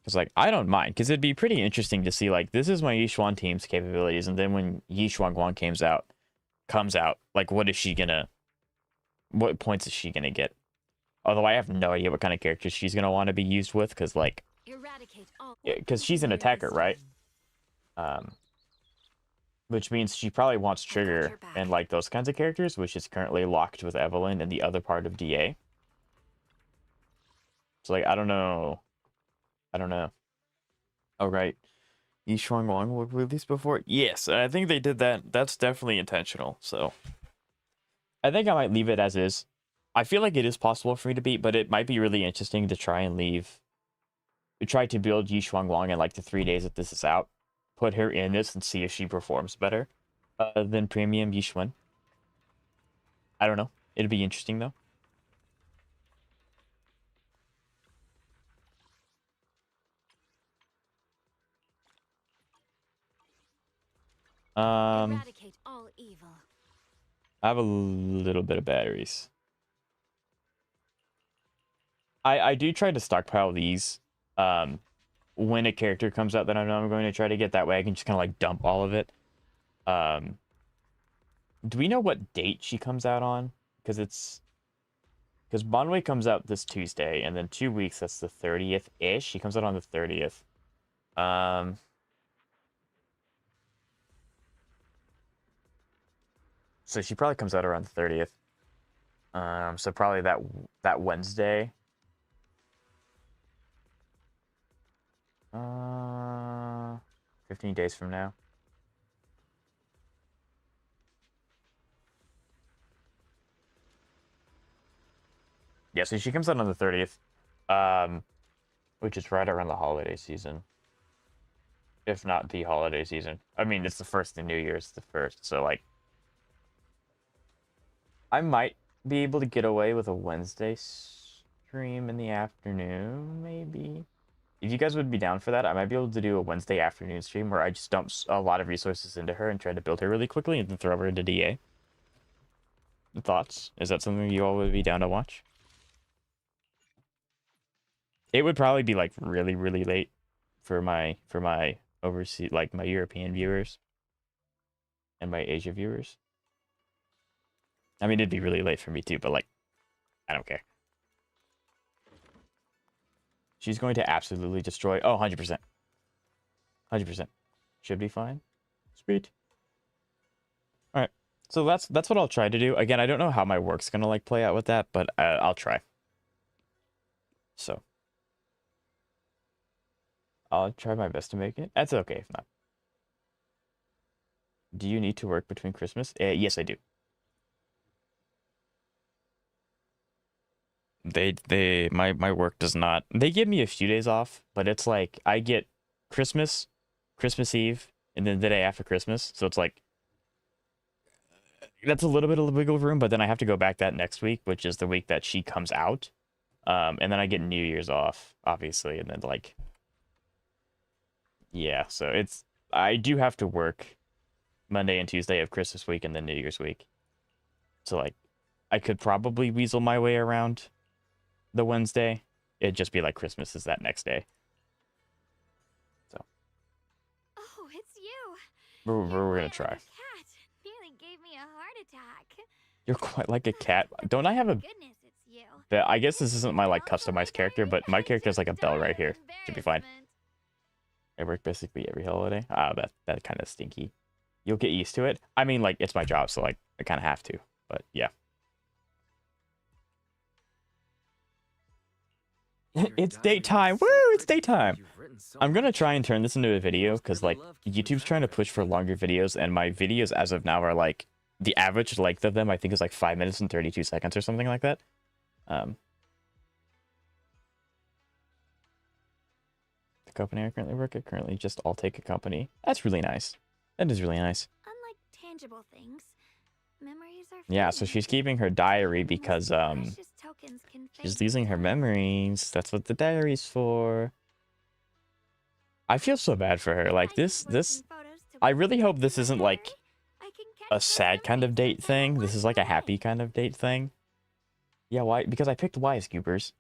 Speaker 1: Because like I don't mind, because it'd be pretty interesting to see like this is my Yishuan team's capabilities, and then when Shunguang comes out, like what points is she gonna get? Although I have no idea what kind of characters she's gonna want to be used with, because like. Because she's an attacker, right? Which means she probably wants Trigger and like those kinds of characters, which is currently locked with Evelyn and the other part of DA. So like, I don't know. Oh, right. Shunguang was released before? Yes, I think they did that. That's definitely intentional. So I think I might leave it as is. I feel like it is possible for me to beat, but it might be really interesting to try and leave. Try to build Shunguang in like the 3 days that this is out. Put her in this and see if she performs better than premium Yishuan. I don't know. It'd be interesting though.
Speaker 2: Eradicate all evil.
Speaker 1: I have a little bit of batteries. I do try to stockpile these when a character comes out that I know I'm going to try to get. That way I can just kind of like dump all of it. Do we know what date she comes out on? Because Bonway comes out this Tuesday, and then 2 weeks, that's the 30th-ish. She comes out on the 30th. So she probably comes out around the 30th. So probably that Wednesday. 15 days from now. Yeah, so she comes out on the 30th, which is right around the holiday season. If not the holiday season. I mean, it's the first in New Year's, the first, so like I might be able to get away with a Wednesday stream in the afternoon, maybe. If you guys would be down for that, I might be able to do a Wednesday afternoon stream where I just dump a lot of resources into her and try to build her really quickly and then throw her into DA. Thoughts? Is that something you all would be down to watch? It would probably be like really, really late for my overseas, like my European viewers and my Asia viewers. I mean, it'd be really late for me too, but like, I don't care. She's going to absolutely destroy. Oh, 100%. 100%. Should be fine. Sweet. All right. So that's what I'll try to do. Again, I don't know how my work's going to like play out with that, but I'll try. So I'll try my best to make it. That's okay if not. Do you need to work between Christmas? Yes, I do. My work does not. They give me a few days off, but it's like I get Christmas Eve, and then the day after Christmas. So it's like that's a little bit of wiggle room, but then I have to go back that next week, which is the week that she comes out. And then I get New Year's off, obviously, and then like yeah, so I do have to work Monday and Tuesday of Christmas week and then New Year's week. So like I could probably weasel my way around the Wednesday. It'd just be like Christmas is that next day. So
Speaker 3: Oh, it's you.
Speaker 1: we're gonna try.
Speaker 3: Cat nearly gave me a heart attack.
Speaker 1: You're quite like a cat. Don't I have a
Speaker 3: Goodness, it's you.
Speaker 1: I guess this isn't my like customized character, but my character is like a bell right here. Should be fine. I work basically every holiday. Ah, that kind of stinky. You'll get used to it. I mean, like it's my job, so like I kind of have to. But yeah. It's daytime. Woo! It's daytime. I'm gonna try and turn this into a video because like YouTube's trying to push for longer videos, and my videos as of now are like the average length of them I think is like 5 minutes and 32 seconds or something like that. The company I currently work at currently just all take a company. That's really nice. That is really nice.
Speaker 3: Unlike tangible things, memories are
Speaker 1: Yeah, so
Speaker 3: fleeting.
Speaker 1: she's keeping her diary because
Speaker 3: Precious tokens can
Speaker 1: she's
Speaker 3: fade
Speaker 1: losing her
Speaker 3: too.
Speaker 1: memories. That's what the diary's for. I feel so bad for her. Like
Speaker 3: I
Speaker 1: this
Speaker 3: keep looking photos to
Speaker 1: I
Speaker 3: put
Speaker 1: really
Speaker 3: in
Speaker 1: hope this
Speaker 3: my
Speaker 1: isn't like
Speaker 3: diary. I can catch
Speaker 1: a
Speaker 3: those
Speaker 1: sad kind of
Speaker 3: memories
Speaker 1: date
Speaker 3: since I'm
Speaker 1: thing. This is like a happy
Speaker 3: away.
Speaker 1: kind of date thing. Yeah, why? Because I picked Y Scoopers.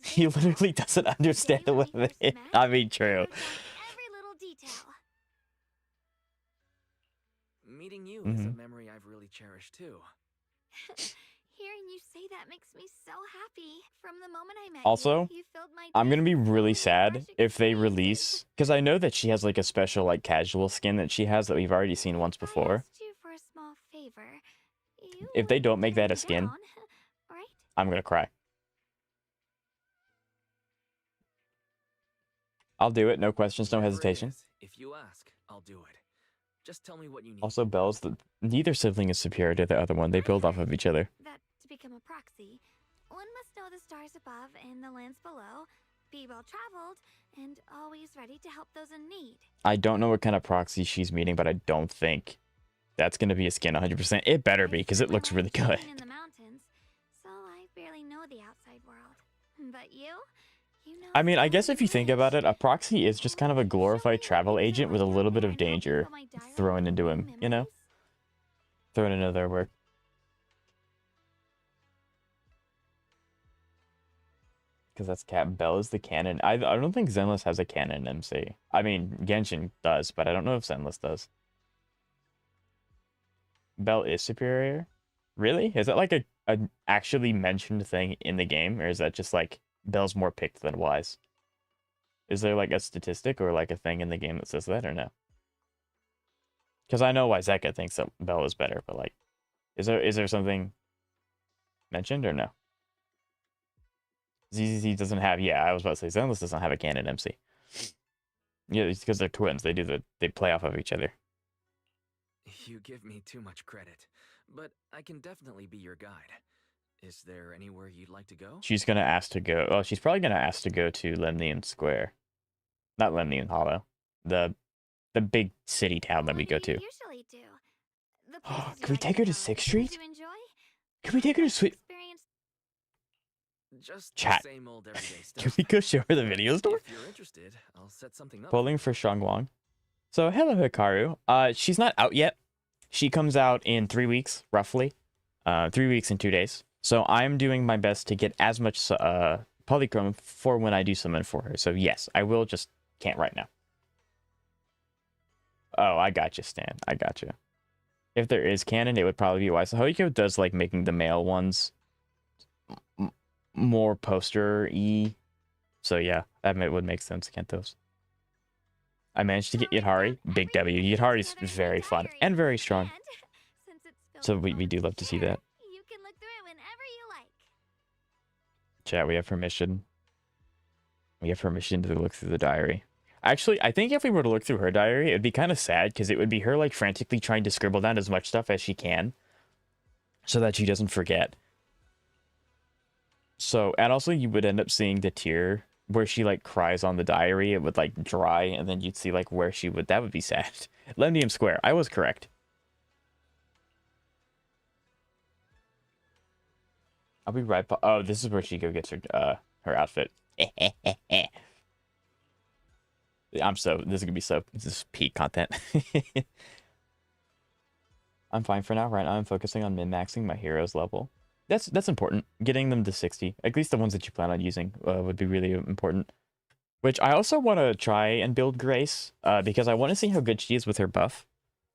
Speaker 3: For
Speaker 1: He
Speaker 3: example,
Speaker 1: literally doesn't
Speaker 3: the day
Speaker 1: understand
Speaker 3: when
Speaker 1: what
Speaker 3: we first
Speaker 1: it is.
Speaker 3: met,
Speaker 1: I mean,
Speaker 3: I
Speaker 1: true.
Speaker 3: wrote down every little detail.
Speaker 7: Meeting you is
Speaker 1: Mm-hmm.
Speaker 7: a memory I've really cherished too.
Speaker 3: Hearing you say that makes me so happy. From the moment I met
Speaker 1: Also,
Speaker 3: you filled my
Speaker 1: I'm
Speaker 3: days
Speaker 1: gonna be
Speaker 3: with
Speaker 1: really
Speaker 3: so many
Speaker 1: sad
Speaker 3: fresh
Speaker 1: if they
Speaker 3: experiences.
Speaker 1: release, because I know that she has like a special like casual skin that she has that we've already seen once
Speaker 3: I
Speaker 1: before.
Speaker 3: asked you for a small favor. You
Speaker 1: If they don't
Speaker 3: wouldn't
Speaker 1: make
Speaker 3: turn
Speaker 1: that a
Speaker 3: me
Speaker 1: skin,
Speaker 3: down, right?
Speaker 1: I'm gonna cry. I'll do it. No questions, no
Speaker 7: Whatever it
Speaker 1: hesitation.
Speaker 7: is, if you ask, I'll do it. Just tell me what you need.
Speaker 1: Also, Belle's neither sibling is superior to the other one. They build off of each other.
Speaker 3: That to become a proxy, one must know the stars above and the lands below, be well traveled, and always ready to help those in need.
Speaker 1: I don't know what kind of proxy she's meeting, but I don't think that's gonna be a skin 100%. It better be, because it looks really good.
Speaker 3: In the mountains, so I barely know the outside world. But you know.
Speaker 1: I mean, I
Speaker 3: so
Speaker 1: guess if you think about it, a proxy is just kind of a glorified travel agent with a little bit of danger thrown into him, you know? Thrown into their work. Because that's Cat. Bell is the canon. I don't think Zenless has a canon MC. I mean, Genshin does, but I don't know if Zenless does. Bell is superior? Really? Is that like a actually mentioned thing in the game? Or is that just like Bell's more picked than Wise? Is there like a statistic or like a thing in the game that says that or no? Because I know Wyseka thinks that Bell is better, but like, Is there something mentioned or no? ZZZ doesn't have. Yeah, I was about to say Zenless doesn't have a canon MC. Yeah, it's because they're twins. They play off of each other.
Speaker 7: You give me too much credit, but I can definitely be your guide. Is there anywhere you'd like to go?
Speaker 1: She's gonna ask to go. Well, she's probably gonna ask to go to Lemnian Square, not Lemnian Hollow, the big city town that we go to.
Speaker 3: Usually do. The places you
Speaker 1: Can we
Speaker 3: like
Speaker 1: take her to
Speaker 3: know.
Speaker 1: 6th
Speaker 3: Did
Speaker 1: Street?
Speaker 3: you enjoy?
Speaker 1: Can we take her to Sweet?
Speaker 3: Experience.
Speaker 7: Just
Speaker 1: Chat.
Speaker 7: the same old everyday stuff.
Speaker 1: Can we go show her the video store?
Speaker 7: If you're interested, I'll set something up.
Speaker 1: Polling for Shunguang. So hello Hikaru. She's not out yet. She comes out in 3 weeks, roughly. 3 weeks and 2 days. So I'm doing my best to get as much Polychrome for when I do summon for her. So yes, I will, just can't right now. Oh, I got you, Stan. I got you. If there is canon, it would probably be wise. So Hoiko does like making the male ones more poster-y. So yeah, that would make sense, Kentos. I managed to get Yadhari. Big W. Yadhari's very fun and very strong. So we do love to see that.
Speaker 3: You can look through it whenever you like.
Speaker 1: Chat, we have permission. We have permission to look through the diary. Actually, I think if we were to look through her diary, it'd be kind of sad because it would be her like frantically trying to scribble down as much stuff as she can so that she doesn't forget. So, and also you would end up seeing the tear where she like cries on the diary. It would like dry and then you'd see like where she would, that would be sad. Lemnium Square, I was correct. I'll be right back. Oh, this is where she gets her outfit. This is gonna be this is peak content. I'm fine for now. Right now I'm focusing on min-maxing my heroes level. That's important. Getting them to 60, at least the ones that you plan on using, would be really important. Which I also want to try and build Grace, because I want to see how good she is with her buff.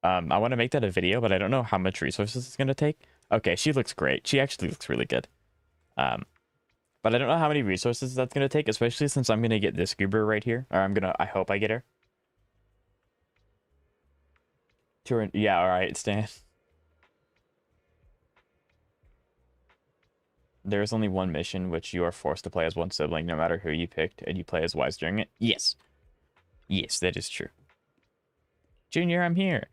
Speaker 1: I want to make that a video, but I don't know how much resources it's gonna take. Okay, she looks great. She actually looks really good. But I don't know how many resources that's gonna take, especially since I'm gonna get this goober right here, or I hope I get her. Yeah, all right, Stan. There is only one mission which you are forced to play as one sibling, no matter who you picked, and you play as Wise during it. Yes. Yes, that is true. Junior, I'm here.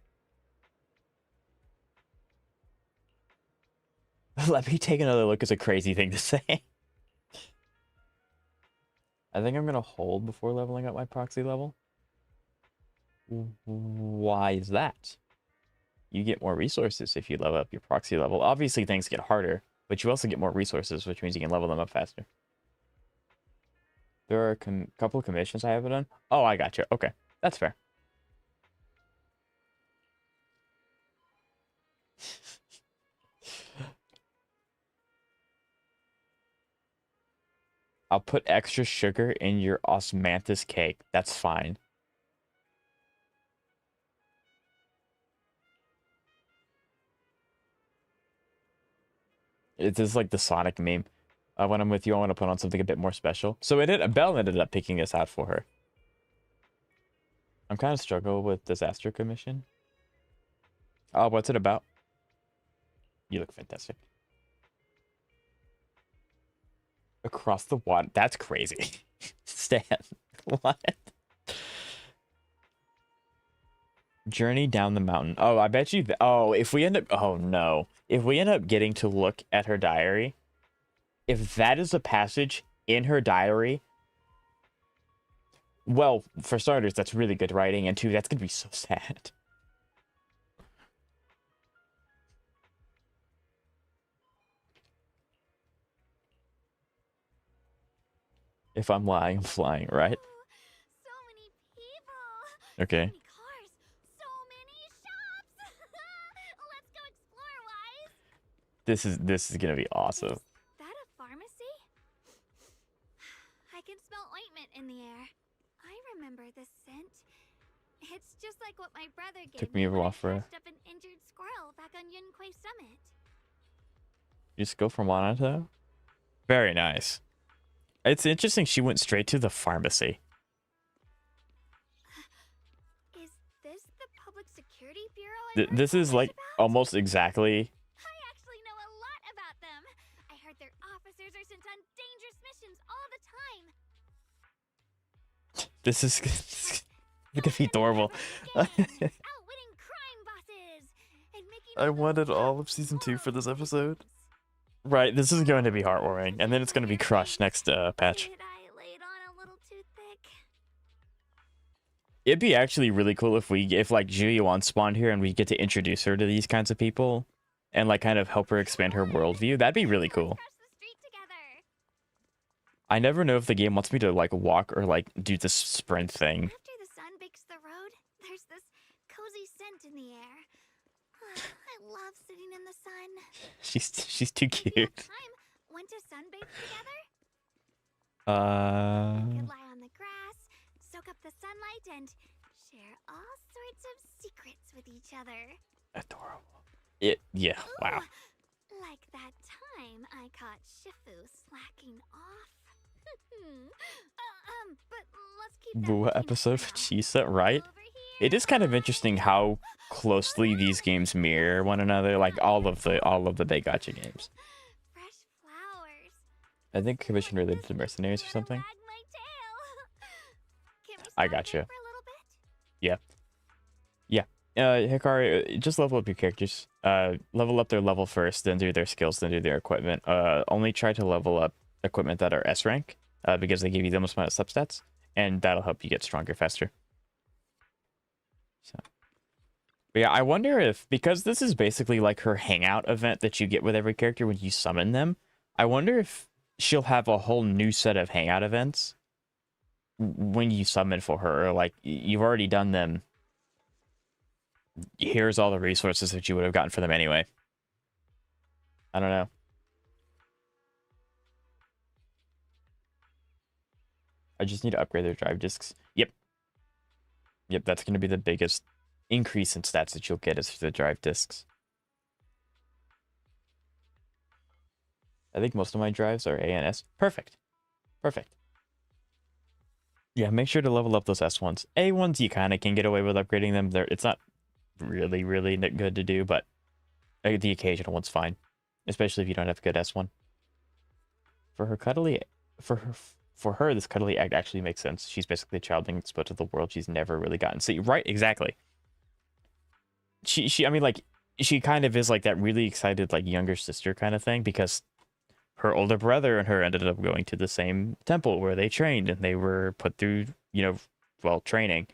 Speaker 1: Let me take another look is a crazy thing to say. I think I'm going to hold before leveling up my proxy level. Why is that? You get more resources if you level up your proxy level. Obviously, things get harder, but you also get more resources, which means you can level them up faster. There are a couple of commissions I haven't done. Oh, I got you. Okay, that's fair. I'll put extra sugar in your osmanthus cake. That's fine. It is like the Sonic meme. When I'm with you, I want to put on something a bit more special. So Belle ended up picking this out for her. I'm kind of struggling with Disaster Commission. Oh, what's it about? You look fantastic. Across the water. That's crazy. Stan. What? Journey down the mountain. Oh, I bet you. Oh, if we end up. Oh, no. If we end up getting to look at her diary, if that is a passage in her diary, well, for starters, that's really good writing. And two, that's going to be so sad. If I'm lying, I'm flying, right?
Speaker 3: So many people.
Speaker 1: Okay.
Speaker 3: So many cars. So many shops. Let's go explore, Wise.
Speaker 1: This is gonna be awesome.
Speaker 3: Is that a pharmacy? I can smell ointment in the air. I remember this scent. It's just like what my brother gave
Speaker 1: Took me a
Speaker 3: when
Speaker 1: while
Speaker 3: I
Speaker 1: for
Speaker 3: patched up an injured squirrel back on Yunquay Summit.
Speaker 1: You just go from one to the other? Very nice. It's interesting she went straight to the pharmacy.
Speaker 3: Is this the Public Security Bureau?
Speaker 1: This is like almost exactly This is gonna be adorable.
Speaker 3: Outwitting crime bosses and making
Speaker 1: I wanted all of season 2 for this episode. Right, this is going to be heartwarming, and then it's going to be crushed next patch.
Speaker 3: Did I lay it on a little too thick?
Speaker 1: It'd be actually really cool if like Julian spawned here and we get to introduce her to these kinds of people and like kind of help her expand her worldview. That'd be really cool.
Speaker 3: Cross the street together.
Speaker 1: I never know if the game wants me to like walk or like do this sprint thing.
Speaker 3: After the sun bakes the road, there's this cozy scent in the air. I love sitting in the sun.
Speaker 1: She's too
Speaker 3: If you
Speaker 1: cute.
Speaker 3: have time, want to sunbathe together?
Speaker 1: Uh,
Speaker 3: Could lie on the grass, soak up the sunlight, and share all sorts of secrets with each other.
Speaker 1: adorable. Yeah, wow.
Speaker 3: Ooh, like that time I caught Shifu slacking off. But let's keep that
Speaker 1: What
Speaker 3: between us
Speaker 1: episode
Speaker 3: for
Speaker 1: of
Speaker 3: now.
Speaker 1: Cheese Set, right?
Speaker 3: Over
Speaker 1: It is kind of interesting how closely these games mirror one another, like all of the big gacha games.
Speaker 3: Fresh flowers.
Speaker 1: I think commission related to mercenaries or something.
Speaker 3: Wag my tail. Can we
Speaker 1: I
Speaker 3: stop
Speaker 1: gotcha.
Speaker 3: here for a little bit?
Speaker 1: Hikari, just level up your characters. Level up their level first, then do their skills, then do their equipment. Only try to level up equipment that are S rank, because they give you the most amount of substats, and that'll help you get stronger faster. So, but yeah, I wonder if, because this is basically like her hangout event that you get with every character when you summon them, I wonder if she'll have a whole new set of hangout events when you summon for her, or like you've already done them. Here's all the resources that you would have gotten for them anyway. I don't know. I just need to upgrade their drive discs. Yep, that's going to be the biggest increase in stats that you'll get is for the drive discs. I think most of my drives are A and S. Perfect. Yeah, make sure to level up those S ones. A ones you kind of can get away with upgrading them. It's not really good to do, but the occasional one's fine, especially if you don't have a good S1. For her, this cuddly act actually makes sense. She's basically a child being exposed to the world she's never really gotten to see. Right, exactly. I mean, like, she kind of is like that really excited, like, younger sister kind of thing, because her older brother and her ended up going to the same temple where they trained, and they were put through, training.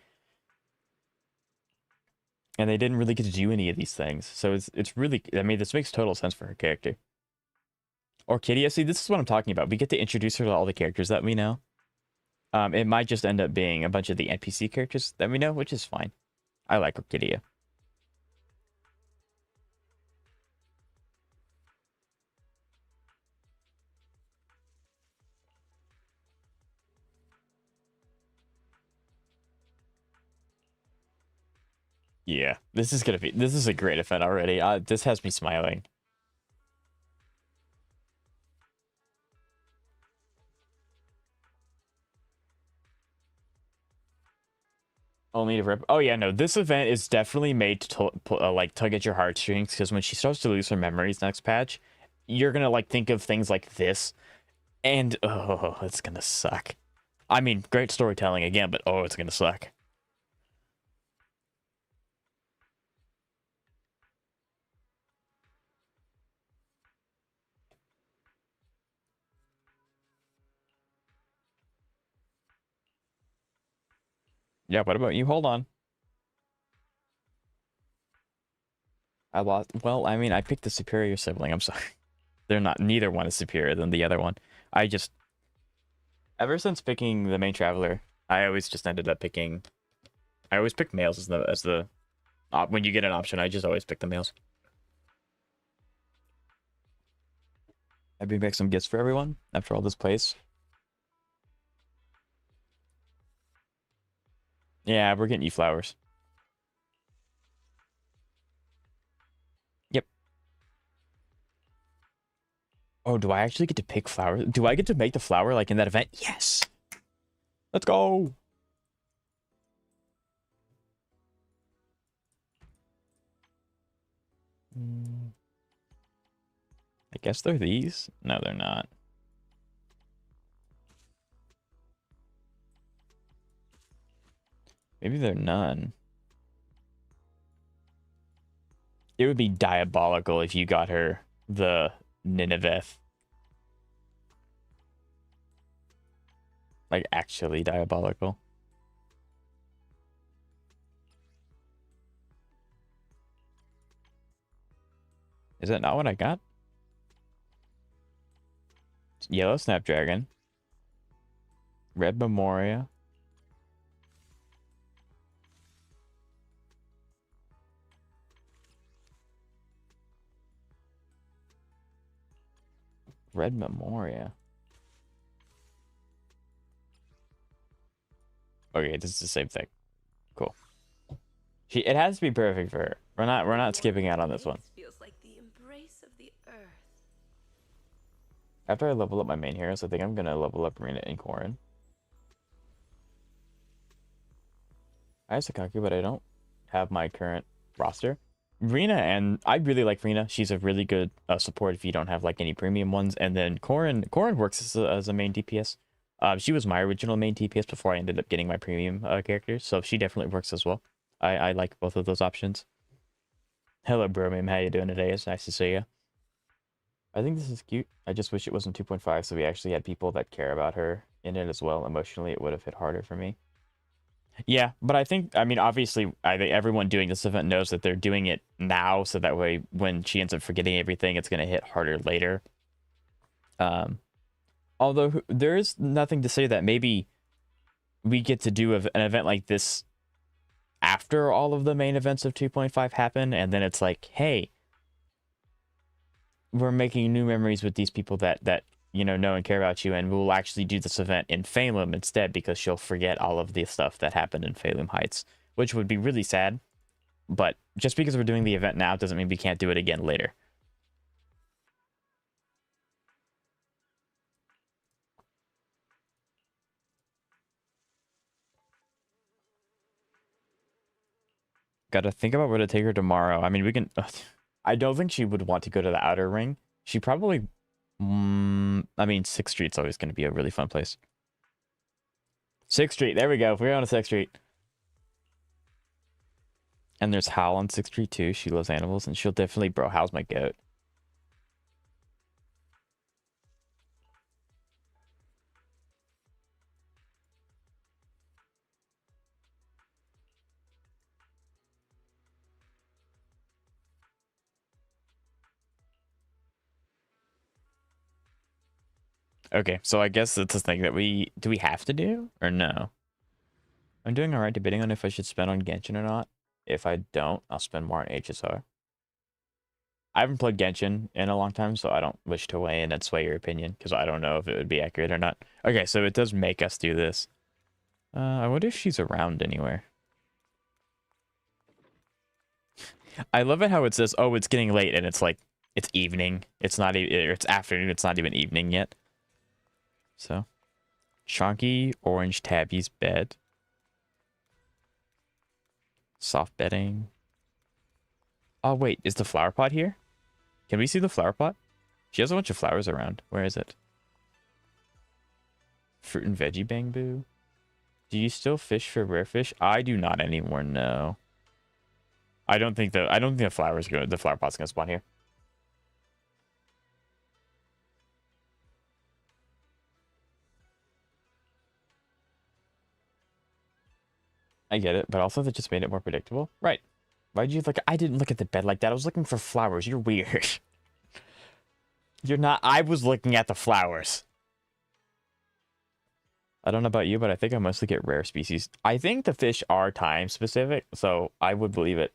Speaker 1: And they didn't really get to do any of these things. So it's really, I mean, this makes total sense for her character. Orchidea, see, this is what I'm talking about. We get to introduce her to all the characters that we know. It might just end up being a bunch of the NPC characters that we know, which is fine. I like Orchidea. Yeah, this is a great event already. This has me smiling. Only to rip. Oh yeah, no, this event is definitely made to like tug at your heartstrings, because when she starts to lose her memories next patch, you're gonna like think of things like this, and oh, it's gonna suck. I mean, great storytelling again, but oh, it's gonna suck. Yeah, what about you? Hold on. I lost. Well, I mean, I picked the superior sibling. I'm sorry. Neither one is superior than the other one. Ever since picking the main traveler, I always just ended up picking. I always pick males as the when you get an option, I just always pick the males. I bring back some gifts for everyone after all this plays. Yeah, we're getting you flowers. Yep. Oh, do I actually get to pick flowers? Do I get to make the flower like in that event? Yes. Let's go. I guess they're these. No, they're not. Maybe they're none. It would be diabolical if you got her the Nineveh. Like, actually diabolical. Is that not what I got? Yellow Snapdragon. Red Memoria. Red Memoria. Okay, this is the same thing. Cool. It has to be perfect for her. We're not skipping out on this one.
Speaker 4: Feels like the embrace of the earth.
Speaker 1: After I level up my main heroes, I think I'm gonna level up Rina and Corrin. I have Sakaki, but I don't have my current roster. Rina, and I really like Rina. She's a really good support if you don't have like any premium ones. And then Corrin works as a main DPS. She was my original main DPS before I ended up getting my premium characters, so she definitely works as well. I like both of those options. Hello, bro, meme. How you doing today? It's nice to see you. I think this is cute. I just wish it wasn't 2.5, so we actually had people that care about her in it as well. Emotionally, it would have hit harder for me. Yeah, but I think, I mean, obviously, I think everyone doing this event knows that they're doing it now, so that way, when she ends up forgetting everything, it's going to hit harder later. Although, there is nothing to say that maybe we get to do an event like this after all of the main events of 2.5 happen, and then it's like, hey, we're making new memories with these people that you know and care about you, and we'll actually do this event in Phalem instead, because she'll forget all of the stuff that happened in Phalem Heights, which would be really sad. But just because we're doing the event now doesn't mean we can't do it again later. Gotta think about where to take her tomorrow. I mean, we can... I don't think she would want to go to the Outer Ring. She probably... I mean, 6th Street's always going to be a really fun place. 6th Street, there we go. We're on 6th Street. And there's Hal on 6th Street too. She loves animals, and she'll definitely... Bro, Hal's my goat. Okay, so I guess it's a thing that do we have to do or no? I'm doing alright debating on if I should spend on Genshin or not. If I don't, I'll spend more on HSR. I haven't played Genshin in a long time, so I don't wish to weigh in and sway your opinion, because I don't know if it would be accurate or not. Okay, so it does make us do this. I wonder if she's around anywhere. I love it how it says, oh, it's getting late, and it's like, it's evening. It's not even, it's afternoon, it's not even evening yet. So, chunky orange tabby's bed. Soft bedding. Oh, wait, is the flower pot here? Can we see the flower pot? She has a bunch of flowers around. Where is it? Fruit and veggie bamboo. Do you still fish for rare fish? I do not anymore, no. I don't think the flower pot's gonna spawn here. I get it, but also that just made it more predictable. Right. Why'd you look? I didn't look at the bed like that. I was looking for flowers. You're weird. You're not. I was looking at the flowers. I don't know about you, but I think I mostly get rare species. I think the fish are time specific, so I would believe it.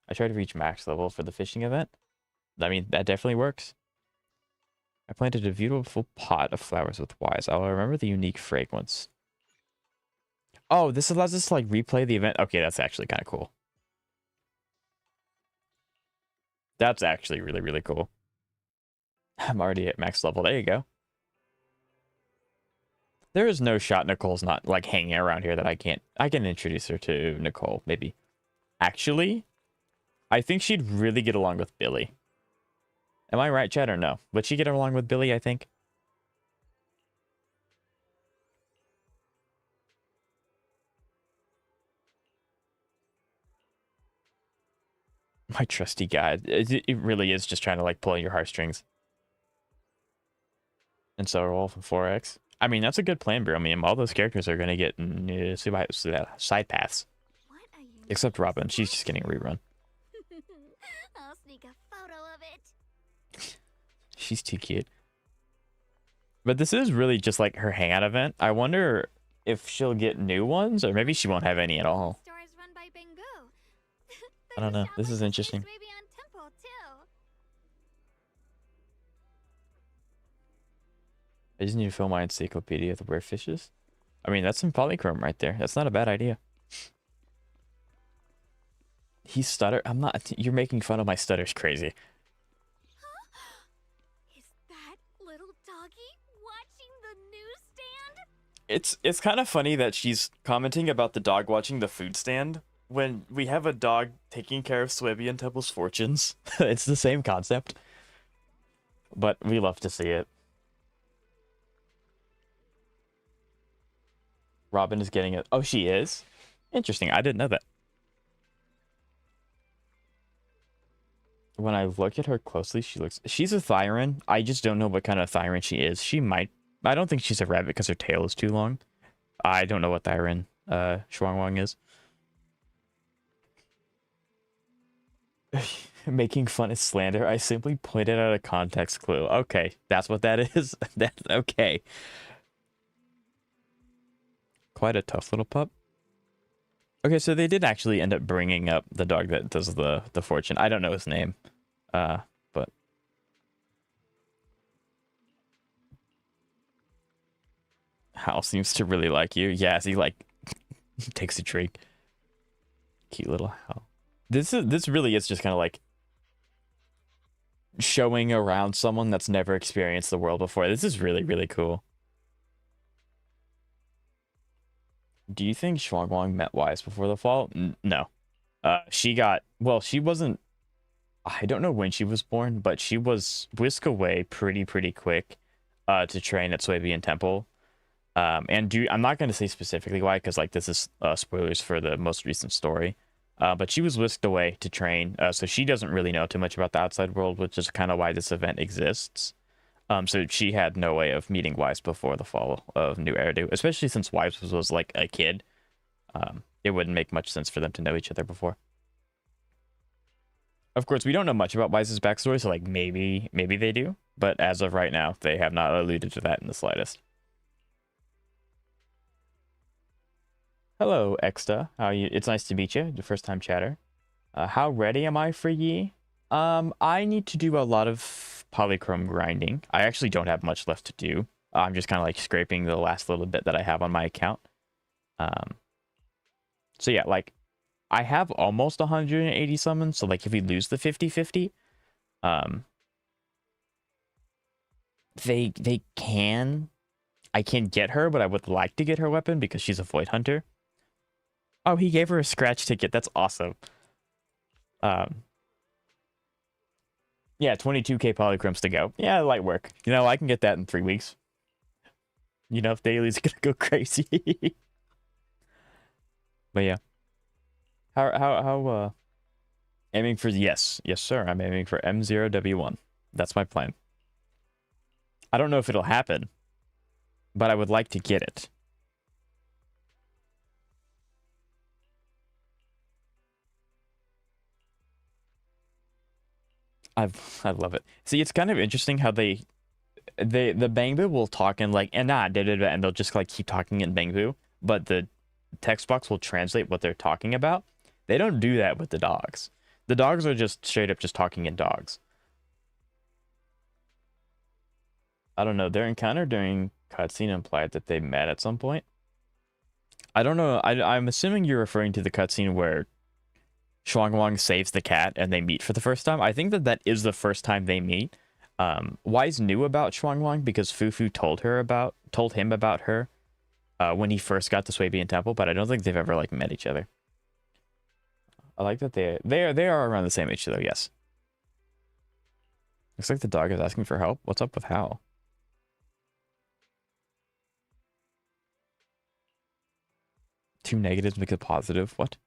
Speaker 1: I try to reach max level for the fishing event. I mean, that definitely works. I planted a beautiful pot of flowers with Wise. I'll remember the unique fragrance. Oh, this allows us to like replay the event. Okay, that's actually kind of cool. That's actually really, really cool. I'm already at max level. There you go. There is no shot Nicole's not like hanging around here that I can introduce her to Nicole, maybe. Actually, I think she'd really get along with Billy. Am I right, Chad, or no? Would she get along with Billy, I think? My trusty guide. It really is just trying to like pull your heartstrings. And so Wolf and 4X. I mean, that's a good plan, bro. I mean, all those characters are gonna get side paths.
Speaker 3: What are you?
Speaker 1: Except Robin. She's just getting a rerun.
Speaker 3: I'll sneak a photo of it.
Speaker 1: She's too cute. But this is really just like her hangout event. I wonder if she'll get new ones, or maybe she won't have any at all.
Speaker 3: Store is run by Bingu.
Speaker 1: I don't know. This is interesting.
Speaker 3: Maybe on Temple too.
Speaker 1: I just need to fill my encyclopedia of the weird fishes. I mean, that's some Polychrome right there. That's not a bad idea. He stutter. I'm not. You're making fun of my stutters. Crazy.
Speaker 3: Is that little doggy watching the newsstand?
Speaker 1: It's kind of funny that she's commenting about the dog watching the food stand when we have a dog taking care of Swibby and Temple's fortunes. It's the same concept, but we love to see it. Robin is getting it. Oh, she is? Interesting. I didn't know that. When I look at her closely, she's a Thyran. I just don't know what kind of Thyran she is. I don't think she's a rabbit because her tail is too long. I don't know what Thyran Shunguang is. Making fun is slander. I simply pointed out a context clue. Okay, that's what that is. That's okay. Quite a tough little pup. Okay, so they did actually end up bringing up the dog that does the fortune. I don't know his name, but Hal seems to really like you. Yes, he like takes a drink. Cute little Hal. This really is just kind of like showing around someone that's never experienced the world before. This is really, really cool. Do you think Shunguang met Wise before the fall? No. She wasn't... I don't know when she was born, but she was whisked away pretty quick to train at Swabian Temple. I'm not going to say specifically why, because like this is spoilers for the most recent story. But she was whisked away to train, so she doesn't really know too much about the outside world, which is kind of why this event exists. So she had no way of meeting Wise before the fall of New Eridu, especially since Wise was like a kid. It wouldn't make much sense for them to know each other before. Of course, we don't know much about Wise's backstory, so like maybe they do, but as of right now, they have not alluded to that in the slightest. Hello, Exta. How are you? It's nice to meet you, the first time chatter. How ready am I for ye? I need to do a lot of Polychrome grinding. I actually don't have much left to do. I'm just kind of like scraping the last little bit that I have on my account. So yeah, like I have almost 180 summons. So like if we lose the 50-50, I can get her, but I would like to get her weapon because she's a Void Hunter. Oh, he gave her a scratch ticket. That's awesome. Yeah, 22k Polychromes to go. Yeah, light work. You know, I can get that in 3 weeks. You know, if Daily's gonna go crazy. But yeah. How aiming for yes, sir. I'm aiming for M0W1. That's my plan. I don't know if it'll happen, but I would like to get it. I love it. See, it's kind of interesting how the Bangbu will talk in like and they'll just like keep talking in Bangbu, but the text box will translate what they're talking about. They don't do that with the dogs. The dogs are just straight up just talking in dogs. I don't know. Their encounter during cutscene implied that they met at some point. I don't know. I'm assuming you're referring to the cutscene where Shunguang saves the cat and they meet for the first time. I think that is the first time they meet. Wise knew about Shunguang because Fufu told him about her when he first got to Swabian Temple, but I don't think they've ever like met each other. I like that they are around the same age though. Yes. Looks like the dog is asking for help. What's up with Hal? Two negatives make a positive. What?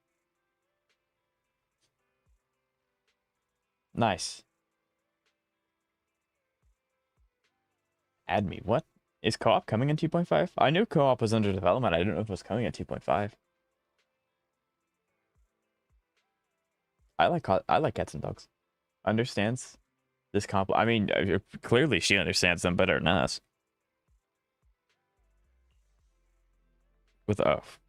Speaker 1: Nice. Add me. What? Is co-op coming in 2.5? I knew co-op was under development. I didn't know if it was coming at 2.5. I like cats and dogs. Understands this comp. I mean, clearly she understands them better than us. With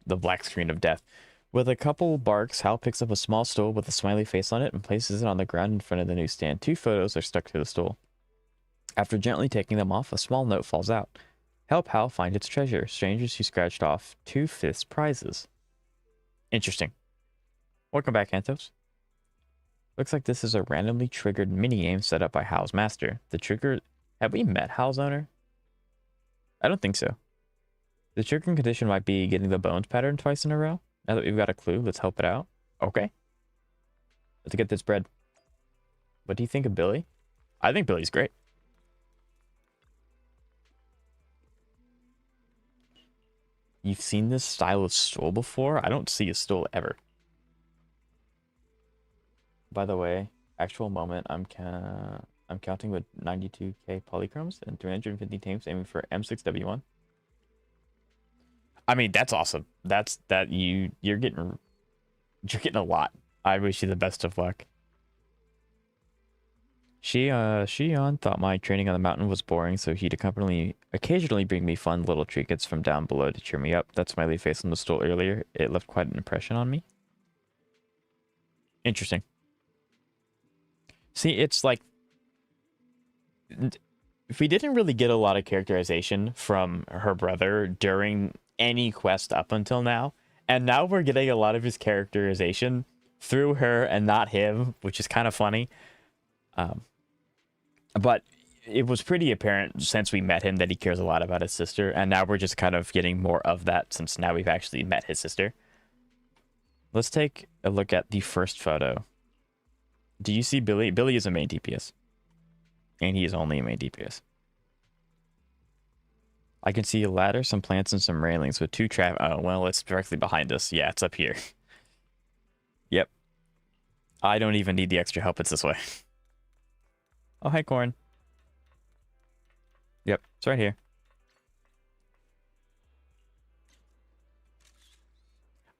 Speaker 1: the black screen of death. With a couple barks, Hal picks up a small stool with a smiley face on it and places it on the ground in front of the newsstand. 2 photos are stuck to the stool. After gently taking them off, a small note falls out. Help Hal find its treasure. Strangers who scratched off 2/5 prizes. Interesting. Welcome back, Antos. Looks like this is a randomly triggered minigame set up by Hal's master. The trigger... Have we met Hal's owner? I don't think so. The triggering condition might be getting the bones pattern twice in a row. Now that we've got a clue, let's help it out. Okay. Let's get this bread. What do you think of Billy? I think Billy's great. You've seen this style of stool before? I don't see a stool ever. By the way, actual moment, I'm counting with 92k polychromes and 350 tames, aiming for M6W1. I mean, that's awesome. You're getting a lot. I wish you the best of luck. Shion thought my training on the mountain was boring, so he'd occasionally bring me fun little trinkets from down below to cheer me up. That smiley face on the stool earlier, it left quite an impression on me. Interesting. See, it's like... If we didn't really get a lot of characterization from her brother during any quest up until now, and now we're getting a lot of his characterization through her and not him, which is kind of funny. But it was pretty apparent since we met him that he cares a lot about his sister, and now we're just kind of getting more of that since now we've actually met his sister. Let's take a look at the first photo. Do you see Billy? Billy is a main DPS. And he is only a main DPS. I can see a ladder, some plants, and some railings with 2 trap... Oh, well, it's directly behind us. Yeah, it's up here. Yep. I don't even need the extra help. It's this way. Oh, hi, Corn. Yep, it's right here.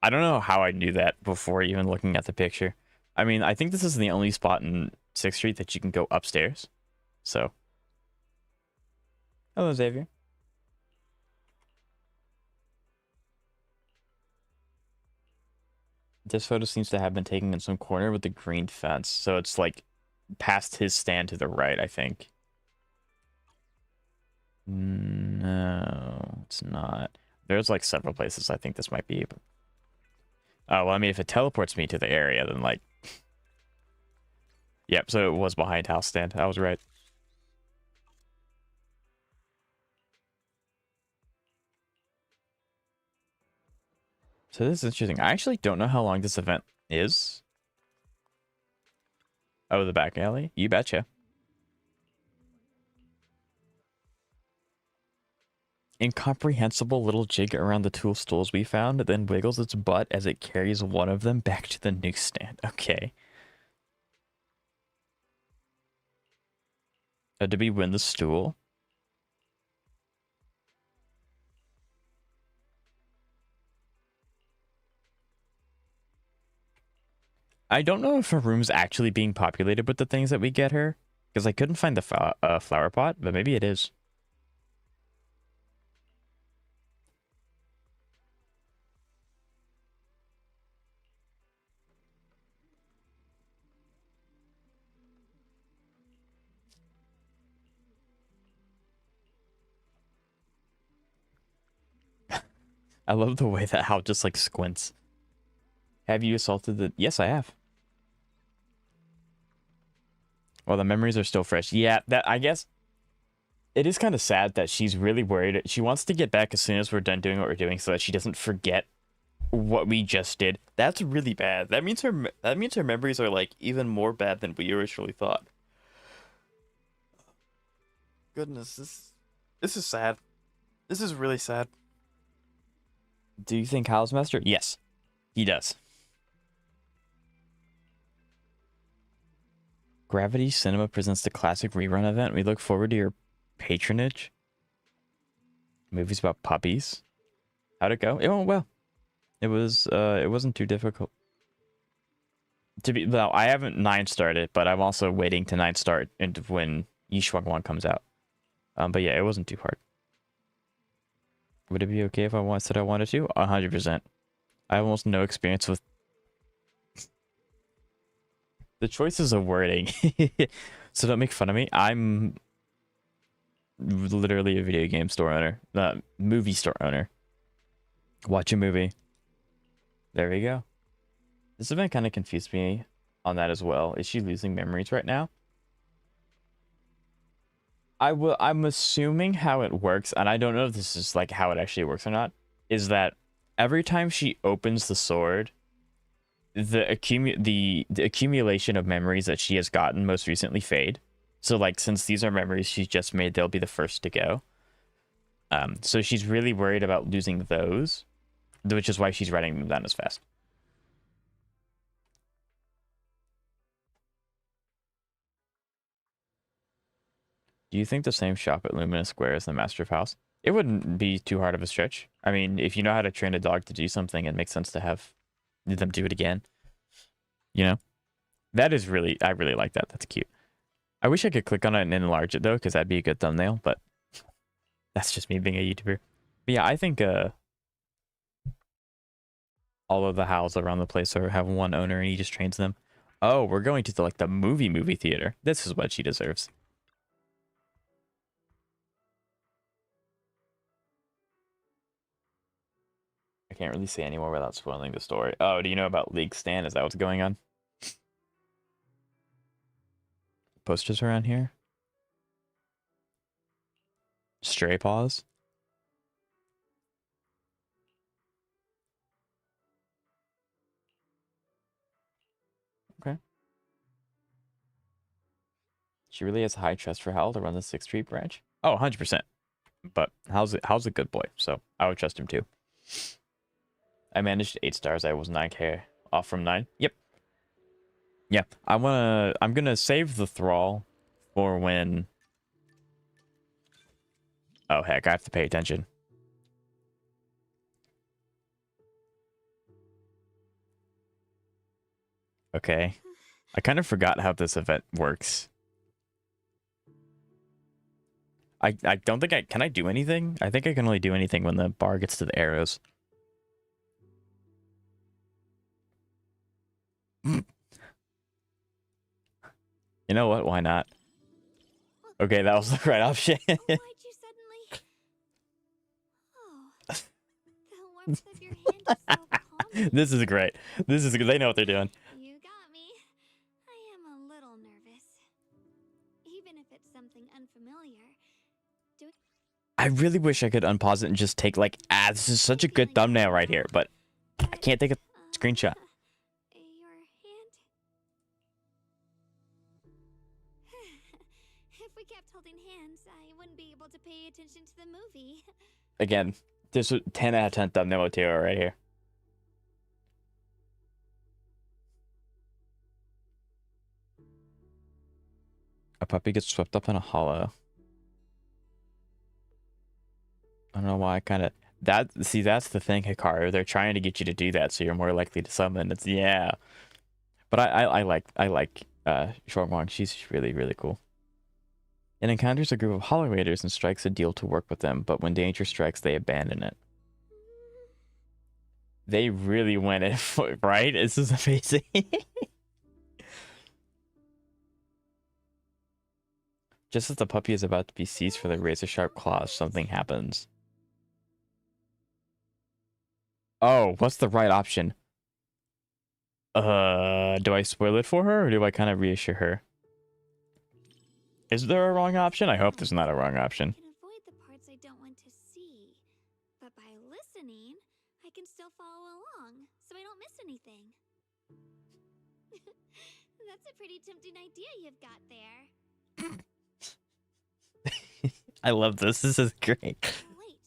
Speaker 1: I don't know how I knew that before even looking at the picture. I mean, I think this is the only spot in 6th Street that you can go upstairs. So. Hello, Xavier. This photo seems to have been taken in some corner with the green fence. So it's like past his stand to the right, I think. No, it's not. There's like several places I think this might be. Oh, well, I mean, if it teleports me to the area, then like... Yep, so it was behind house stand. I was right. So this is interesting. I actually don't know how long this event is. Oh, the back alley? You betcha. Incomprehensible little jig around the tool stools we found, then wiggles its butt as it carries one of them back to the newsstand. Okay. Did we win the stool? I don't know if her room's actually being populated with the things that we get her, because I couldn't find the flower pot, but maybe it is. I love the way that Hal just like squints. Have you assaulted the... Yes, I have. Well, the memories are still fresh. Yeah, that I guess it is kind of sad that she's really worried. She wants to get back as soon as we're done doing what we're doing so that she doesn't forget what we just did. That's really bad. That means her memories are like even more bad than we originally thought. Goodness, this is sad. This is really sad. Do you think Hal's master? Yes, he does. Gravity Cinema presents the classic rerun event. We look forward to your patronage. Movies about puppies. How'd it go? It went well. It wasn't too difficult. Well, I haven't 9-starred it, but I'm also waiting to 9-start into when Shunguang comes out. But yeah, it wasn't too hard. Would it be okay if I said I wanted to? 100%. I have almost no experience with the choices of wording. So don't make fun of me. I'm literally a video game store owner, not movie store owner. Watch a movie. There we go. This event kind of confused me on that as well. Is she losing memories right now? I'm assuming how it works, and I don't know if this is like how it actually works or not, is that every time she opens the sword, the accumulation of memories that she has gotten most recently fade. So like, since these are memories she's just made, they'll be the first to go. So she's really worried about losing those, which is why she's writing them down as fast. Do you think the same shop at Luminous Square is the Master of House? It wouldn't be too hard of a stretch. I mean, if you know how to train a dog to do something, it makes sense to have them do it again. You know? That is really, I really like that. That's cute. I wish I could click on it and enlarge it though, because that'd be a good thumbnail, but that's just me being a YouTuber. But yeah, I think all of the howls around the place have one owner and he just trains them. Oh, we're going to the movie theater. This is what she deserves. I can't really say anymore without spoiling the story. Oh, do you know about League Stand? Is that what's going on? Posters around here? Stray Paws? Okay. She really has high trust for Hal to run the 6th Street branch? Oh, 100%. But Hal's a good boy, so I would trust him too. I managed 8 stars. I was 9k off from 9. Yep. Yeah, I'm gonna save the thrall for when... Oh, heck, I have to pay attention. Okay. I kind of forgot how this event works. I don't think can I do anything? I think I can only do anything when the bar gets to the arrows. You know what? Why not? Okay, that was the right option.
Speaker 3: Why'd you suddenly... Oh, the warmth of your hand is so calming.
Speaker 1: This is great. This is good. They know what they're doing.
Speaker 3: You got me. I am a little nervous. Even if it's something unfamiliar.
Speaker 1: I really wish I could unpause it and just take this is such a good thumbnail right here, but I can't take a screenshot.
Speaker 3: Your hand? If we kept holding hands, I wouldn't be able to pay attention to the movie.
Speaker 1: Again, this is 10 out of 10 thumbnail material right here. A puppy gets swept up in a hollow. I don't know why I kind of... See, that's the thing, Hikaru. They're trying to get you to do that, so you're more likely to summon. It's... Yeah. But I like Shunguang. She's really, really cool. It encounters a group of hollow raiders and strikes a deal to work with them, but when danger strikes, they abandon it. They really went in for... Right? This is amazing. Just as the puppy is about to be seized for the razor-sharp claws, something happens. Oh, what's the right option? Do I spoil it for her, or do I kind of reassure her? Is there a wrong option? I hope there's not a wrong option.
Speaker 3: I can avoid the parts I don't want to see, but by listening, I can still follow along, so I don't miss anything. That's a pretty tempting idea you've got there.
Speaker 1: I love this. This is great.
Speaker 3: Wait,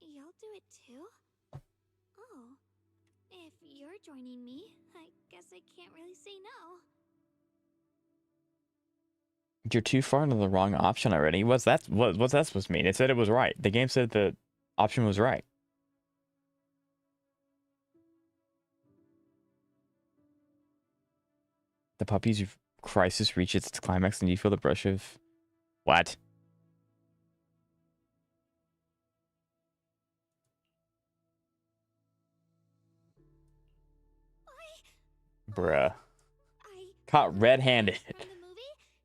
Speaker 3: you'll do it too? Oh, if you're joining me, I guess I can't really say no.
Speaker 1: You're too far into the wrong option already. What's that supposed to mean? It said it was right. The game said the option was right. The puppy's crisis reaches its climax and you feel the brush of... What? Bruh. Caught red-handed.
Speaker 3: From the movie,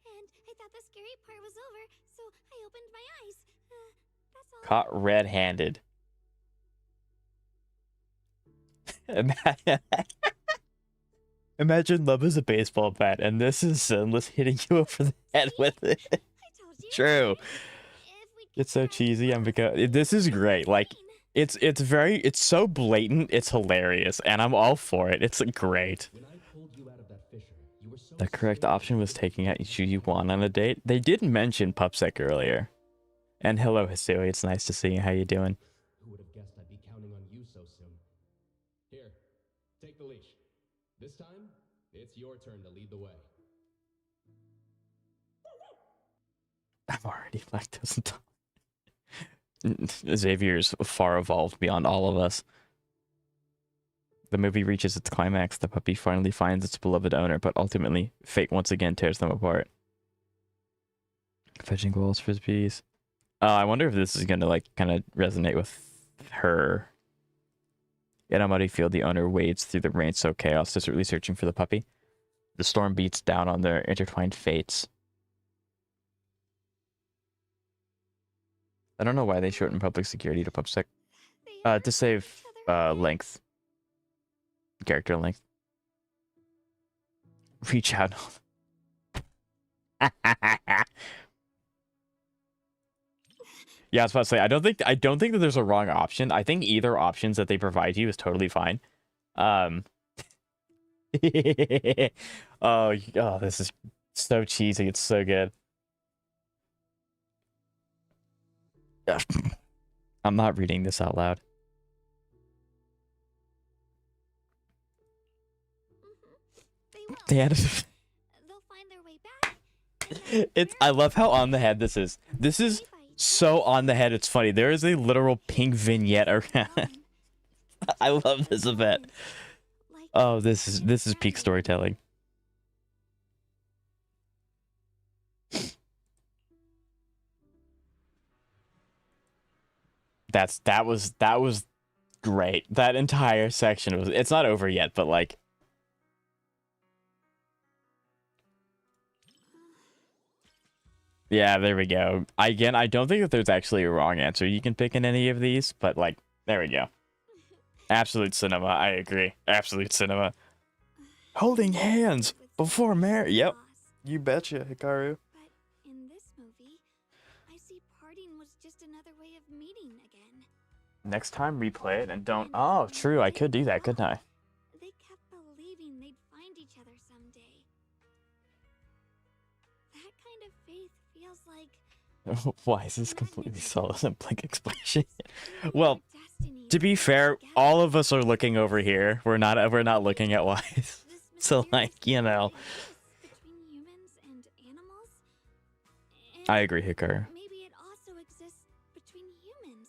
Speaker 3: and I thought the scary part was over, so I opened my eyes. That's all.
Speaker 1: Caught red-handed. Imagine love is a baseball bat, and this is Zenless hitting you over the head with it.
Speaker 3: I told you.
Speaker 1: True.
Speaker 3: If we
Speaker 1: It's so
Speaker 3: could
Speaker 1: cheesy.
Speaker 3: have
Speaker 1: This is great. Like, it's so blatant. It's hilarious, and I'm all for it. It's great. The correct option was taking out Shunguang on a date. They did mention Pupsec earlier. And hello, Hisui. It's nice to see you. How you doing?
Speaker 8: Who would have guessed I'd be counting on you so soon? Here, take the leash. This time, it's your turn to lead the way.
Speaker 1: I'm already lactose intolerant. Xavier's far evolved beyond all of us. The movie reaches its climax. The puppy finally finds its beloved owner, but ultimately, fate once again tears them apart. Fetching balls, frisbees. I wonder if this is gonna like kind of resonate with her. In a muddy field, the owner wades through the rain so chaos, desperately searching for the puppy. The storm beats down on their intertwined fates. I don't know why they shortened public security to PubSec. To save length. Character length. Reach out. Yeah, I was about to say, I don't think that there's a wrong option. I think either options that they provide you is totally fine. Oh, this is so cheesy. It's so good. I'm not reading this out loud. They added.
Speaker 3: They'll find their way back.
Speaker 1: It's. I love how on the head this is. This is so on the head. It's funny. There is a literal pink vignette around. I love this event. Oh, this is peak storytelling. That was great. That entire section was. It's not over yet, but like. Yeah, there we go. Again, I don't think that there's actually a wrong answer you can pick in any of these, but like, there we go. Absolute cinema. I agree. Absolute cinema. Holding hands before marriage. Yep. You betcha, Hikaru.
Speaker 3: But in this movie, I see parting was just another way of meeting again.
Speaker 1: Next time, replay it and don't. Oh, true. I could do that, couldn't I?
Speaker 3: They kept believing they'd find each other someday. That kind of faith feels like.
Speaker 1: Why is this completely solid and blank expression? Well, to be fair, all of us are looking over here. We're not looking at Wise. So like, you know.
Speaker 3: Between humans and animals.
Speaker 1: I agree, Hikaru.
Speaker 3: Maybe it also exists between humans.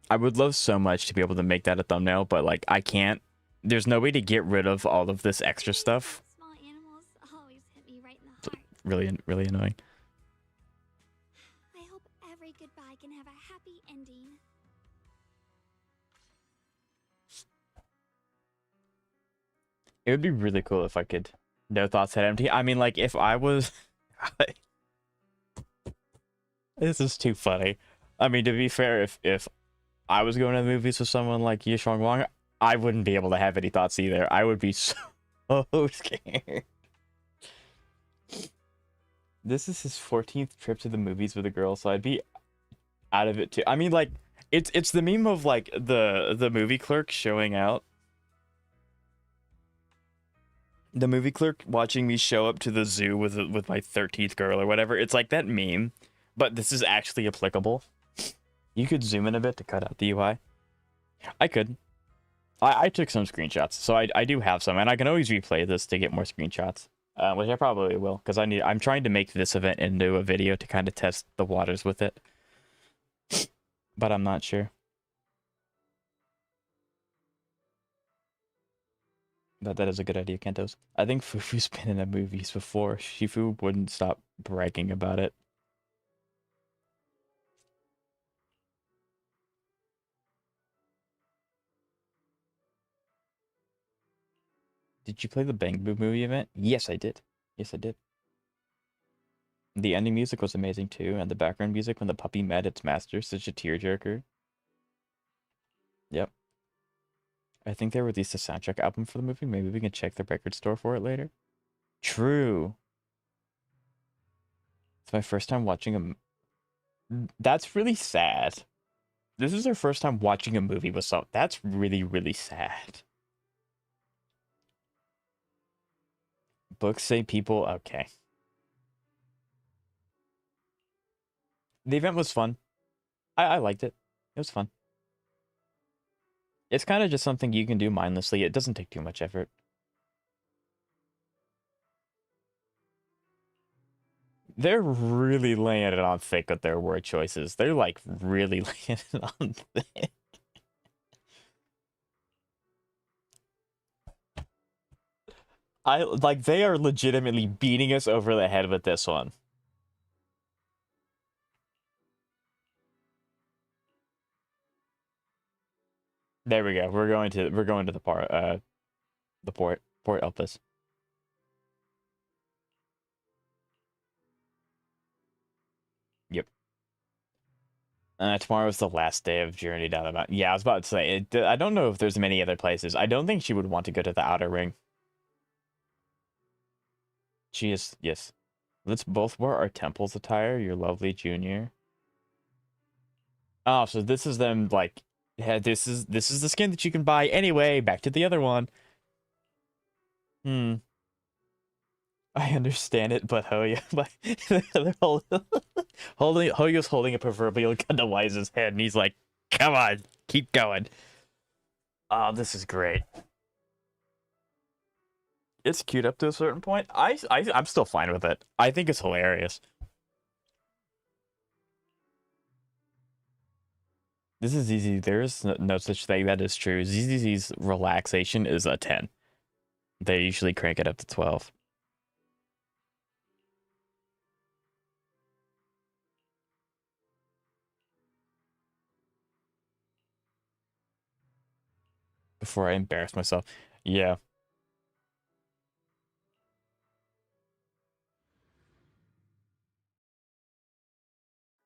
Speaker 1: I would love so much to be able to make that a thumbnail, but like I can't. There's no way to get rid of all of this extra stuff.
Speaker 3: Small animals always hit me right in the heart.
Speaker 1: Really annoying.
Speaker 3: I hope every goodbye can have a happy ending.
Speaker 1: It would be really cool if I could. No thoughts head empty. I mean, like if I was. This is too funny. I mean, to be fair, if I was going to the movies with someone like Shunguang, I wouldn't be able to have any thoughts either. I would be so scared. This is his 14th trip to the movies with a girl, so I'd be out of it too. I mean, like it's the meme of like the movie clerk showing out. The movie clerk watching me show up to the zoo with my 13th girl or whatever. It's like that meme, but this is actually applicable. You could zoom in a bit to cut out the UI. I could. I took some screenshots, so I do have some, and I can always replay this to get more screenshots. which I probably will, because I'm trying to make this event into a video to kind of test the waters with it, but I'm not sure. But that is a good idea, Kentos. I think Fufu's been in the movies before. Shifu wouldn't stop bragging about it. Did you play the Bang Boo movie event? Yes, I did. Yes, I did. The ending music was amazing too, and the background music when the puppy met its master, such a tearjerker. Yep. I think they released a soundtrack album for the movie. Maybe we can check the record store for it later. True. It's my first time watching a... That's really sad. This is their first time watching a movie with some... That's really, really sad. Books say people... Okay. The event was fun. I liked it. It was fun. It's kind of just something you can do mindlessly. It doesn't take too much effort. They're really laying it on thick with their word choices. They're like really laying it on thick. They are legitimately beating us over the head with this one. There we go. We're going to the port Elpis. Yep. Tomorrow's the last day of Journey Down the Mountain. Yeah, I was about to say, I don't know if there's many other places. I don't think she would want to go to the Outer Ring. She is, yes. Let's both wear our temple's attire, your lovely junior. Oh, so this is them, like, yeah, this is the skin that you can buy anyway. Back to the other one. I understand it, but Hoya, they're Hoya's holding a proverbial gun to Wise's head, and he's like, "Come on, keep going." Oh, this is great. It's cute up to a certain point. I'm still fine with it. I think it's hilarious. This is easy. There is no such thing that is true. ZZZ's relaxation is a 10. They usually crank it up to 12. Before I embarrass myself. Yeah.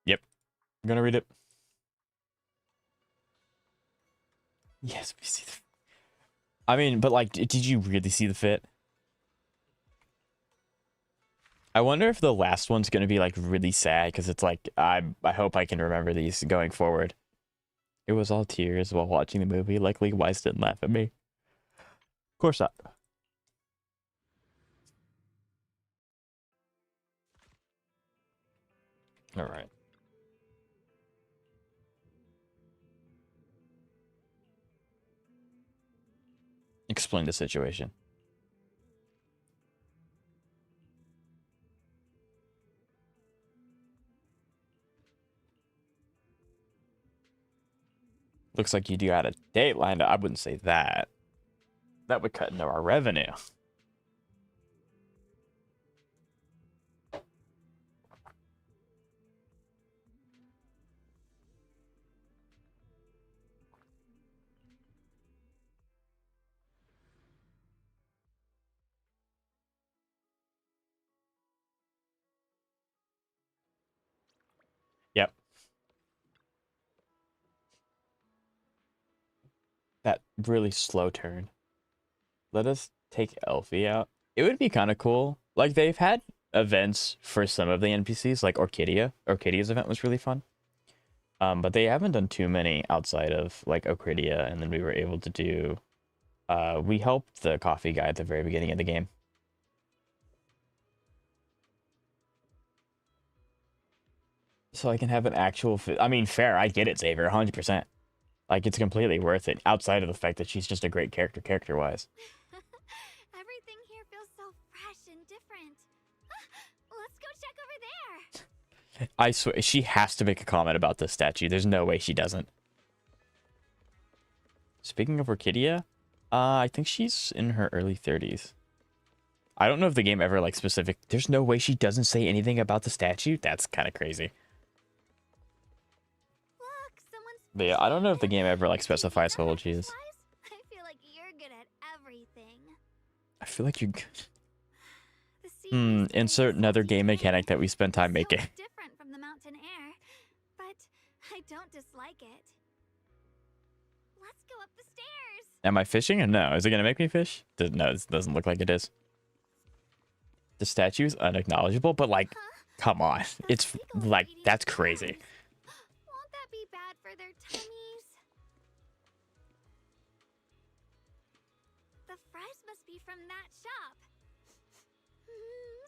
Speaker 1: Yep. I'm gonna read it. Yes, we see the... I mean, but like, did you really see the fit? I wonder if the last one's gonna be like really sad, because it's like, I hope I can remember these going forward. It was all tears while watching the movie. Likely Wise didn't laugh at me. Of course not. All right. Explain the situation. Looks like you do have a date lined up. I wouldn't say that. That would cut into our revenue. Yep. That really slow turn. Let us take Elfie out. It would be kind of cool. Like, they've had events for some of the NPCs, like Orchidia. Orchidia's event was really fun. But they haven't done too many outside of, like, Orchidia, and then we were able to do... we helped the coffee guy at the very beginning of the game. So I can have an actual... I mean, fair, I get it, Xavier, 100%. Like, it's completely worth it, outside of the fact that she's just a great character, character-wise.
Speaker 3: Everything here feels so fresh and different. different. Let's go check over there.
Speaker 1: I swear, she has to make a comment about this statue. There's no way she doesn't. Speaking of Orchidea, I think she's in her early 30s. I don't know if the game ever, like, specific... There's no way she doesn't say anything about the statue? That's kind of crazy.
Speaker 3: Look, someone's...
Speaker 1: But yeah, I don't know if the game ever, like, specifies how old she is.
Speaker 3: I feel like you're good at everything.
Speaker 1: I feel like you're good.
Speaker 3: The sea
Speaker 1: Insert another game mechanic that we spend time making.
Speaker 3: So different from the mountain air, but I don't dislike it. Let's go up the stairs.
Speaker 1: Am I fishing or no? Is it going to make me fish? No, it doesn't look like it is. The statue is unacknowledgeable, but, like, come on. It's, like, that's crazy.
Speaker 3: Won't that be bad for their tummies? The fries must be from that shop.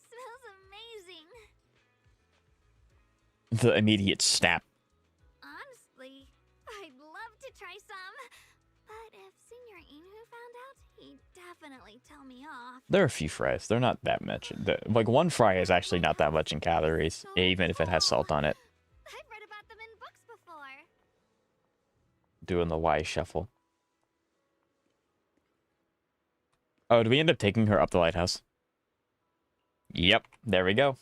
Speaker 3: Smells amazing.
Speaker 1: The immediate snap.
Speaker 3: Honestly, I'd love to try some. But if Senior Inu found out, he'd definitely tell me off.
Speaker 1: There are a few fries. They're not that much. Like, one fry is actually not that much in calories, even if it has salt on it.
Speaker 3: I've read about them in books before.
Speaker 1: Doing the Y shuffle. Oh, do we end up taking her up the lighthouse? Yep, there we go.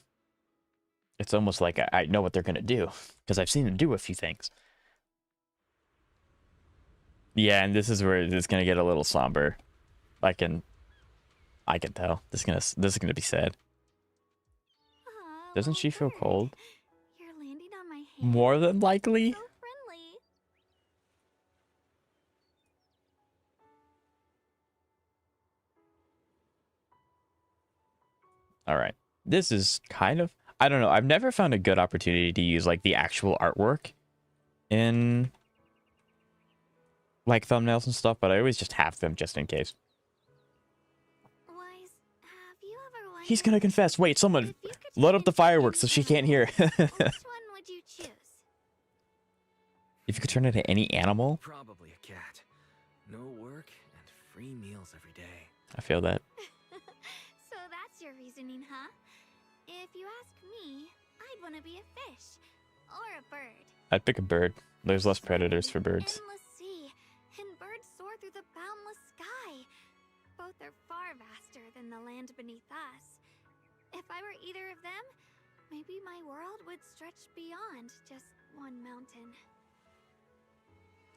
Speaker 1: It's almost like I know what they're going to do, because I've seen them do a few things. Yeah, and this is where it's going to get a little somber. I can tell. This is gonna be sad. Doesn't she feel cold?
Speaker 3: You're landing on my hand.
Speaker 1: More than likely.
Speaker 3: So friendly.
Speaker 1: All right. This is kind of, I don't know. I've never found a good opportunity to use like the actual artwork in like thumbnails and stuff, but I always just have them just in case.
Speaker 3: Wise, have you ever wondered
Speaker 1: He's gonna confess. Wait, someone
Speaker 3: if you could
Speaker 1: load
Speaker 3: turn
Speaker 1: up the fireworks so she can't hear.
Speaker 3: which one would you choose?
Speaker 1: If you could turn it into any animal,
Speaker 7: Probably a cat. No work and free meals every day.
Speaker 1: I feel that.
Speaker 3: So that's your reasoning, huh? If you ask me, I'd want to be a fish or a bird.
Speaker 1: I'd pick a bird. There's less predators for birds.
Speaker 3: Endless sea, and birds soar through the boundless sky. Both are far vaster than the land beneath us. If I were either of them, maybe my world would stretch beyond just one mountain.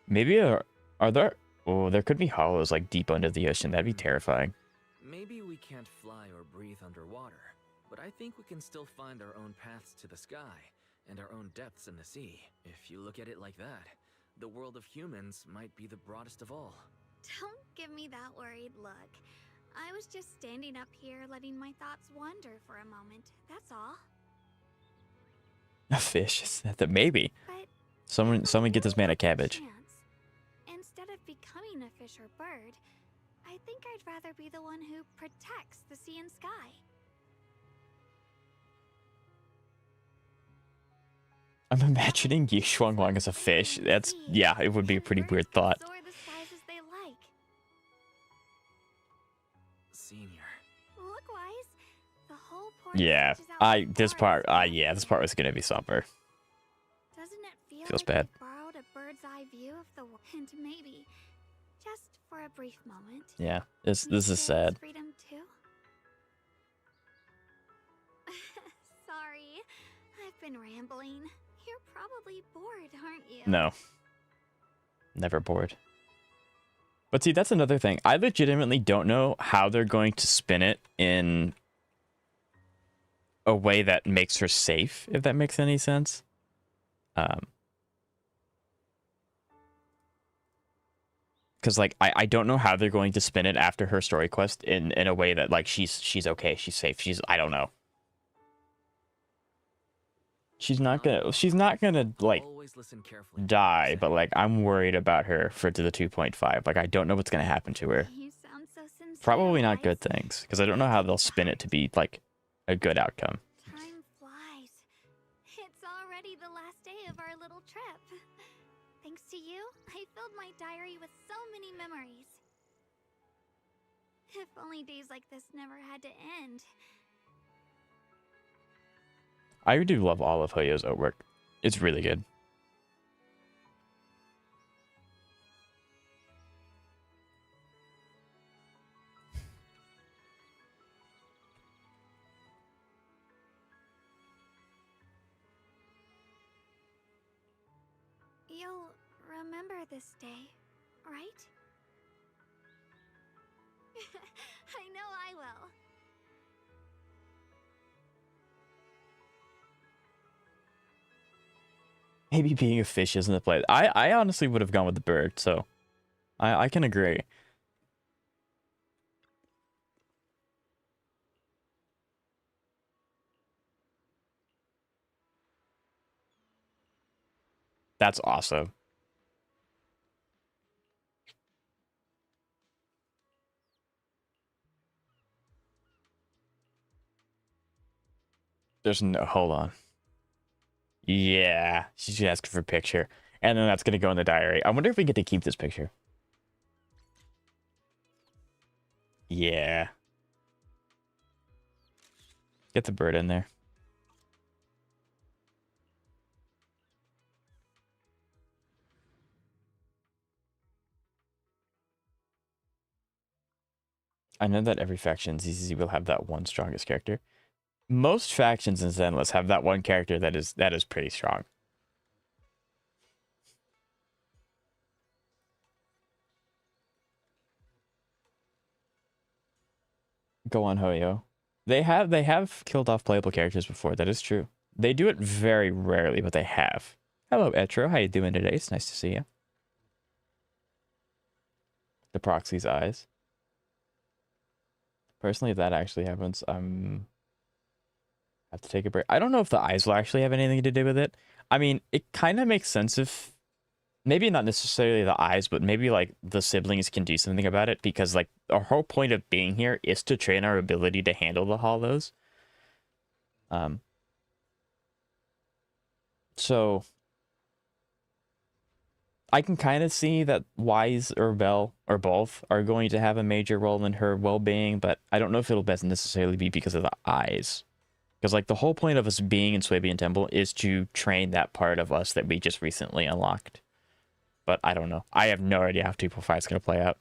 Speaker 1: Maybe are there? Oh, there could be hollows like deep under the ocean. That'd be terrifying.
Speaker 7: Maybe we can't fly or breathe underwater, but I think we can still find our own paths to the sky and our own depths in the sea. If you look at it like that, the world of humans might be the broadest of all.
Speaker 3: Don't give me that worried look. I was just standing up here letting my thoughts wander for a moment, that's all.
Speaker 1: A fish? Is that maybe?
Speaker 3: But
Speaker 1: Someone get this man a cabbage.
Speaker 3: chance. Instead of becoming a fish or bird, I think I'd rather be the one who protects the sea and sky.
Speaker 1: I'm imagining Yi Shunguang as a fish. That's, yeah, it would be a pretty weird thought.
Speaker 3: Soar the skies as they like.
Speaker 7: Senior.
Speaker 3: Look, Wise. The whole port
Speaker 1: Yeah,
Speaker 3: stretches out
Speaker 1: this
Speaker 3: far
Speaker 1: part,
Speaker 3: as
Speaker 1: yeah, this part was gonna be somber.
Speaker 3: Doesn't it feel
Speaker 1: Feels
Speaker 3: like
Speaker 1: bad.
Speaker 3: we borrowed a bird's eye view of the world? And maybe, just for a brief moment,
Speaker 1: Yeah, this
Speaker 3: we
Speaker 1: is
Speaker 3: share its
Speaker 1: sad.
Speaker 3: freedom too? Sorry, I've been rambling. You're probably bored, aren't you?
Speaker 1: No. Never bored. But see, that's another thing. I legitimately don't know how they're going to spin it in a way that makes her safe, if that makes any sense. Because like I don't know how they're going to spin it after her story quest in a way that like she's okay, she's safe, I don't know. She's not gonna like
Speaker 7: Always listen carefully.
Speaker 1: die, but like I'm worried about her for to the 2.5. Like I don't know what's gonna happen to her.
Speaker 3: You sound so sincere.
Speaker 1: Probably not good
Speaker 3: Wise.
Speaker 1: things, because I don't know how they'll spin it to be like a good outcome.
Speaker 3: Time flies. It's already the last day of our little trip. Thanks to you, I filled my diary with so many memories. If only days like this never had to end.
Speaker 1: I do love all of Hoyo's artwork. It's really good.
Speaker 3: You'll remember this day, right? I know I will.
Speaker 1: Maybe being a fish isn't the play. I honestly would have gone with the bird, so I can agree. That's awesome. There's no, hold on. Yeah, she's asking for a picture. And then that's going to go in the diary. I wonder if we get to keep this picture. Yeah. Get the bird in there. I know that every faction ZZZ will have that one strongest character. Most factions in Zenless have that one character that is pretty strong. Go on, Hoyo. They have killed off playable characters before. That is true. They do it very rarely, but they have. Hello, Etro. How you doing today? It's nice to see you. The proxy's eyes. Personally, if that actually happens, have to take a break. I don't know if the eyes will actually have anything to do with it. I mean, it kind of makes sense if maybe not necessarily the eyes, but maybe like the siblings can do something about it, because like our whole point of being here is to train our ability to handle the hollows. So I can kind of see that Wise or Belle or both are going to have a major role in her well-being, but I don't know if it'll best necessarily be because of the eyes. Because like the whole point of us being in Swabian Temple is to train that part of us that we just recently unlocked. But I don't know. I have no idea how 2.5 is going to play out.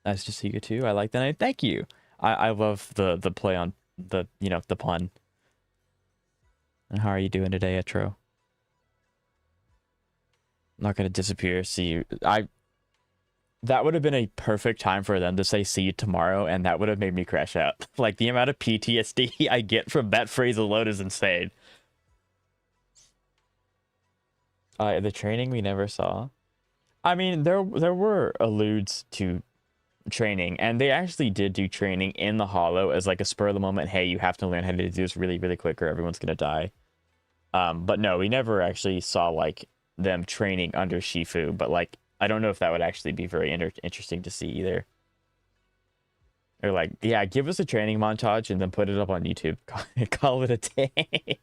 Speaker 1: Nice to see you too. I like that name. Thank you. I love the play on the, you know, the pun. And how are you doing today, Etro? I'm not going to disappear. See you. That would have been a perfect time for them to say see you tomorrow, and that would have made me crash out. Like, the amount of PTSD I get from that phrase alone is insane. The training we never saw. I mean, there were alludes to training, and they actually did do training in the Hollow as like a spur of the moment, hey, you have to learn how to do this really, really quick or everyone's gonna die. But no, we never actually saw like them training under Shifu, but like I don't know if that would actually be very interesting to see either. Or like, yeah, give us a training montage and then put it up on YouTube. Call it a day.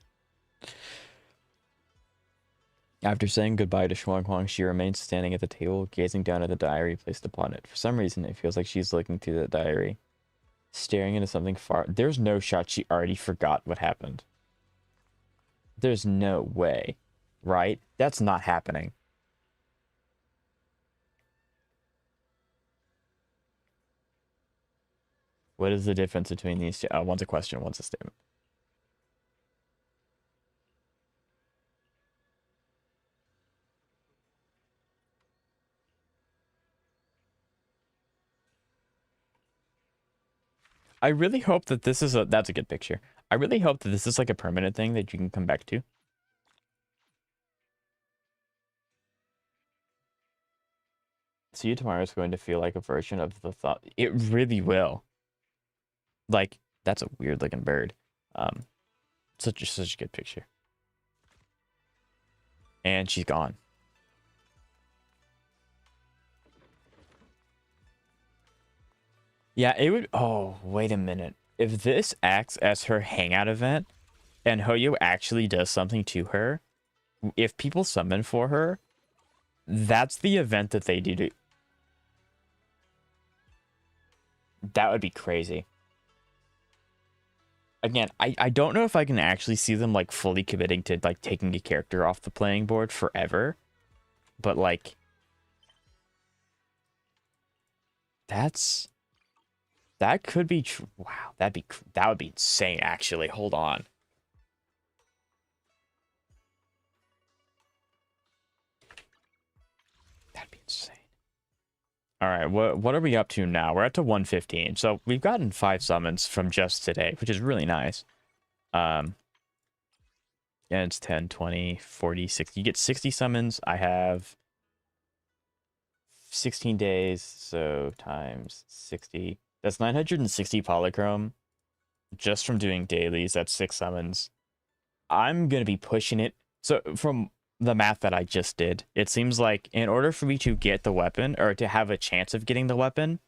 Speaker 1: After saying goodbye to Shunguang, she remains standing at the table, gazing down at the diary placed upon it. For some reason, it feels like she's looking through the diary, staring into something far. There's no shot she already forgot what happened. There's no way, right? That's not happening. What is the difference between these two? One's a question, one's a statement. I really hope that this is that's a good picture. I really hope that this is like a permanent thing that you can come back to. See you tomorrow is going to feel like a version of the thought. It really will. Like, that's a weird looking bird. Such a good picture. And she's gone. Yeah, it would. Oh, wait a minute. If this acts as her hangout event and Hoyo actually does something to her, if people summon for her, that's the event that they do. That would be crazy. Again, I don't know if I can actually see them like fully committing to like taking a character off the playing board forever, but like that could be true. Wow, that would be insane. Actually, hold on. That'd be insane. All right, what are we up to now? We're up to 115. So we've gotten 5 summons from just today, which is really nice. Yeah, it's 10, 20, 40, 60. You get 60 summons. I have 16 days, so times 60. That's 960 Polychrome just from doing dailies. That's 6 summons. I'm going to be pushing it. So from the math that I just did, it seems like in order for me to get the weapon or to have a chance of getting the weapon,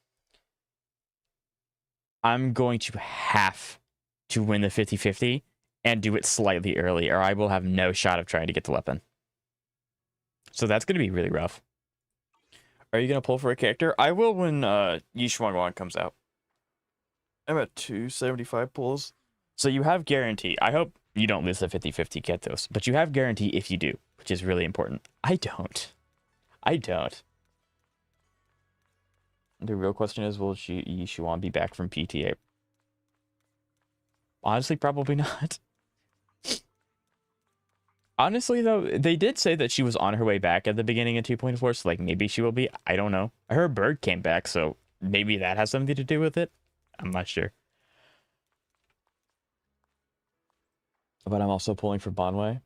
Speaker 1: I'm going to have to win the 50-50 and do it slightly early, or I will have no shot of trying to get the weapon. So that's going to be really rough. Are you going to pull for a character? I will when Shunguang comes out. I'm at 275 pulls. So you have guarantee. I hope you don't lose the 50-50 get those, but you have guarantee if you do, which is really important. I don't. The real question is, will Yishuan be back from PTA? Honestly, probably not. Honestly, though, they did say that she was on her way back at the beginning of 2.4, so like maybe she will be. I don't know. Her bird came back, so maybe that has something to do with it. I'm not sure. But I'm also pulling for Bonway.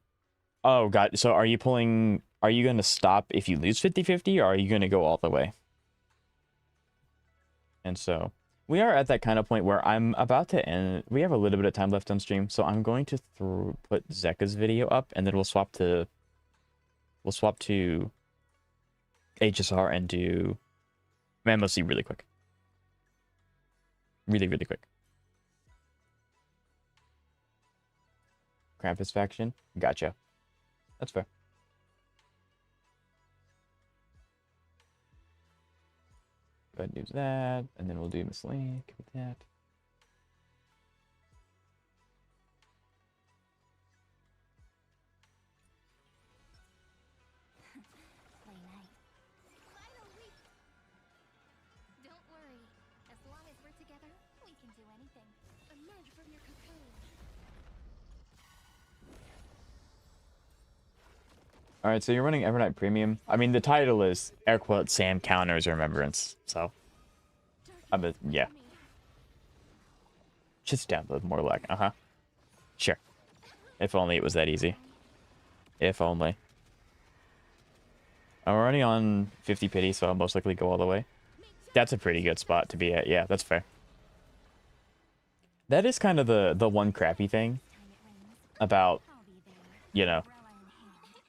Speaker 1: Oh, God. So are you going to stop if you lose 50-50, or are you going to go all the way? And so we are at that kind of point where I'm about to end. We have a little bit of time left on stream, so I'm going to put Zeka's video up, and then we'll swap to HSR and do MMOC really quick. Really, really quick. Krampus faction? Gotcha. That's fair. Go ahead and do that, and then we'll do Miss Link with that.
Speaker 3: Don't worry. As long as we're together, we can do anything. Emerge from your cocoon.
Speaker 1: All right, so you're running Evernight Premium. I mean, the title is air quote Sam counters Remembrance, so yeah. Just download more luck. Sure. If only it was that easy. If only. I'm already on 50 pity, so I'll most likely go all the way. That's a pretty good spot to be at. Yeah, that's fair. That is kind of the one crappy thing about,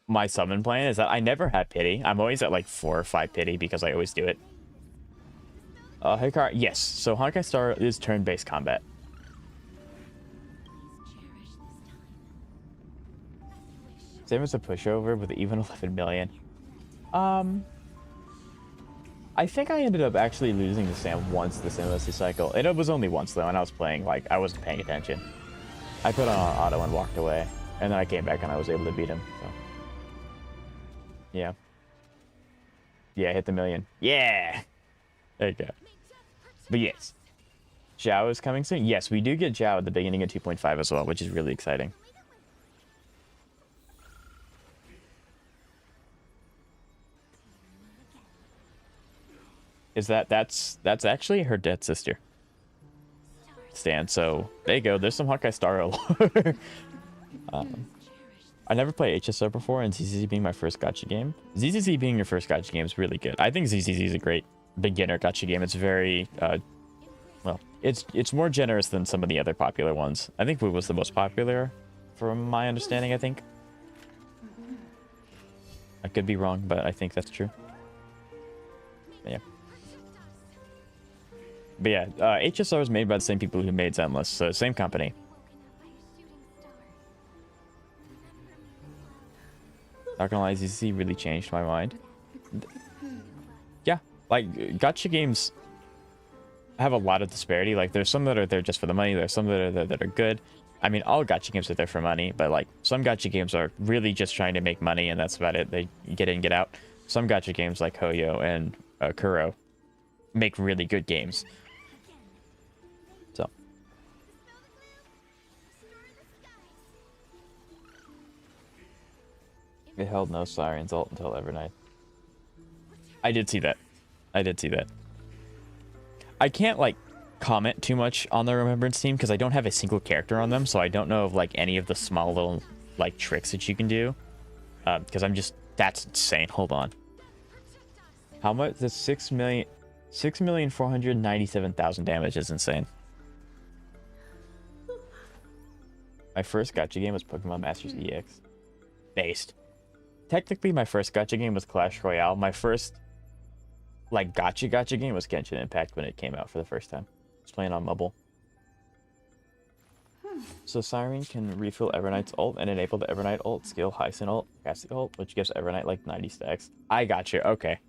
Speaker 1: my summon plan is that I never had pity. I'm always at like 4 or 5 pity because I always do it. Hikar, yes. So Honkai Star is turn-based combat. Same as a pushover with even 11 million. I think I ended up actually losing to Sam once this MSC cycle. And it was only once though, and I was playing like I wasn't paying attention. I put on auto and walked away, and then I came back and I was able to beat him. So. Yeah. Yeah, hit the million. Yeah! There you go. But yes. Zhao is coming soon. Yes, we do get Zhao at the beginning of 2.5 as well, which is really exciting. Is that's actually her dead sister. Stan, so there you go. There's some Honkai Star lore. I never played HSO before, and ZZZ being my first gacha game. ZZZ being your first gacha game is really good. I think ZZZ is a great beginner gacha game. It's very, well, it's more generous than some of the other popular ones. I think Wu was the most popular, from my understanding, I think. I could be wrong, but I think that's true. But yeah. But yeah, HSR is made by the same people who made Zenless, so same company. Not gonna lie, ZC really changed my mind. Yeah, like, gacha games have a lot of disparity. Like, there's some that are there just for the money. There's some that are there that are good. I mean, all gacha games are there for money, but like some gacha games are really just trying to make money, and that's about it. They get in, get out. Some gacha games like Hoyo and Kuro make really good games. So. It held no Siren's ult until Evernight. I did see that. I did see that. I can't, like, comment too much on the Remembrance team because I don't have a single character on them, so I don't know of, like, any of the small little, like, tricks that you can do. Because I'm just... That's insane. Hold on. How much? The 6,497,000 damage is insane. My first gacha game was Pokemon Masters EX. Based. Technically, my first gacha game was Clash Royale. My first, like, gacha game was Genshin Impact when it came out for the first time. I was playing on mobile. So Siren can refill Evernight's ult and enable the Evernight ult, skill Hyson ult, Cassie ult, which gives Evernight like 90 stacks. I got you. Okay.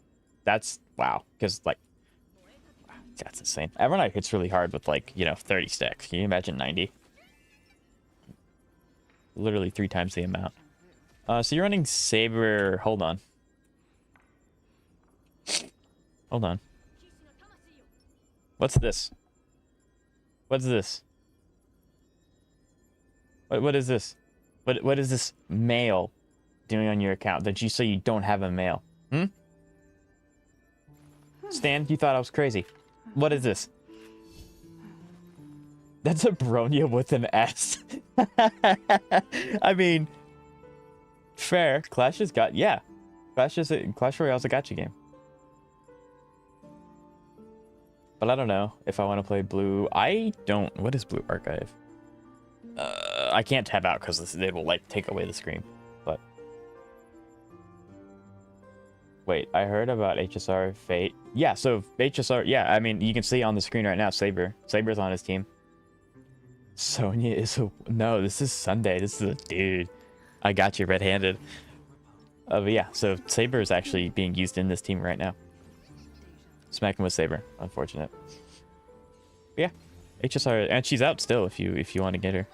Speaker 1: That's, wow. Because, like, that's insane. Evernight hits really hard with, like, you know, 30 stacks. Can you imagine 90? Literally 3 times the amount. So you're running Saber. Hold on. Hold on. What's this? What's this? What is this? What is this mail doing on your account that you say you don't have a mail? Hmm? Stan, you thought I was crazy. What is this? That's a Bronya with an S. I mean, fair. Clash has got, yeah. Clash Royale's a gacha game. But I don't know if I want to play Blue. I don't. What is Blue Archive? I can't tab out because it will like take away the screen. But wait, I heard about HSR Fate. Yeah, so HSR. Yeah, I mean you can see on the screen right now. Saber's on his team. Sonya is a no. This is Sunday. This is a dude. I got you red-handed. But yeah, so Saber is actually being used in this team right now. Smacking with Saber. Unfortunate. But yeah, HSR, and she's out still if you want to get her.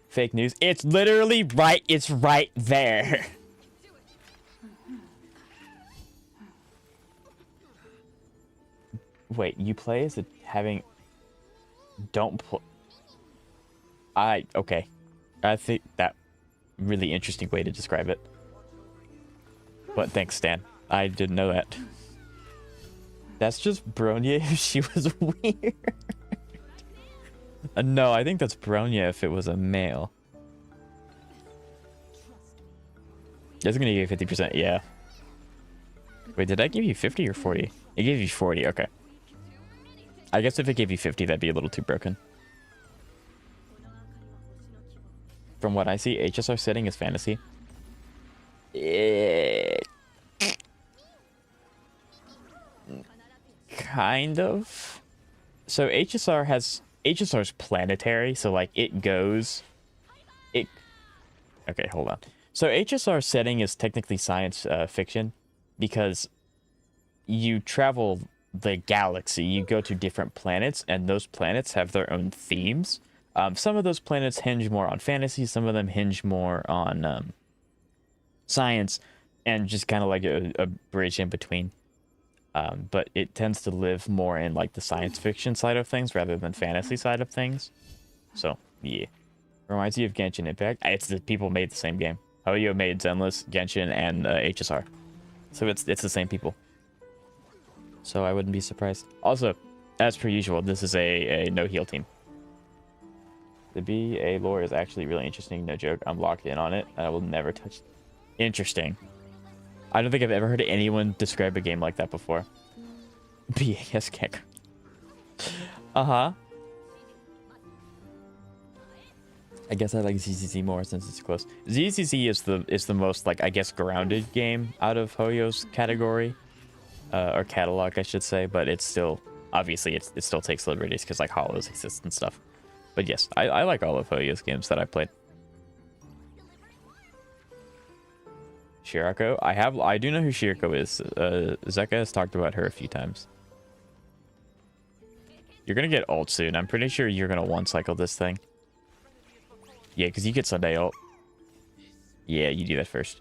Speaker 1: Fake news. It's literally right. It's right there. Wait, you play as a having. Don't play. Okay. I think that really interesting way to describe it. But thanks, Stan. I didn't know that. That's just Bronya if she was weird. No, I think that's Bronya if it was a male. It's gonna give you 50%, yeah. Wait, did I give you 50 or 40? It gave you 40, okay. I guess if it gave you 50, that'd be a little too broken. From what I see, HSR setting is fantasy. Kind of. So HSR's planetary, so like it goes. Okay, hold on. So HSR setting is technically science fiction because you travel the galaxy, you go to different planets, and those planets have their own themes. Some of those planets hinge more on fantasy, some of them hinge more on science, and just kind of like a bridge in between. But it tends to live more in like the science fiction side of things rather than fantasy side of things. So, yeah. Reminds you of Genshin Impact. It's the people made the same game. Hoyo made Zenless, Genshin, and HSR. So it's the same people. So I wouldn't be surprised. Also, as per usual, this is a no-heal team. The BA lore is actually really interesting, no joke. I'm locked in on it, and I will never touch it. Interesting. I don't think I've ever heard anyone describe a game like that before. BAS kick. Uh-huh. I guess I like ZZZ more since it's close. ZZZ is the most, like, I guess, grounded game out of Hoyo's category. Or catalog, I should say. But it's still, obviously, it still takes liberties because, like, hollows exist and stuff. But yes, I like all of Hoyo's games that I played. Shirako. I do know who Shirako is. Zeka has talked about her a few times. You're gonna get ult soon. I'm pretty sure you're gonna one cycle this thing. Yeah, because you get Sunday ult. Yeah, you do that first.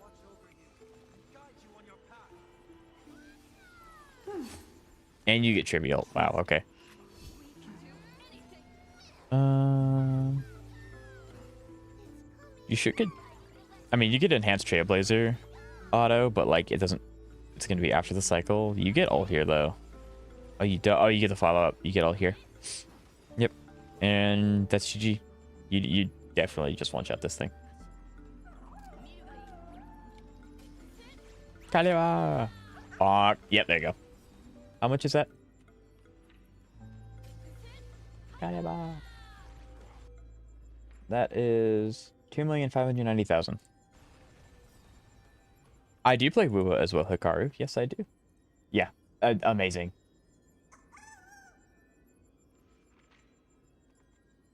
Speaker 1: And you get trivial. Wow, okay. You should get... I mean, you get enhanced Trailblazer auto, but like it doesn't... It's going to be after the cycle. You get all here though. Oh, you do. Oh, you get the follow-up. You get all here. Yep. And that's GG. You definitely just one-shot this thing. Kalima! Oh, yep, there you go. How much is that? Kalima. That is 2,590,000. I do play Wuwa as well, Hikaru. Yes, I do. Yeah, amazing.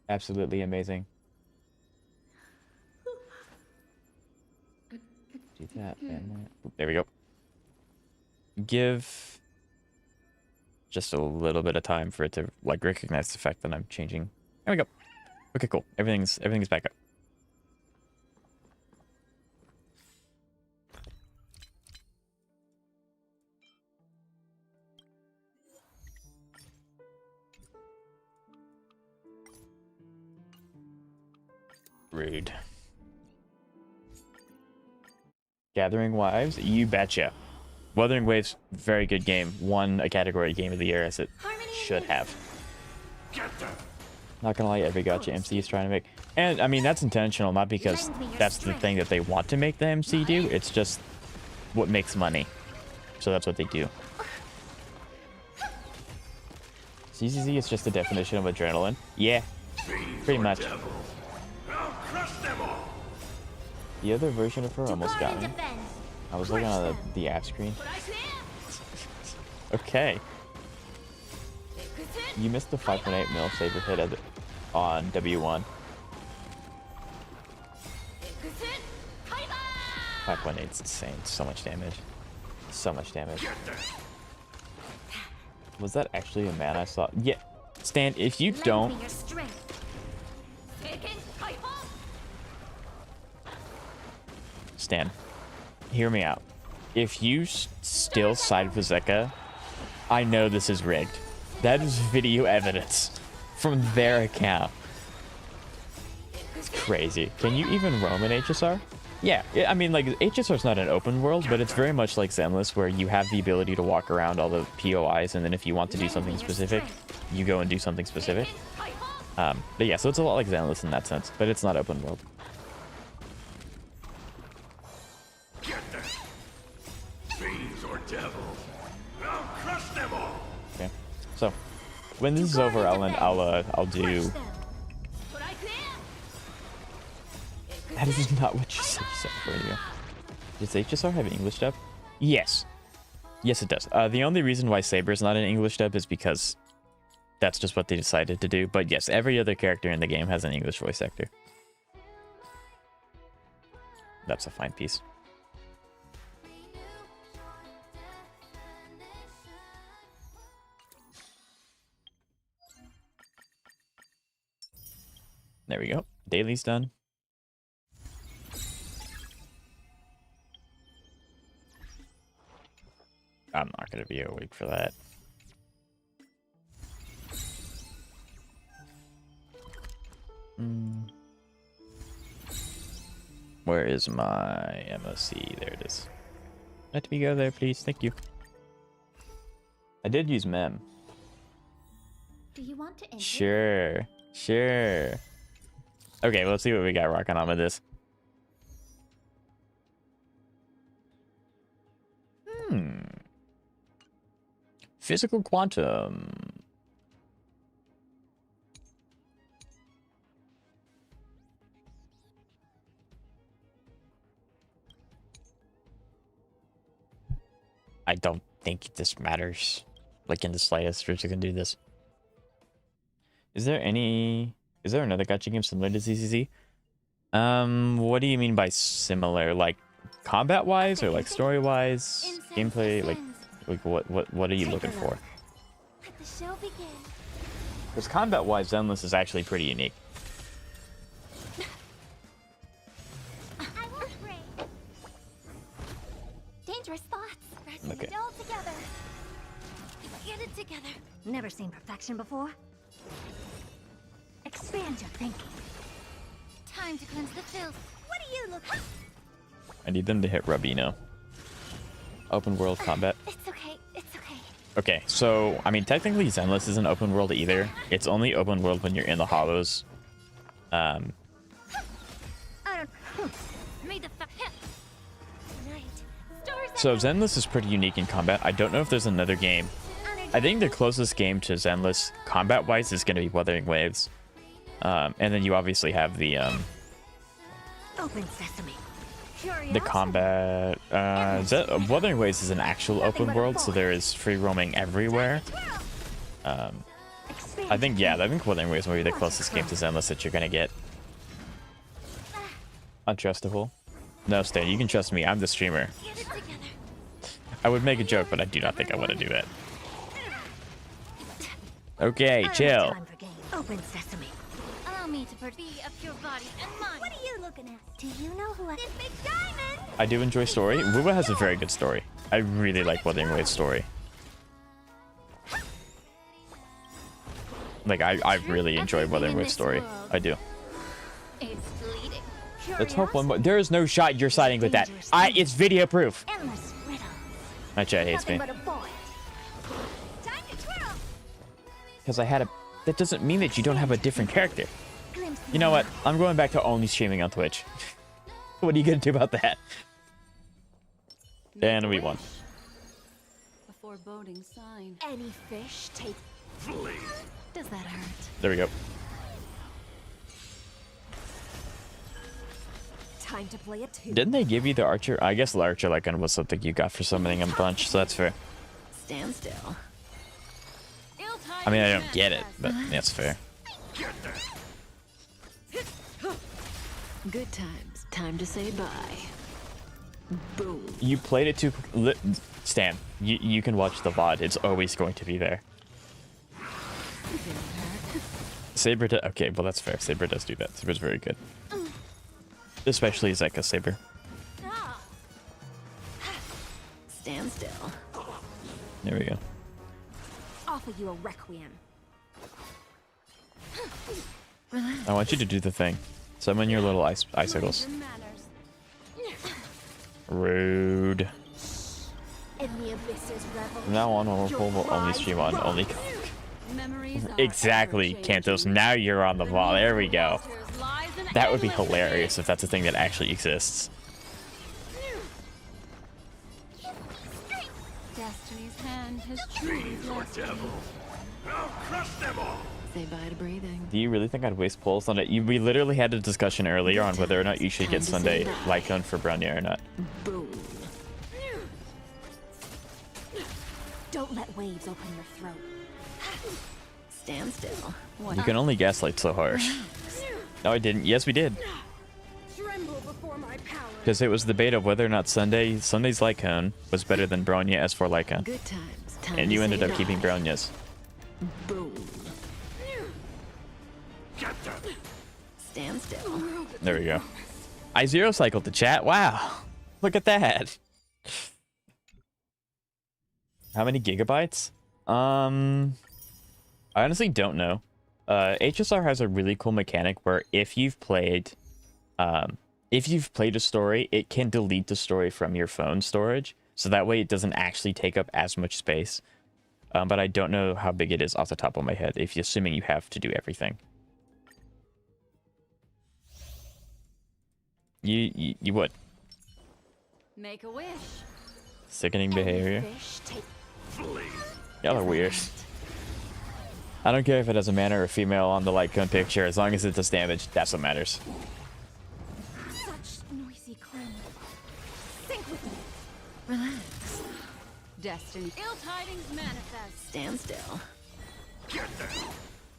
Speaker 1: Absolutely amazing. Do that, and that. There we go. Give just a little bit of time for it to like recognize the fact that I'm changing. There we go. Okay, cool. Everything's back up. Rude. Gathering Wives, you betcha. Wuthering Waves, very good game. Won a category game of the year as it should have. Not gonna lie, every gacha MC is trying to make, and I mean that's intentional, not because that's the thing that they want to make the MC do. It's just what makes money, so that's what they do. CCZ is just the definition of adrenaline. Yeah, pretty much. The other version of her almost got me. I was looking on the app screen. Okay. You missed the 5.8 mil saber hit on W1. 5.8 is insane. So much damage. So much damage. Was that actually a man I saw? Yeah. Stan, if you don't... Stan, hear me out. If you still side with Zeka, I know this is rigged. That is video evidence from their account. It's crazy. Can you even roam in HSR? Yeah, I mean, like, HSR is not an open world, but it's very much like Zenless, where you have the ability to walk around all the POIs, and then if you want to do something specific, you go and do something specific. But yeah, so it's a lot like Zenless in that sense, but it's not open world. Okay, so when this is over, I'll do. That is not what you said. For you. Does HSR have English dub? Yes. Yes, it does. The only reason why Saber is not in English dub is because that's just what they decided to do. But yes, every other character in the game has an English voice actor. That's a fine piece. There we go. Daily's done. I'm not going to be awake for that. Where is my MOC? There it is. Let me go there, please. Thank you. I did use mem.
Speaker 3: Do you want to enter?
Speaker 1: Sure. Sure. Okay, let's see what we got rocking on with this. Physical quantum. I don't think this matters, like in the slightest. We're just gonna do this. Is there another gacha game similar to ZZZ? What do you mean by similar? Like combat wise or like story wise, gameplay, like what are you looking for?
Speaker 3: Let the show begin.
Speaker 1: Because combat wise, Zenless is actually pretty unique.
Speaker 3: I won't break. Dangerous thoughts. Pressing
Speaker 1: Okay.
Speaker 3: it all together. Get it together. Never seen perfection before. Expand your thinking. Time to cleanse the filth. What do you look at?
Speaker 1: I need them to hit Rabino. Open world combat.
Speaker 3: It's okay. It's okay.
Speaker 1: Okay, so I mean technically Zenless isn't open world either. It's only open world when you're in the hollows.
Speaker 3: I don't. Made the night. Stars
Speaker 1: So Zenless is pretty unique in combat. I don't know if there's another game. I think the closest game to Zenless combat wise is going to be Wuthering Waves. And then you obviously have the
Speaker 3: Open sesame.
Speaker 1: combat. Wuthering Waves is an actual open world, so there is free roaming everywhere. I think Wuthering Waves will be the closest game to Zenless that you're gonna get. Untrustable. No, Stan, you can trust me. I'm the streamer.
Speaker 3: Get it together.
Speaker 1: I would make a joke, but I do not think I want to do that. Okay, chill.
Speaker 3: Time for game. Open sesame. Allow me to be a pure body and mind. What are you looking at? Do you know who I... This big diamond!
Speaker 1: I do enjoy story. Wuwa has a very good story. I really like Wuthering Waves' story. Like, I really enjoy Wuthering Waves' story. I do.
Speaker 3: It's bleeding.
Speaker 1: Let's hope one more. There is no shot you're siding with that. It's video proof.
Speaker 3: Endless riddles.
Speaker 1: My chat hates me.
Speaker 3: Nothing but a void. Time to twirl.
Speaker 1: Because I had a... That doesn't mean that you don't have a different character.
Speaker 3: Glimpse
Speaker 1: You know what? I'm going back to only streaming on Twitch. What are you going to do about that? And we won.
Speaker 2: A foreboding sign.
Speaker 3: any fish take...
Speaker 2: Does that hurt?
Speaker 1: There we go.
Speaker 3: Time to play a two.
Speaker 1: Didn't they give you the archer? I guess the archer icon was something you got for summoning a bunch, so that's fair.
Speaker 2: Stand still.
Speaker 1: I mean, I don't get it, but that's fair.
Speaker 2: Good times. Time to say bye. Boom.
Speaker 1: You played it too... Stan, you can watch the VOD. It's always going to be there. Saber does... Okay, well, that's fair. Saber does do that. Saber's very good. Especially Zeka Saber.
Speaker 2: Stand still.
Speaker 1: There we go.
Speaker 3: Offer you a requiem.
Speaker 1: I want you to do the thing. Summon your little icicles. Rude.
Speaker 3: In the abyss's revel.
Speaker 1: From now on, we'll only stream on only. Exactly, Kantos. Now you're on the ball. There we go. That would be hilarious if that's a thing that actually exists.
Speaker 2: Destiny's hand has truly blessed me. Say bye to breathing.
Speaker 1: Do you really think I'd waste polls on it? We literally had a discussion earlier on whether or not you should get Sunday Lycone for Bronya or not.
Speaker 2: Boom.
Speaker 3: Don't let waves open your throat.
Speaker 2: Stand still. What?
Speaker 1: You can only gaslight so hard. No, I didn't. Yes, we did. Because it was the debate of whether or not Sunday's Lycone was better than Bronya as for Lycone.
Speaker 2: Good times. Time
Speaker 1: And
Speaker 2: to
Speaker 1: you ended
Speaker 2: say
Speaker 1: up keeping
Speaker 2: bye.
Speaker 1: Bronya's.
Speaker 2: Boom. Stand still.
Speaker 1: There we go. I zero cycled the chat. Wow. Look at that. How many gigabytes? I honestly don't know. HSR has a really cool mechanic where if you've played a story, it can delete the story from your phone storage. So that way it doesn't actually take up as much space. But I don't know how big it is off the top of my head, if you're assuming you have to do everything. You would.
Speaker 2: Make a wish.
Speaker 1: Sickening behavior.
Speaker 3: Fish take...
Speaker 1: Y'all are weird. I don't care if it has a man or a female on the Lycone picture, as long as it does damage, that's what matters.
Speaker 3: Such noisy clamor. Think with me.
Speaker 2: Relax. Destiny. Ill tidings manifest. Stand still.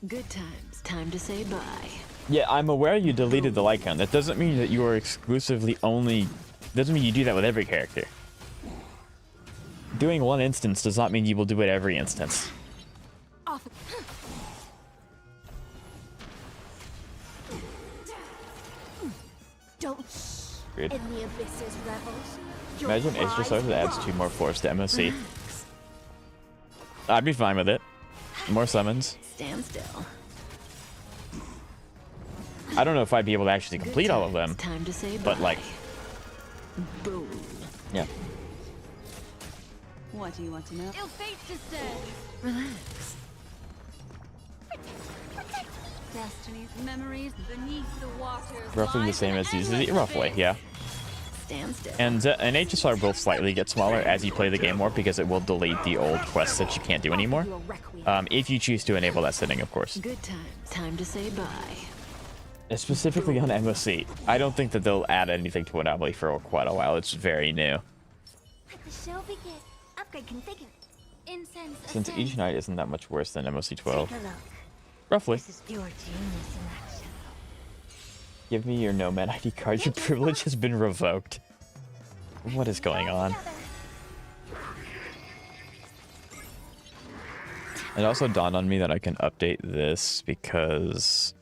Speaker 2: Good times. Time to say bye.
Speaker 1: Yeah, I'm aware you deleted the Lycone. That doesn't mean that you are exclusively only Doesn't mean you do that with every character. Doing one instance does not mean you will do it every instance.
Speaker 4: Off. Don't.
Speaker 1: Weird.
Speaker 4: In the abyss's revels.
Speaker 1: Imagine Extra Stars that adds 2 more floors to MOC. I'd be fine with it. More summons.
Speaker 2: Stand still.
Speaker 1: I don't know if I'd be able to actually complete all of them,
Speaker 2: Time to say
Speaker 1: but
Speaker 2: bye.
Speaker 1: like,
Speaker 2: Boom.
Speaker 1: yeah.
Speaker 2: What do you want to know?
Speaker 4: Ill fate descends.
Speaker 2: Relax.
Speaker 4: Destiny's memories beneath the waters.
Speaker 1: Roughly the
Speaker 4: lies
Speaker 1: same
Speaker 4: an
Speaker 1: as these.
Speaker 4: endless
Speaker 1: Roughly,
Speaker 4: abyss.
Speaker 1: yeah.
Speaker 2: Stand still.
Speaker 1: And HSR both slightly get smaller as you play the game more because it will delete the old quests that you can't do anymore.
Speaker 4: You a requiem.
Speaker 1: If you choose to enable that setting, of course.
Speaker 2: Good times. Time to say bye.
Speaker 1: Specifically on MOC, I don't think that they'll add anything to Anomaly for quite a while. It's very new.
Speaker 3: Let the show begin. Upgrade configured. Incense.
Speaker 1: Since
Speaker 3: ascend.
Speaker 1: each night isn't that much worse than MOC 12.
Speaker 3: Take a look.
Speaker 1: Roughly.
Speaker 3: This is pure genius in action.
Speaker 1: Give me your Nomad ID card. Your privilege has been revoked. What is going on? It also dawned on me that I can update this because...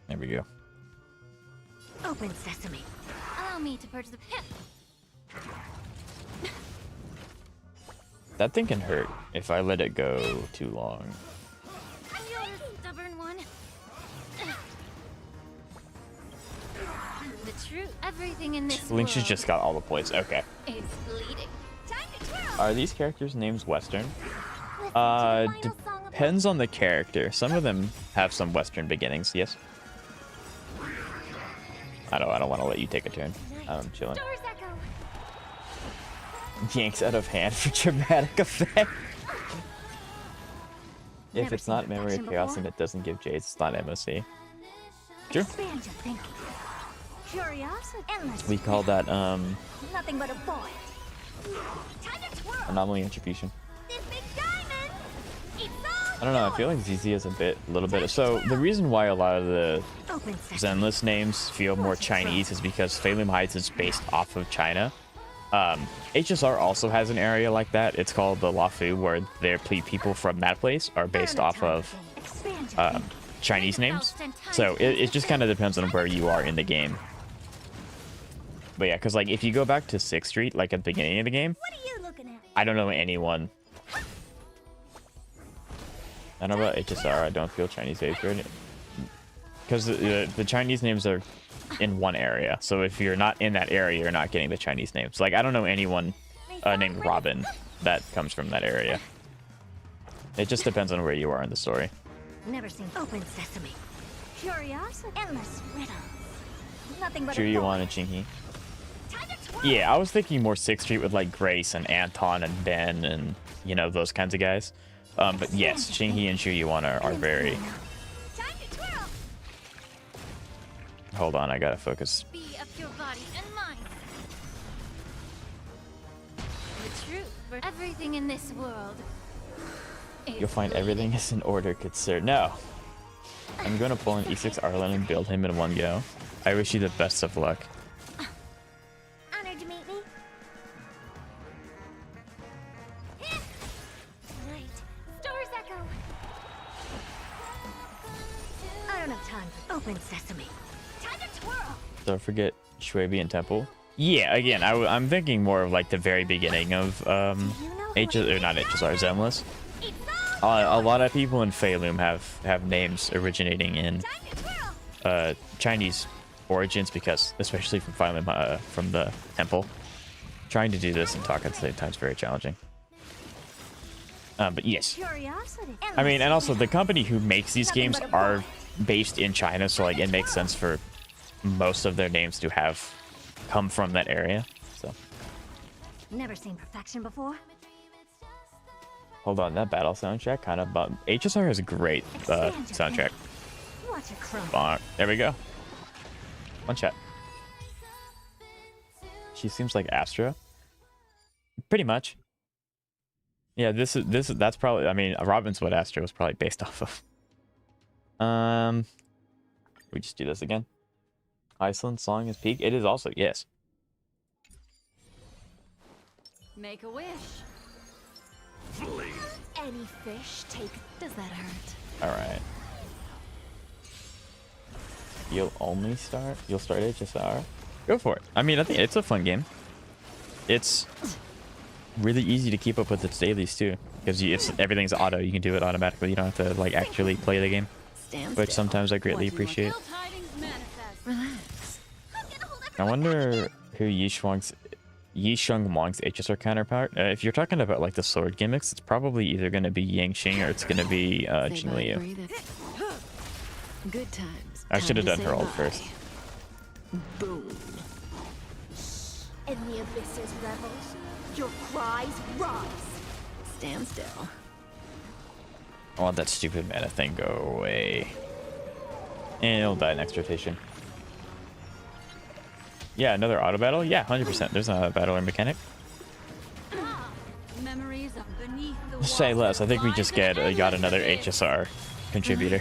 Speaker 1: There we go.
Speaker 3: Open sesame. Allow me to purge the pit.
Speaker 1: That thing can hurt if I let it go too long.
Speaker 3: You're a stubborn one. The truth. Everything in this
Speaker 1: Lynx has
Speaker 3: world
Speaker 1: just got all the points. Okay.
Speaker 3: is bleeding. Time to twirl.
Speaker 1: Are these characters' names Western?
Speaker 3: Listen to the final song of
Speaker 1: Depends on the character. Some of them have some Western beginnings, yes? I don't want to let you take a turn. I'm chilling.
Speaker 3: Doors echo.
Speaker 1: Yanks out of hand for dramatic effect. If
Speaker 3: Never
Speaker 1: it's
Speaker 3: seen
Speaker 1: not Memory of
Speaker 3: perfection
Speaker 1: Chaos
Speaker 3: before?
Speaker 1: and it doesn't give Jades, it's not MOC. Sure.
Speaker 3: Expand your thinking. Curiosity. Endless.
Speaker 1: We call that
Speaker 3: Nothing but a void. Time to twirl.
Speaker 1: anomaly attribution.
Speaker 3: This big diamond. It's all
Speaker 1: I don't know, I feel like ZZ is a little bit. So the reason why a lot of the
Speaker 3: open sesame.
Speaker 1: Zenless names feel more Chinese is because Phalum Heights is based off of China. HSR also has an area like that. It's called the Lafu, where their people from that place are based off of
Speaker 3: Expand your thinking.
Speaker 1: Chinese names. So it just kind of depends on where you are in the game. But yeah, because like if you go back to 6th Street, like at the beginning of the game,
Speaker 3: What are you looking at?
Speaker 1: I don't know anyone. I don't know about HSR. I don't feel Chinese based right, because the Chinese names are in one area. So if you're not in that area, you're not getting the Chinese names. Like I don't know anyone named Robin that comes from that area. It just depends on where you are in the story.
Speaker 3: Never seen open sesame. Curiosity. Endless riddles. Nothing but
Speaker 1: Sure
Speaker 3: a
Speaker 1: you
Speaker 3: void.
Speaker 1: want a Chinky?
Speaker 3: Time to twirl.
Speaker 1: Yeah, I was thinking more 6th Street with like Grace and Anton and Ben and you know those kinds of guys. But yes, Chingy and Shu Yuan are very.
Speaker 3: Time to twirl.
Speaker 1: Hold on, I gotta focus.
Speaker 3: Be of your body and mind. The truth for everything in this world. is
Speaker 1: You'll find everything is in order, good sir. No. I'm gonna pull an E6 Arlen and build him in one go. I wish you the best of luck.
Speaker 3: Honored to meet me. Right. Stars echo. I don't have time for open sesame. Time to twirl.
Speaker 1: Don't forget Shuebi Temple. Yeah, again, I'm thinking more of like the very beginning of or not HSR, Zenless.
Speaker 3: It's all
Speaker 1: A lot of people in Phalum have names originating in
Speaker 3: time to twirl.
Speaker 1: Chinese origins because, especially from Phalum, from the temple, trying to do this and talk at the same time is very challenging. But yes,
Speaker 3: Curiosity.
Speaker 1: I mean, and also the company who makes these games are based in China, so like it makes sense for most of their names to have come from that area. So
Speaker 3: Never seen perfection before.
Speaker 1: hold on, that battle soundtrack kind of HSR has a great soundtrack.
Speaker 3: Watch it crumble.
Speaker 1: Bonk. There we go. One shot. She seems like Astra. Pretty much. Yeah, that's probably, I mean, Robin's what Astra was probably based off of. We just do this again. Iceland song is peak. It is also, yes.
Speaker 2: Make a wish.
Speaker 4: Any fish take.
Speaker 2: Does that hurt?
Speaker 1: All right. You'll start HSR? Go for it. I mean, I think it's a fun game. It's really easy to keep up with its dailies too, because everything's auto. You can do it automatically. You don't have to like actually play the game, which sometimes I greatly appreciate.
Speaker 4: Relax.
Speaker 1: I wonder who Yi Shunguang's HSR counterpart. If you're talking about like the sword gimmicks, it's probably either going to be Yang Xing or it's going to be Jing Liu.
Speaker 4: Good times.
Speaker 1: I should have done her ult first.
Speaker 4: Boom. In the abyss's revels, your cries rise. Stand still.
Speaker 1: I want that stupid mana thing go away. And it'll die next rotation. Yeah, another auto battle? Yeah, 100%. There's not a battler mechanic.
Speaker 2: Memories of beneath the
Speaker 1: Say
Speaker 2: water
Speaker 1: less. I think we
Speaker 2: lies
Speaker 1: just
Speaker 2: an
Speaker 1: got another
Speaker 2: endless abyss.
Speaker 1: HSR contributor.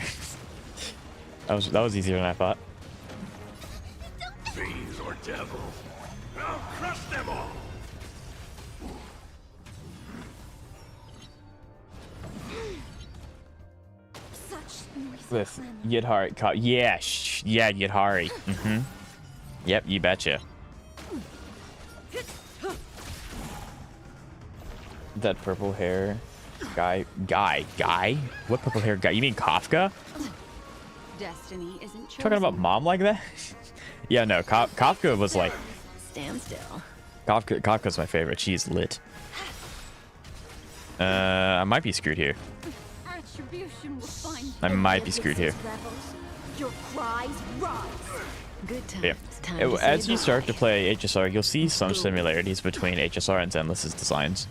Speaker 1: That was easier than I thought.
Speaker 5: Fiends or devils, I'll crush them all.
Speaker 4: Such noisy
Speaker 1: With
Speaker 4: clamor.
Speaker 1: Yidhari. Yeah, yeah, Yidhari. Yep, you betcha. That purple hair guy? What purple hair guy? You mean Kafka?
Speaker 2: Destiny isn't chosen.
Speaker 1: Talking about mom like that? Yeah, no, Kafka was like...
Speaker 4: Stand still.
Speaker 1: Kafka's my favorite. She's lit. I might be screwed here.
Speaker 2: Retribution will find
Speaker 1: I might be screwed here.
Speaker 4: Your cries rise. Good times.
Speaker 1: Yeah.
Speaker 4: Time to
Speaker 1: As
Speaker 4: say
Speaker 1: you
Speaker 4: bye.
Speaker 1: start to play HSR, you'll see some similarities between HSR and Zenless's designs.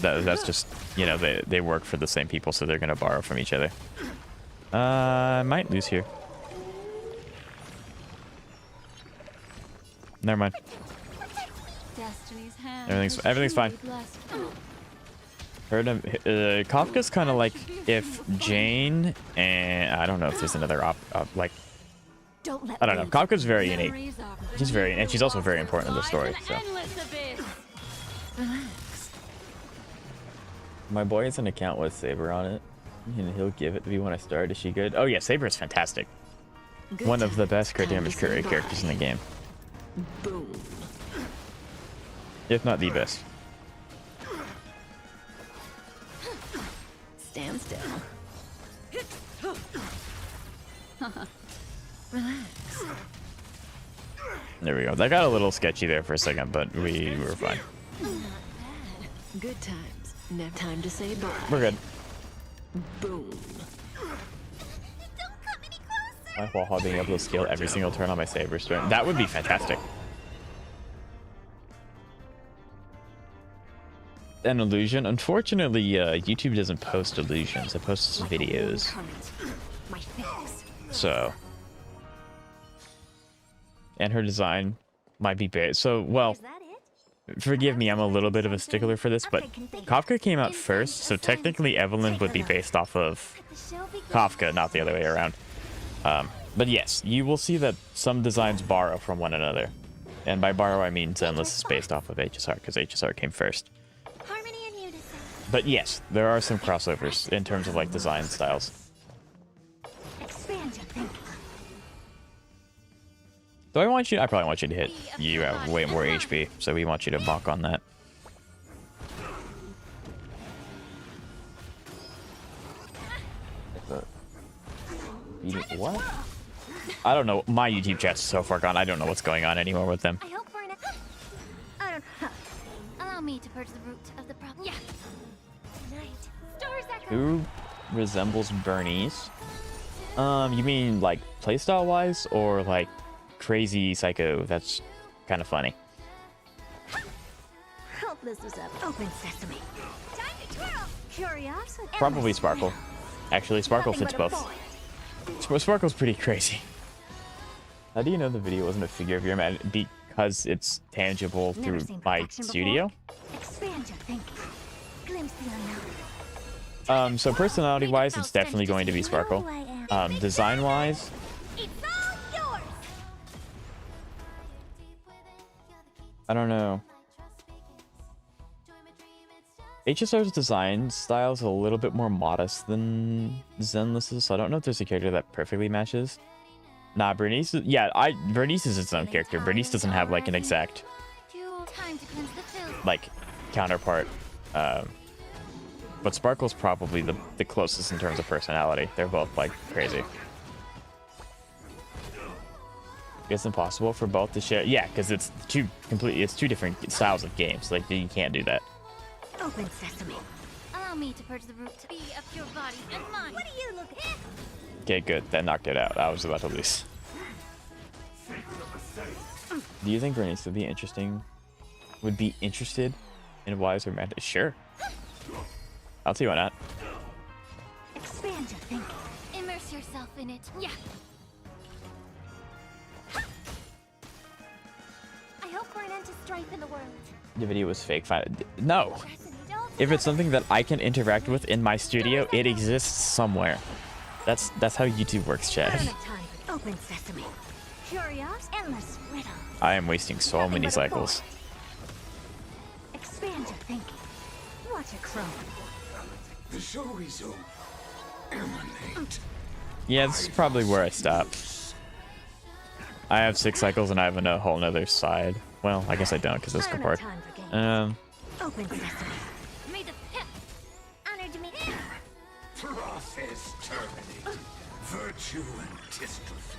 Speaker 1: That's just, you know, they work for the same people, so they're going to borrow from each other. I might lose here. Never mind.
Speaker 2: Destiny's hand.
Speaker 1: Everything's fine. Heard him. Kafka's kind of like if Jane and I don't know if there's another like
Speaker 4: Don't let
Speaker 1: I don't know.
Speaker 4: me-
Speaker 1: Kafka's very innate. She's very, and she's also very important in the story. So
Speaker 4: Relax.
Speaker 1: my boy has an account with Saber on it, and he'll give it to me when I start. Is she good? Oh yeah, Saber is fantastic.
Speaker 4: Good
Speaker 1: One of the
Speaker 4: times.
Speaker 1: best crit
Speaker 4: Time to
Speaker 1: damage
Speaker 4: say
Speaker 1: characters in the
Speaker 4: bye.
Speaker 1: game,
Speaker 4: Boom.
Speaker 1: if not the best.
Speaker 4: Stand still. Relax.
Speaker 1: There we go. That got a little sketchy there for a second, but we were fine.
Speaker 4: Good times. Never time to say bye.
Speaker 1: We're good.
Speaker 4: Boom.
Speaker 1: My Waha being able to scale every single turn on my Saber turn. That would be fantastic. An illusion. Unfortunately, YouTube doesn't post illusions. It posts videos.
Speaker 4: My fix.
Speaker 1: So, and her design might be bad. So, well,
Speaker 3: Is that it?
Speaker 1: forgive me, I'm a little bit of a stickler for this, but Kafka came out first, so technically Evelyn would be based off of
Speaker 3: The show begins.
Speaker 1: Kafka, not the other way around. But yes, you will see that some designs borrow from one another. And by borrow, I mean Zenless is based off of HSR, because HSR came first.
Speaker 3: Harmony and unison.
Speaker 1: But yes, there are some crossovers in terms of like design styles.
Speaker 3: Expand your thinking.
Speaker 1: Do I want you? I probably want you to hit. You have way more HP, so we want you to bonk on that. What? I don't know. My YouTube chat's so far gone. I don't know what's going on anymore with them.
Speaker 3: I hope for an. I don't know. Allow me to purge the root of the problem. Yeah. Tonight, stars echo.
Speaker 1: Who resembles Bernice? You mean like playstyle wise, or like crazy psycho? That's kind of funny.
Speaker 3: Hope this was up. Open sesame. Time to twirl. Curiosity.
Speaker 1: Probably Sparkle. Actually, Sparkle
Speaker 3: Nothing
Speaker 1: fits
Speaker 3: but a
Speaker 1: both.
Speaker 3: void.
Speaker 1: Sparkle's pretty crazy. How do you know the video wasn't a figure of your man? Because it's tangible
Speaker 3: Never
Speaker 1: through
Speaker 3: seen
Speaker 1: my
Speaker 3: perfection before.
Speaker 1: studio.
Speaker 3: Expand your thinking. Glimpse the unknown.
Speaker 1: So personality-wise, it's definitely going to be Sparkle. Design-wise,
Speaker 4: It's all yours.
Speaker 1: I don't know. HSR's design style is a little bit more modest than Zenless's, so I don't know if there's a character that perfectly matches. Nah, Bernice, yeah, Bernice is its own character. Bernice doesn't have like an exact, like, counterpart. But Sparkle's probably the closest in terms of personality. They're both like crazy. It's impossible for both to share. Yeah, because it's two different styles of games. Like you can't do that.
Speaker 4: Open sesame. Allow me to purge the root to be of your body and mind. What are you looking at?
Speaker 1: Okay, good. That knocked it out. I was about to lose. Do you think Bernice would be interested in Wise or Manda? Sure. I'll see why not.
Speaker 4: Expand your thinking. Immerse yourself in it. Yeah. I hope for an end to strife in the world.
Speaker 1: The video was fake. Fine. No. If it's something that I can interact with in my studio, it exists somewhere. That's how YouTube works, Chad.
Speaker 4: Open sesame. Curious, endless riddle.
Speaker 1: I am wasting so many cycles.
Speaker 4: Expand your thinking. Watch it grow.
Speaker 5: The chorizo emanate.
Speaker 1: Yeah, this is probably where I stop. I have 6 cycles and I have a whole nother side. Well, I guess I don't because it's part.
Speaker 4: Open sesame. May the pip honor to me.
Speaker 5: Process terminated. Virtue and dystrophy.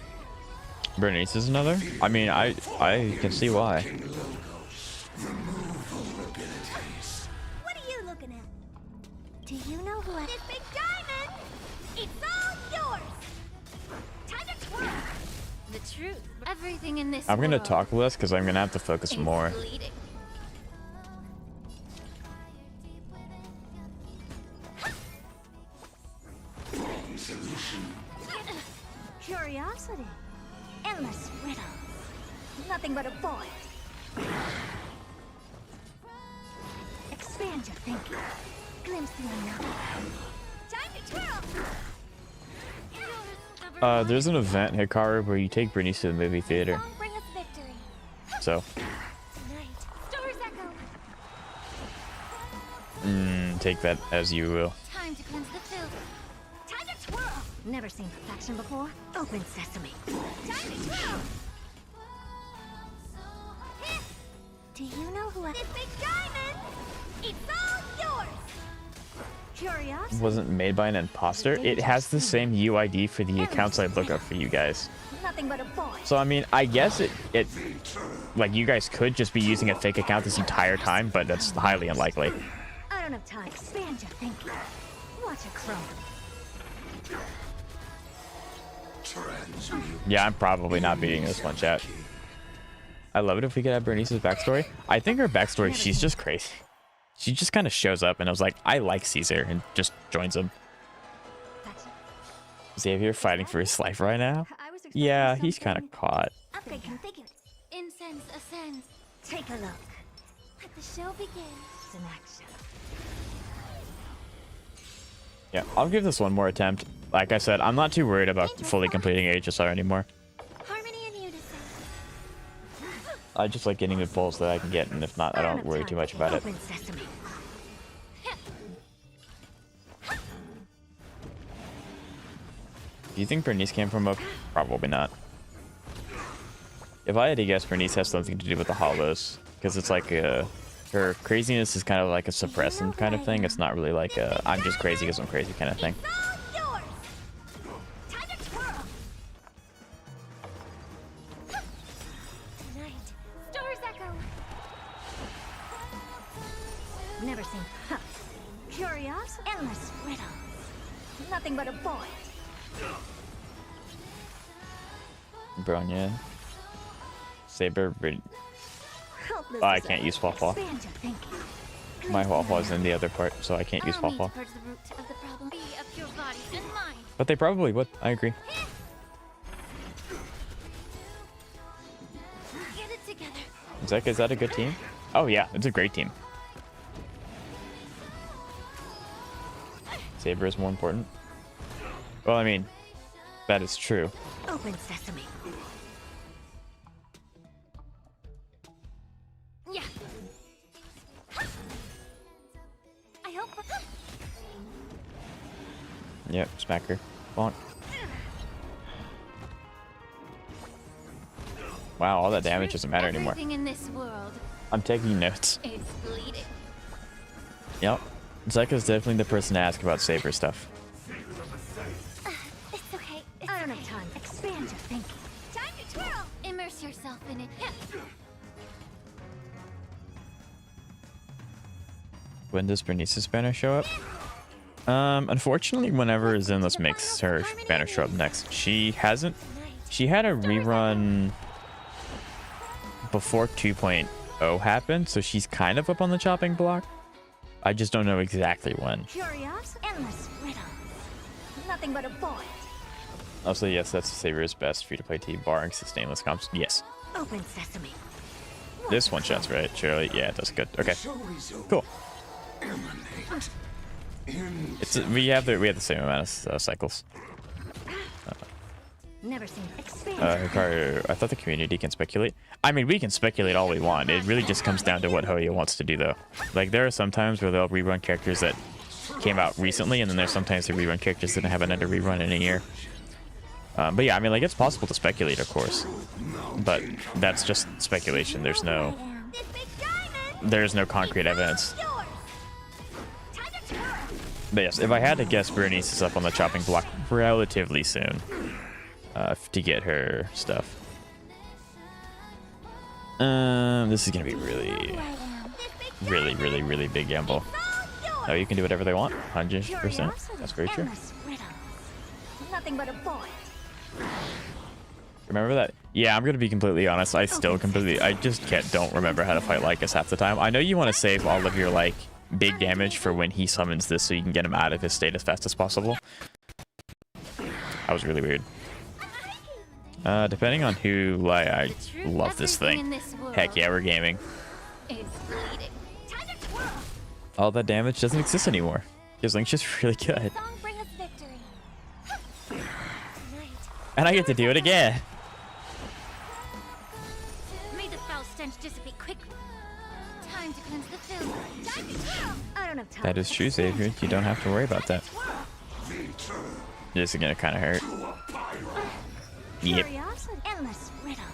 Speaker 1: Bernice is another? I mean, I can see why.
Speaker 5: Removal abilities.
Speaker 4: What are you looking at? Do you know who I... This big diamond! It's all yours! Time to twirl! The truth. Everything in this
Speaker 1: I'm gonna
Speaker 4: world
Speaker 1: talk less because I'm gonna have to focus
Speaker 4: is
Speaker 1: more.
Speaker 4: fleeting. Curiosity. Endless riddles. Nothing but a void. Expand your thinking. Glimpse the unknown. Time to twirl!
Speaker 1: There's an event, Hikaru, where you take Bernice to the movie theater.
Speaker 4: Song bring us victory.
Speaker 1: So,
Speaker 4: Tonight, stars echo.
Speaker 1: take that as you will.
Speaker 4: Time to cleanse the filth. Time to twirl! Never seen perfection before? Open sesame. Time to twirl! Do you know who I... This big diamond! It's all yours! Curiosity?
Speaker 1: Wasn't made by an imposter. It has the same UID for the accounts I look up for you guys.
Speaker 4: Nothing but a boy.
Speaker 1: So I mean, I guess it like you guys could just be using a fake account this entire time, but that's highly unlikely.
Speaker 4: I don't have time. Expand your thinking. Watch it grow.
Speaker 1: Yeah, I'm probably not beating this one, chat. I love it if we could have Bernice's backstory. I think her backstory, she's just crazy. She just kind of shows up and I was like, I like Caesar, and just joins him. Xavier fighting for his life right now? Yeah, he's kind of caught.
Speaker 4: Upgrade configured. Incense ascends. Take a look. Let the show begin. It's an action.
Speaker 1: Yeah, I'll give this one more attempt. Like I said, I'm not too worried about fully completing HSR anymore.
Speaker 4: Harmony and unison.
Speaker 1: I just like getting the pulls that I can get, and if not, I don't worry too much about it.
Speaker 4: Open sesame.
Speaker 1: Do you think Bernice came from a... Probably not. If I had to guess, Bernice has something to do with the hollows. Because it's like her craziness is kind of like a suppressant kind of thing. It's not really like a I'm just crazy because I'm crazy kind of thing.
Speaker 4: It's all yours. Time to twirl. Tonight, stars echo. Never seen. Huh. Curious, endless riddles. Nothing but a void.
Speaker 1: Bronya. Saber.
Speaker 4: Helpless
Speaker 1: Oh, I
Speaker 4: as
Speaker 1: can't
Speaker 4: ever.
Speaker 1: use Waffle.
Speaker 4: Expand your thinking.
Speaker 1: My Waffle is in the other part, so I can't use
Speaker 4: Allow me
Speaker 1: Waffle.
Speaker 4: to purge the root of the problem. Be of your body and mind.
Speaker 1: But they probably would. I agree.
Speaker 4: Get it together.
Speaker 1: Is that a good team? Oh yeah, it's a great team. Saber is more important. Well, I mean, that is true.
Speaker 4: Open sesame. Yeah. I hope.
Speaker 1: Yep, smack her. Bonk. Wow, all that damage doesn't matter anymore.
Speaker 4: Everything in this world
Speaker 1: I'm taking notes.
Speaker 4: is bleeding.
Speaker 1: Yep. Zyka's definitely the person to ask about Saber stuff.
Speaker 4: It's okay. I don't have time. Expand your thinking. Time to twirl. Immerse yourself in it.
Speaker 1: When does Bernice's banner show up? Unfortunately, whenever Zenless makes her banner show up next, she hasn't. She had a rerun before 2.0 happened, so she's kind of up on the chopping block. I just don't know exactly when.
Speaker 4: Curious, endless riddles. Nothing but a point.
Speaker 1: Also, yes, that's Saber's best free-to-play team, barring sustainless comps. Yes.
Speaker 4: Open sesame.
Speaker 1: This one shot's right, surely. Yeah, it does good. Okay. Cool. It's we have the same amount of cycles.
Speaker 4: Never seen expand.
Speaker 1: Hikaru, I thought the community can speculate. I mean, we can speculate all we want. It really just comes down to what Hoyo wants to do, though. Like, there are some times where they'll rerun characters that came out recently, and then there's sometimes they rerun characters that haven't had a rerun in a year. But yeah, I mean, like, it's possible to speculate, of course. But that's just speculation. There's no concrete evidence. But yes, if I had to guess, Bernice is up on the chopping block relatively soon to get her stuff. This is gonna be really big gamble. Oh, you can do whatever they want, 100%. That's very true.
Speaker 4: Nothing but a point.
Speaker 1: Remember that? Yeah, I'm gonna be completely honest. I just don't remember how to fight Lycus half the time. I know you want to save all of your like big damage for when he summons this, so you can get him out of his state as fast as possible. That was really weird. Depending on who, like, I love this thing. Heck yeah, we're gaming. All that damage doesn't exist anymore because Link's just really good. And I get to do it again.
Speaker 4: May the foul stench dissipate quickly. Time to cleanse the film. I don't have time.
Speaker 1: That is true, Xavier. You don't have to worry about that. This is gonna kind of hurt. Yep.
Speaker 4: Endless riddles.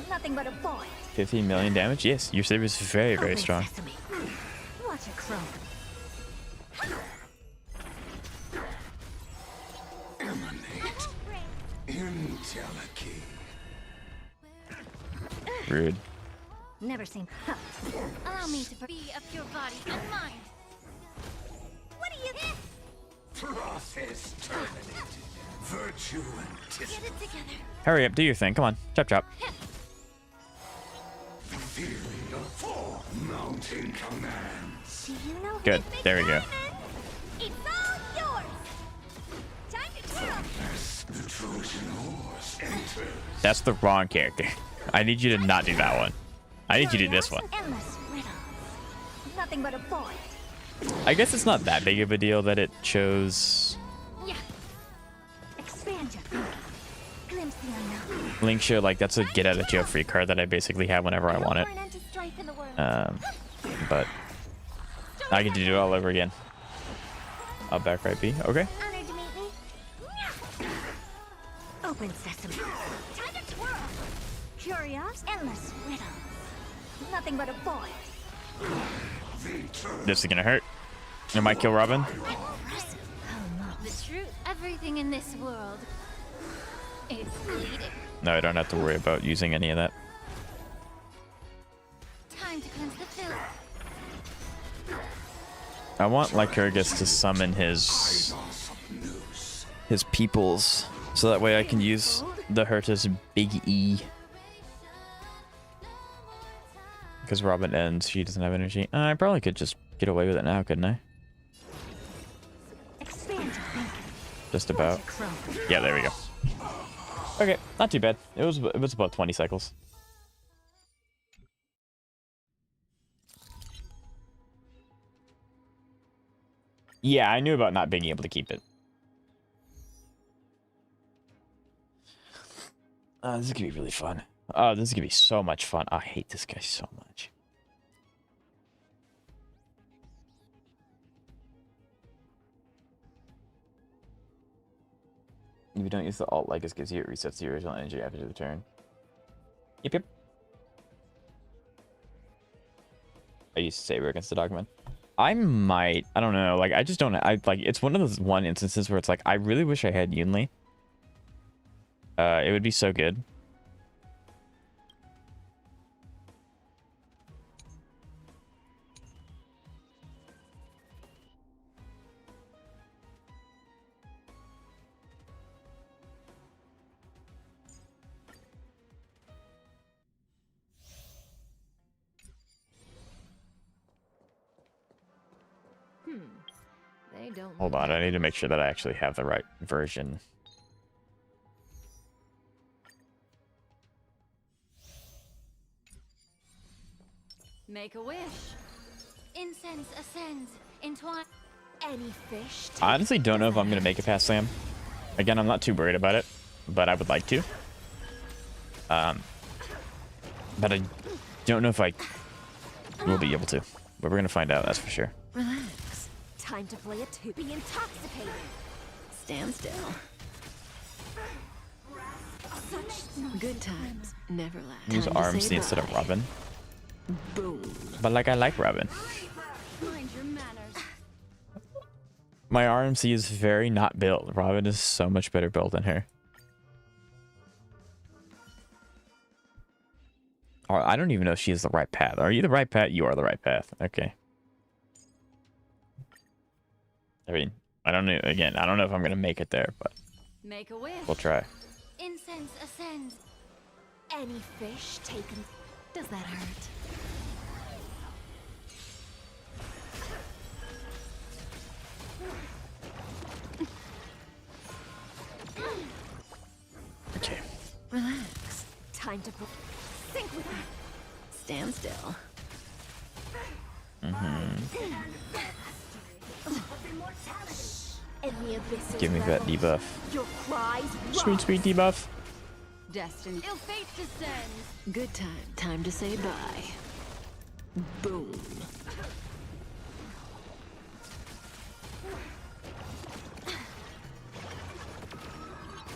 Speaker 4: Nothing but a point.
Speaker 1: 15 million damage? Yes, your Saber is very, very strong.
Speaker 4: Watch it chrome.
Speaker 1: Rude.
Speaker 4: Never seen. Allow me to be of your body and mind. What do you?
Speaker 5: Process terminated. Virtue
Speaker 4: Get it together.
Speaker 1: Hurry up, do your thing. Come on, chop chop.
Speaker 5: mountain commands.
Speaker 4: Do you know?
Speaker 1: Good. There we go.
Speaker 4: It's all yours. Time to twirl.
Speaker 5: The Trojan horse enters.
Speaker 1: That's the wrong character. I need you to not do that one. I need you to do this one.
Speaker 4: Endless riddles. Nothing but a point.
Speaker 1: I guess it's not that big of a deal that it chose
Speaker 4: Yeah. Expand your thinking. Glimpse the unknown.
Speaker 1: Link Show. Like, that's a get out of jail free card that I basically have whenever I want it. But I get to do it all over again. I'll back right B. Okay.
Speaker 4: Honored to meet me. Open sesame. Time to twirl. Curious, endless riddles. Nothing but a point.
Speaker 1: This is gonna hurt. It might kill Robin.
Speaker 4: The truth. Everything in this world is bleeding.
Speaker 1: No, I don't have to worry about using any of that.
Speaker 4: Time to cleanse the filth.
Speaker 1: I want Lycurgus to summon his peoples, so that way I can use the Herta's Big E. Because Robin ends, she doesn't have energy. I probably could just get away with it now, couldn't I? Just about. Yeah, there we go. Okay, not too bad. It was about 20 cycles. Yeah, I knew about not being able to keep it. This is gonna be really fun. Oh, this is gonna be so much fun. I hate this guy so much. If you don't use the alt like it gives you, it resets the original energy after the turn. Yep. I used to say we're against the Dogman. I don't know, like I just don't, it's one of those instances where it's like I really wish I had Yunli. It would be so good.
Speaker 2: They don't.
Speaker 1: Hold on, I need to make sure that I actually have the right version.
Speaker 2: Make a wish.
Speaker 4: Incense ascends, entwine. Any fish?
Speaker 1: I honestly don't know if I'm going to make it past Sam. Again, I'm not too worried about it, but I would like to. But I don't know if I will be able to. But we're going to find out, that's for sure.
Speaker 4: Relax. Time to play a two. Be intoxicated. Stand still. Such good times never last.
Speaker 1: Use arms instead of Robin.
Speaker 4: Boom.
Speaker 1: But like I like Robin.
Speaker 2: Mind your manners.
Speaker 1: My RMC is very not built. Robin is so much better built than her. Or I don't even know if she is the right path. Are you the right path? You are the right path. Okay. I mean, I don't know. Again, I don't know if I'm gonna make it there, but
Speaker 2: Make a wish.
Speaker 1: we'll try.
Speaker 4: Incense ascends. Any fish taken? Does that hurt?
Speaker 1: Okay.
Speaker 4: Relax. Time to think with me. Stand still.
Speaker 1: Give me that debuff.
Speaker 4: Your cries
Speaker 1: Sweet, sweet debuff.
Speaker 2: Destiny. Ill fate descends.
Speaker 4: Good time. Time to say bye. Boom.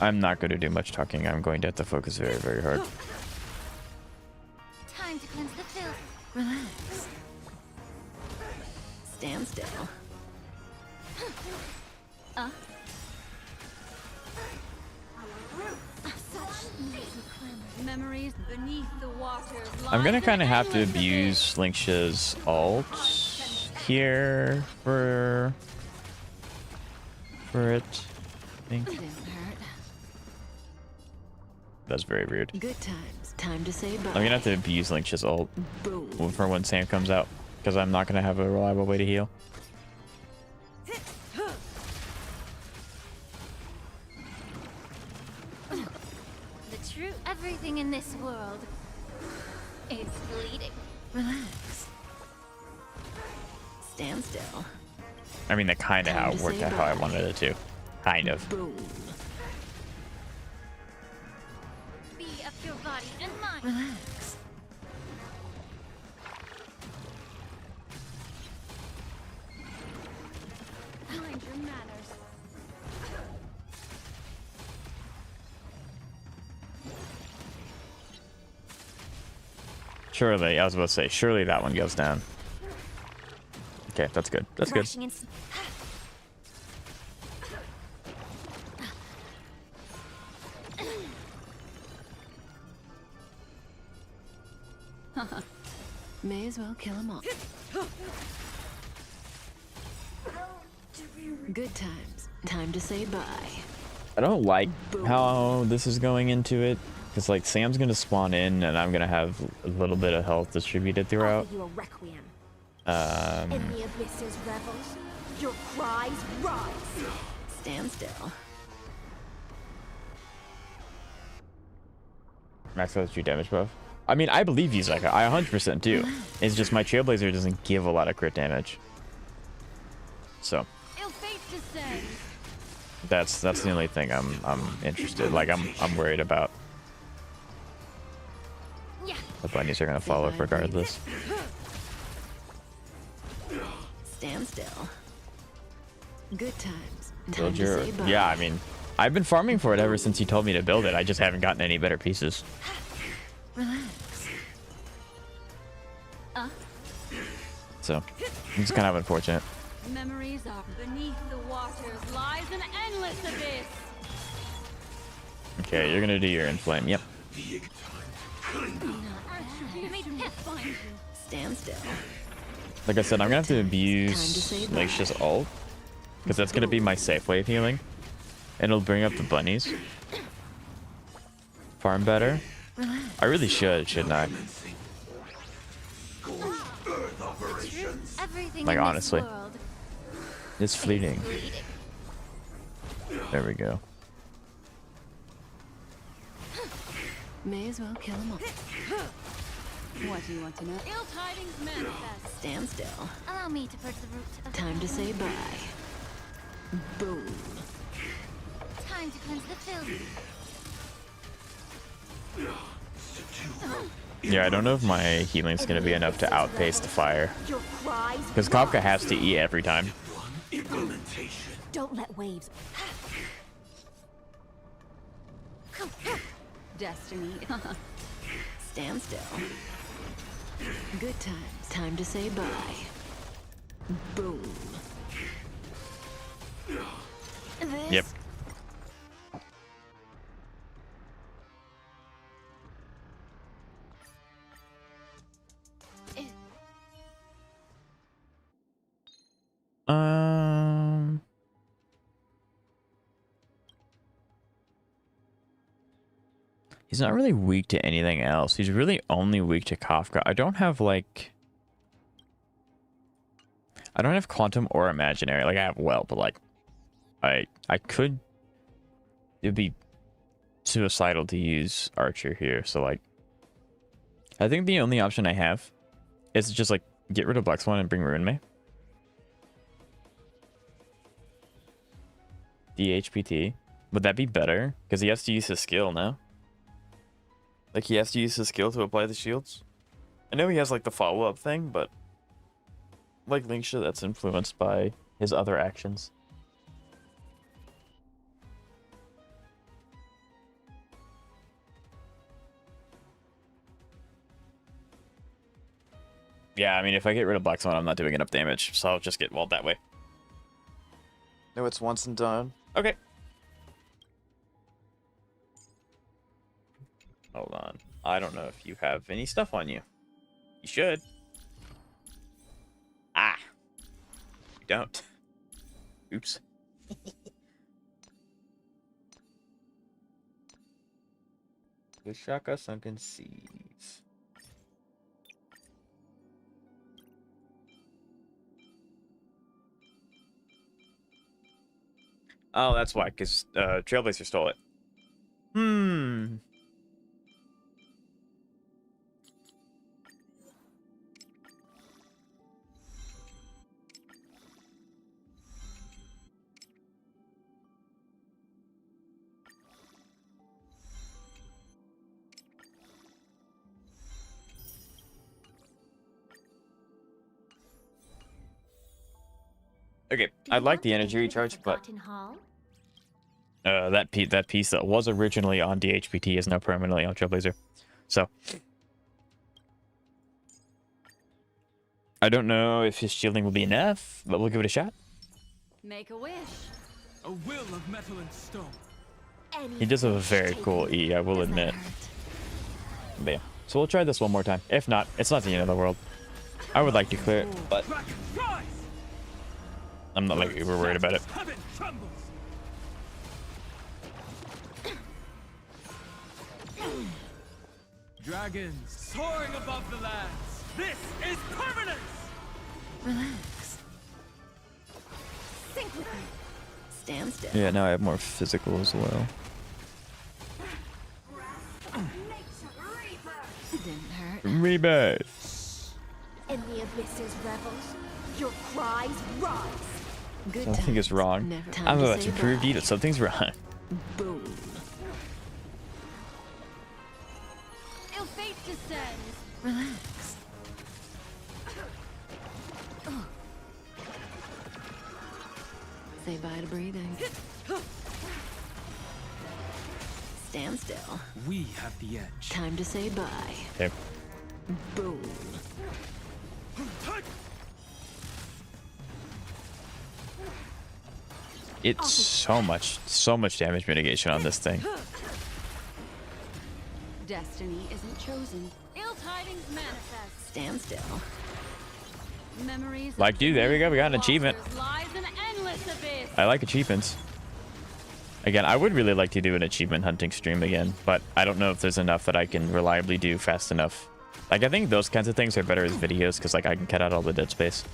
Speaker 1: I'm not going to do much talking. I'm going to have to focus very, very hard.
Speaker 4: Time to cleanse the filth. Relax. Stand still.
Speaker 2: Memories beneath the waters.
Speaker 1: I'm going to kind of have to abuse Linksha's ult here for it. I think.
Speaker 4: Didn't hurt.
Speaker 1: That's very weird.
Speaker 4: Good times. Time to say bye.
Speaker 1: I'm going to have to abuse Linksha's ult
Speaker 4: Boom.
Speaker 1: for when Sam comes out, because I'm not going to have a reliable way to heal.
Speaker 4: The truth. Everything in this world is bleeding. Relax. Stand still.
Speaker 1: I mean, that kind of how
Speaker 4: Time
Speaker 1: it
Speaker 4: to
Speaker 1: worked
Speaker 4: say
Speaker 1: out how I
Speaker 4: bye.
Speaker 1: wanted it to. Kind of.
Speaker 4: Boom. Be of your body and mind. Relax.
Speaker 2: Mind your manners.
Speaker 1: Surely, I was about to say, surely that one goes down. Okay, that's good. That's good.
Speaker 4: Crashing in- May as well kill them all. Good times. Time to say bye.
Speaker 1: I don't like how this is going into it. Because, like, Sam's going to spawn in, and I'm going to have a little bit of health distributed throughout.
Speaker 4: Offer you a requiem.
Speaker 1: Um,
Speaker 4: In the abyss's revels, your cries rise. Stand still.
Speaker 1: max out 2 damage buff. I mean, I believe you, Zeka. I 100% do. It's just my Trailblazer doesn't give a lot of crit damage. So,
Speaker 2: Ill fate descends.
Speaker 1: That's the only thing I'm interested. Like I'm worried about.
Speaker 2: Yeah.
Speaker 1: The bunnies are gonna follow up regardless.
Speaker 2: Stand still. Good times.
Speaker 1: Build your. Yeah, I mean, I've been farming for it ever since you told me to build it. I just haven't gotten any better pieces.
Speaker 2: Relax.
Speaker 1: So it's kind of unfortunate.
Speaker 2: Memories are beneath the waters lies an endless abyss.
Speaker 1: Okay, you're gonna do your inflame. Yep.
Speaker 2: Stand still.
Speaker 1: Like I said, I'm gonna have to abuse Lacia's ult because that's gonna be my safe way of healing, and it'll bring up the bunnies. Farm better. I really should, shouldn't I? Like honestly, it's fleeting. There we go.
Speaker 2: May as well kill them all. What do you want to know? Ill tidings manifest. Stand still.
Speaker 4: Allow me to purge the root of
Speaker 2: Time to say bye. Boom.
Speaker 4: Time to cleanse the filth.
Speaker 1: Yeah, I don't know if my healing's gonna be enough to outpace the fire. Because Kafka has to eat every time.
Speaker 2: Don't let waves. Destiny. Stand still. Good times. Time to say bye. Boom.
Speaker 1: Yep. He's not really weak to anything else. He's really only weak to Kafka. I don't have like... I don't have Quantum or Imaginary. Like I have Well, but like... I could... It'd be suicidal to use Archer here. So like... I think the only option I have is to just like get rid of Black Swan and bring Ruin May. DHPT. Would that be better? Because he has to use his skill now. Like, he has to use his skill to apply the shields. I know he has, like, the follow-up thing, but... Like Linksha, that's influenced by his other actions. Yeah, I mean, if I get rid of Black Swan, I'm not doing enough damage, so I'll just get walled that way. No, it's once and done. Okay. Hold on. I don't know if you have any stuff on you. You should. Ah. You don't. Oops. Vishaka Sunken Seas. Oh, that's why, because Trailblazer stole it. Okay, I'd like the energy recharge, but that piece that was originally on DHPT is now permanently on Trailblazer. So I don't know if his shielding will be enough, but we'll give it a shot.
Speaker 2: Make a wish.
Speaker 5: A will of metal and stone.
Speaker 1: He does have a very cool E, I will admit. But yeah, so we'll try this one more time. If not, it's not the end of the world. I would like to clear it, but I'm not like uber worried about it.
Speaker 5: Dragons soaring above the lands. This is permanence.
Speaker 2: Relax. Think with me. Stand still.
Speaker 1: Yeah, now I have more physical as well.
Speaker 2: It didn't hurt.
Speaker 1: Rebirth.
Speaker 4: In the abyss's revels, your cries rise.
Speaker 2: Good
Speaker 1: Something is
Speaker 2: times.
Speaker 1: wrong.
Speaker 2: Never time
Speaker 1: I'm
Speaker 2: to
Speaker 1: about
Speaker 2: say
Speaker 1: to prove to you
Speaker 2: bye.
Speaker 1: that something's wrong.
Speaker 2: Boom.
Speaker 4: Ill fate descends.
Speaker 2: Relax. Say bye to breathing. Stand still.
Speaker 5: We have the edge.
Speaker 2: Time to say bye.
Speaker 1: Okay.
Speaker 2: Boom.
Speaker 1: It's so much damage mitigation on this thing.
Speaker 2: Destiny isn't chosen.
Speaker 4: Ill tidings manifest.
Speaker 2: Stand still.
Speaker 4: Memories.
Speaker 1: Like, dude, there we go. We got an achievement.
Speaker 4: Lies an endless abyss.
Speaker 1: I like achievements. Again, I would really like to do an achievement hunting stream again, but I don't know if there's enough that I can reliably do fast enough. Like, I think those kinds of things are better as videos because, like, I can cut out all the dead space.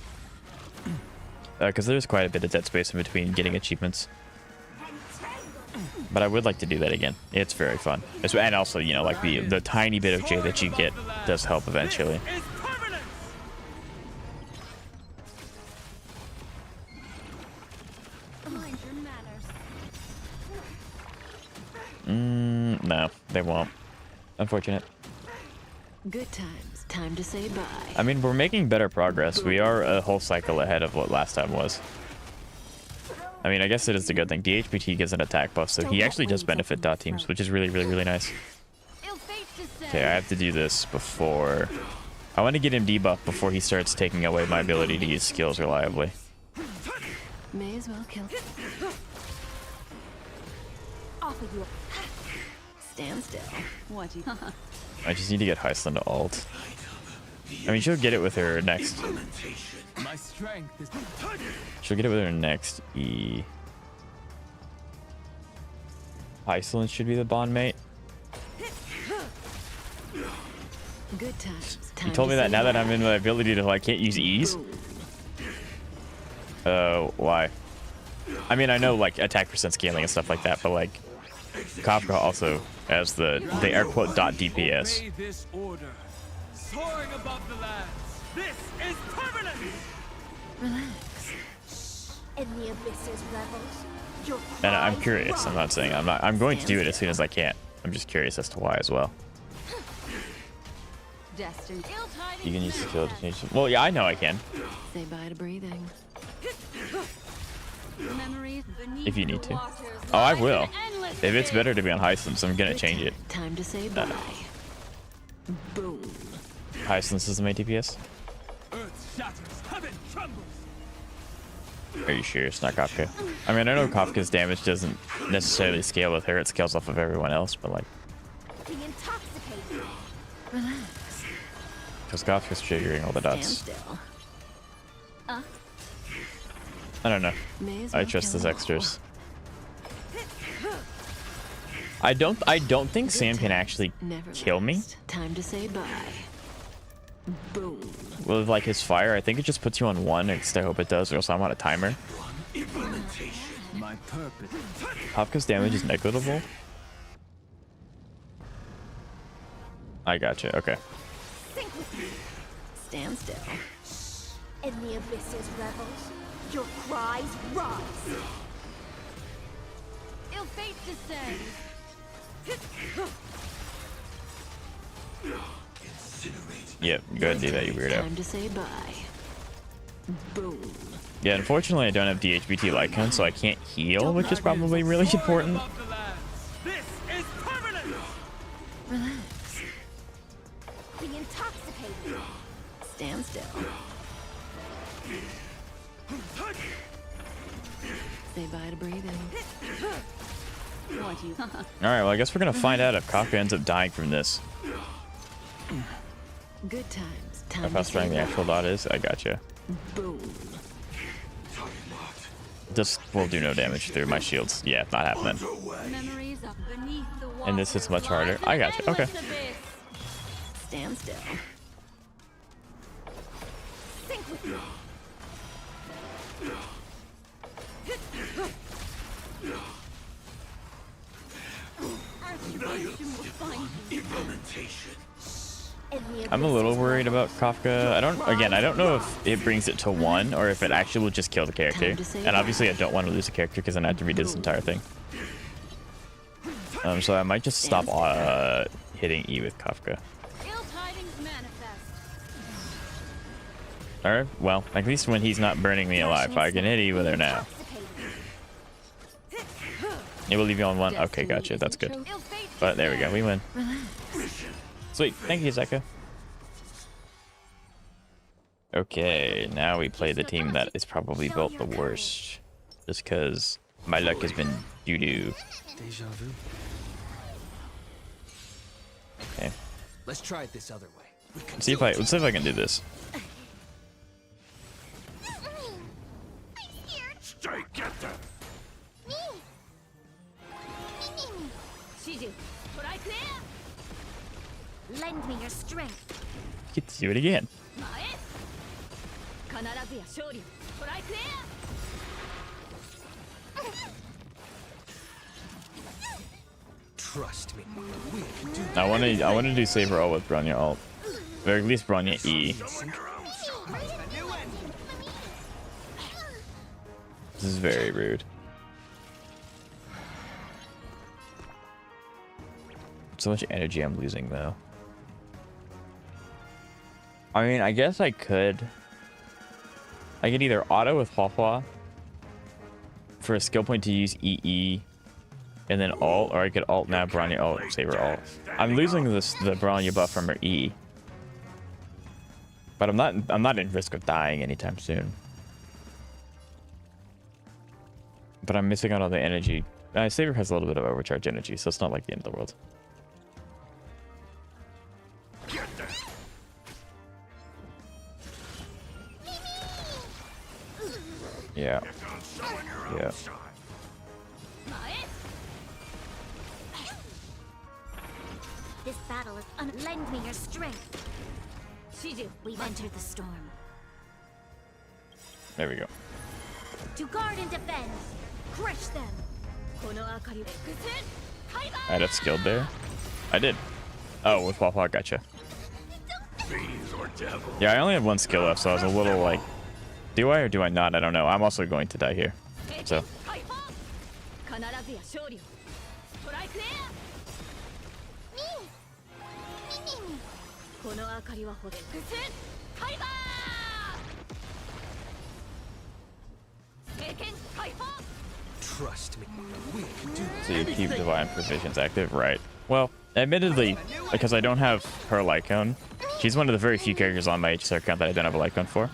Speaker 1: Because there's quite a bit of dead space in between getting achievements. But I would like to do that again. It's very fun. And also, you know, like the tiny bit of J that you get does help eventually.
Speaker 4: Mind your manners.
Speaker 1: No, they won't. Unfortunate.
Speaker 2: Good times. Time to say bye.
Speaker 1: I mean, we're making better progress. We are a whole cycle ahead of what last time was. I mean, I guess it is a good thing. DHPT gives an attack buff, so he actually does benefit dot teams, which is really, really, really nice.
Speaker 4: Ill fate descends.
Speaker 1: Okay, I have to do this before... I want to get him debuffed before he starts taking away my ability to use skills reliably.
Speaker 2: May as well kill.
Speaker 4: Offer you
Speaker 2: Stand still.
Speaker 4: what you.
Speaker 1: I just need to get Heisland to ult. I mean, she'll get it with her next...
Speaker 5: My strength is.
Speaker 1: She'll get it with her next E. Heisland should be the bond mate.
Speaker 2: Good times.
Speaker 1: You told me that now that I'm in my ability to, like, can't use E's? Why? I mean, I know, like, attack percent scaling and stuff like that, but, like, Kafka also has the air quote dot DPS.
Speaker 5: Obey this order. Soaring above the lands. This is permanent.
Speaker 2: Relax.
Speaker 4: In the abyss's revels. Your
Speaker 1: And I'm
Speaker 4: cries
Speaker 1: curious. I'm not saying I'm going to do it as soon as I can. I'm just curious as to why as well.
Speaker 2: Destiny.
Speaker 4: Ill tidings
Speaker 1: You can use skill
Speaker 4: manifest.
Speaker 1: destination. Well, yeah, I know I can.
Speaker 2: Say bye to breathing.
Speaker 4: Memories beneath
Speaker 1: If you need
Speaker 4: the
Speaker 1: to.
Speaker 4: waters
Speaker 1: Oh, I
Speaker 4: lies
Speaker 1: will.
Speaker 4: an endless
Speaker 1: If it's
Speaker 4: abyss.
Speaker 1: better to be on Heisland, so I'm gonna change it.
Speaker 2: Time to say bye. Boom.
Speaker 1: Heisland is the main DPS.
Speaker 5: Earth shatters. Heaven trembles.
Speaker 1: Are you sure it's not Kafka? I mean, I know Kafka's damage doesn't necessarily scale with her. It scales off of everyone else, but like,
Speaker 4: Be intoxicated.
Speaker 2: Relax.
Speaker 1: because Kafka's triggering all the
Speaker 2: Stand
Speaker 1: dots.
Speaker 2: still.
Speaker 1: I don't know.
Speaker 2: May as
Speaker 1: I
Speaker 2: well
Speaker 1: trust
Speaker 2: kill
Speaker 1: his
Speaker 2: them all.
Speaker 1: extras. I don't think Sam can actually
Speaker 2: Never
Speaker 1: kill me.
Speaker 2: last. Time to say bye. Boom.
Speaker 1: With like his fire. I think it just puts you on one. At least I hope it does, or else I'm on a timer.
Speaker 5: My purpose.
Speaker 1: Kafka's damage is negligible. I gotcha. Okay.
Speaker 4: Sink with me.
Speaker 2: Stand still.
Speaker 4: In the abyss's revels. Your cries rise. Ill fate descends.
Speaker 1: Yep. Go ahead and do that, you weirdo.
Speaker 2: Time to say bye. Boom.
Speaker 1: Yeah. Unfortunately, I don't have DHBT Lycon, so I can't heal, which is probably really important.
Speaker 5: Above the lands. This is permanent.
Speaker 2: Relax.
Speaker 4: Be intoxicated.
Speaker 2: Stand still. Say bye to breathing.
Speaker 4: What you.
Speaker 1: All right. Well, I guess we're gonna find out if Kafka ends up dying from this.
Speaker 2: Good times. Time
Speaker 1: If how
Speaker 2: to
Speaker 1: strong
Speaker 2: say
Speaker 1: the actual
Speaker 2: bye.
Speaker 1: dot is, I gotcha.
Speaker 2: Boom.
Speaker 1: This will do no damage through my shields. Yeah, not happening.
Speaker 4: Memories of beneath the waters.
Speaker 1: And this is much harder. I gotcha. Okay.
Speaker 2: Stand still.
Speaker 4: Sink with me. Retribution will find you. In the
Speaker 1: I'm a little worried about Kafka. I don't know if it brings it to 1 or if it actually will just kill the character. And obviously I don't want to lose a character because then I have to redo this entire thing. So I might just stop hitting E with Kafka. Alright, well, at least when he's not burning me alive, I can hit E with her now. It will leave you on 1. Okay, gotcha. That's good. But there we go. We win. Sweet. Thank you, Zeka. Okay, now we play the team that is probably built the worst. Just because my luck has been doo-doo.
Speaker 5: Deja vu.
Speaker 1: Okay.
Speaker 5: Let's try it this other way.
Speaker 1: Let's see if I can do this.
Speaker 6: Stay, get them.
Speaker 4: Lend me your strength.
Speaker 1: Get to do it again.
Speaker 5: Trust me. We can do
Speaker 1: I want to do Saber ult with Bronya ult. Or at least Bronya E. This is very rude. So much energy I'm losing though. I mean, I guess I could either auto with Hua for a skill point to use EE and then ult, or I could ult now Bronya ult, Saber ult. I'm losing the Bronya buff from her E. But I'm not in risk of dying anytime soon. But I'm missing out on the energy. Saber has a little bit of overcharge energy, so it's not like the end of the world. Yeah. Yeah.
Speaker 4: This battle is lend me your strength. We've entered the storm.
Speaker 1: There we go.
Speaker 4: To guard and defend. Crush them.
Speaker 1: I had it skilled there. I did. Oh, with Hua, gotcha. Yeah, I only have 1 skill left, so I was a little like, do I or do I not? I don't know. I'm also going to die here. So.
Speaker 5: Trust me. We can do
Speaker 1: So you keep Divine Provisions active, right? Well, admittedly, because I don't have her Lycone, she's one of the very few characters on my HSR account that I don't have a Lycone for.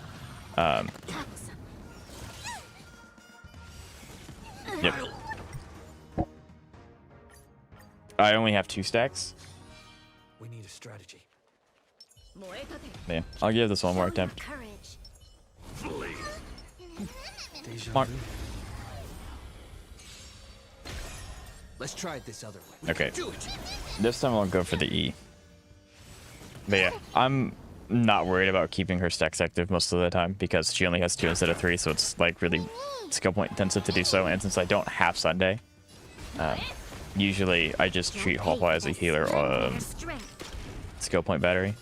Speaker 1: Yep. I only have 2 stacks.
Speaker 5: We need a strategy.
Speaker 1: Yeah, I'll give this one more attempt.
Speaker 4: Courage.
Speaker 5: Deja
Speaker 1: Mark.
Speaker 5: vu. Let's try it this other way.
Speaker 1: Okay.
Speaker 5: Do it.
Speaker 1: This time I'll go for the E. But yeah, I'm not worried about keeping her stacks active most of the time because she only has 2 instead of 3, so it's like really skill point intensive to do so. And since I don't have Sunday, usually I just treat Hua as a healer skill point battery.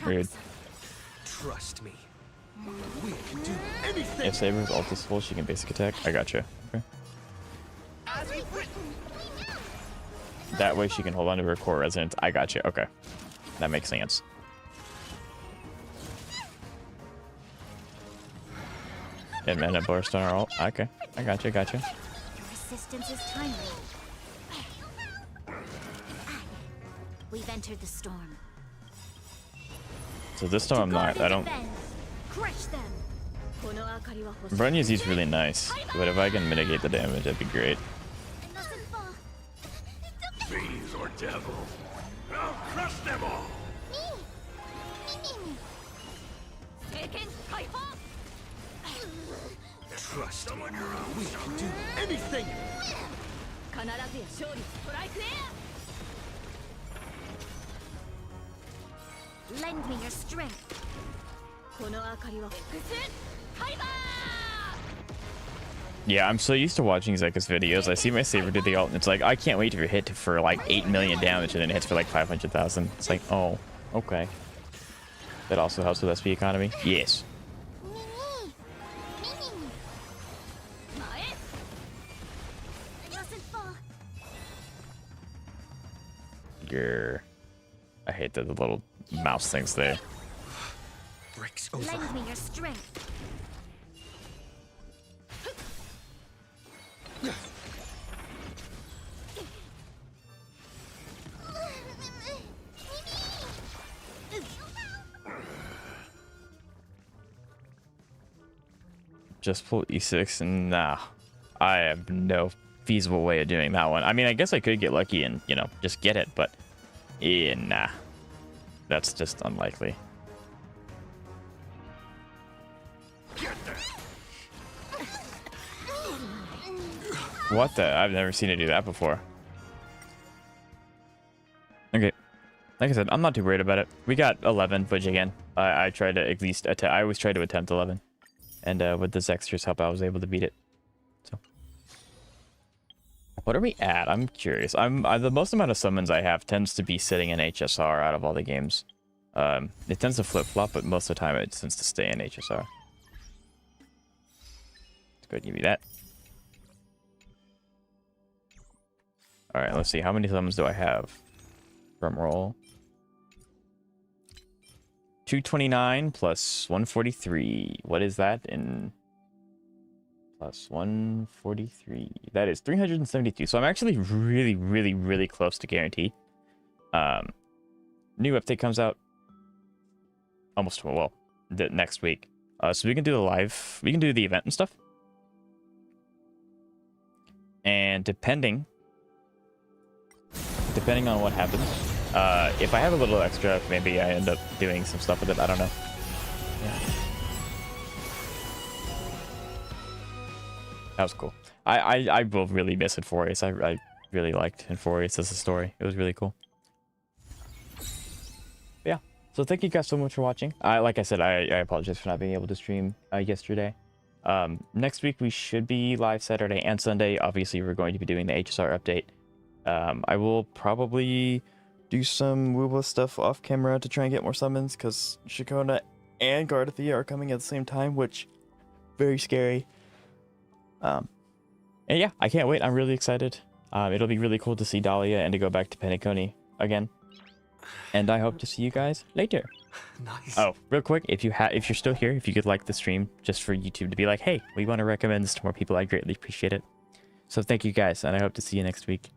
Speaker 1: Weird.
Speaker 5: Trust me. We can do anything.
Speaker 1: If Saber's ult is full, she can basic attack. I gotcha. Okay. That way she can hold on to her core resonance. I gotcha. Okay. That makes sense. And then a burst on her ult. Okay. I gotcha.
Speaker 4: Your assistance is timely. We've entered the storm.
Speaker 1: So this time I'm not. I don't.
Speaker 4: Crush them.
Speaker 1: Bronya's E's really nice, but if I can mitigate the damage, that'd be great.
Speaker 6: Fiends or devils, I'll crush them all.
Speaker 5: Trust me. We can do anything.
Speaker 4: Lend me your strength.
Speaker 1: Yeah, I'm so used to watching Zeka's videos. I see my saber do the ult, and it's like, I can't wait to hit for like 8 million damage, and then it hits for like 500,000. It's like, oh, okay. That also helps with SP economy. Yes. Grr. I hate the little mouse things there.
Speaker 6: Breaks over.
Speaker 4: Lend me your strength.
Speaker 1: Just pull E6 and nah. I have no feasible way of doing that one. I mean, I guess I could get lucky and, you know, just get it, but yeah, nah. That's just unlikely. What the? I've never seen it do that before. Okay. Like I said, I'm not too worried about it. We got 11, which again, I tried to at least attempt. I always try to attempt 11. And with this extra's help, I was able to beat it. So, what are we at? I'm curious. The most amount of summons I have tends to be sitting in HSR out of all the games. It tends to flip flop, but most of the time it tends to stay in HSR. Let's go ahead and give you that. All right, let's see. How many summons do I have? Drum roll. 229 plus 143. What is that in plus 143? That is 372. So I'm actually really, really, really close to guaranteed. New update comes out almost, well, the next week. So we can do the live, we can do the event and stuff. And depending on what happens, if I have a little extra, maybe I end up doing some stuff with it. I don't know. Yeah. That was cool. I will really miss Infurious. I really liked Infurious as a story. It was really cool. But yeah. So thank you guys so much for watching. Like I said, I apologize for not being able to stream yesterday. Next week we should be live Saturday and Sunday. Obviously, we're going to be doing the HSR update. I will probably do some Woowa stuff off camera to try and get more summons, because Shakona and Gardathia are coming at the same time, which very scary. And yeah, I can't wait. I'm really excited. It'll be really cool to see Dahlia and to go back to Penacony again. And I hope to see you guys later.
Speaker 6: Nice.
Speaker 1: Oh, real quick, if you're still here, if you could like the stream just for YouTube to be like, hey, we want to recommend this to more people, I greatly appreciate it. So thank you guys, and I hope to see you next week.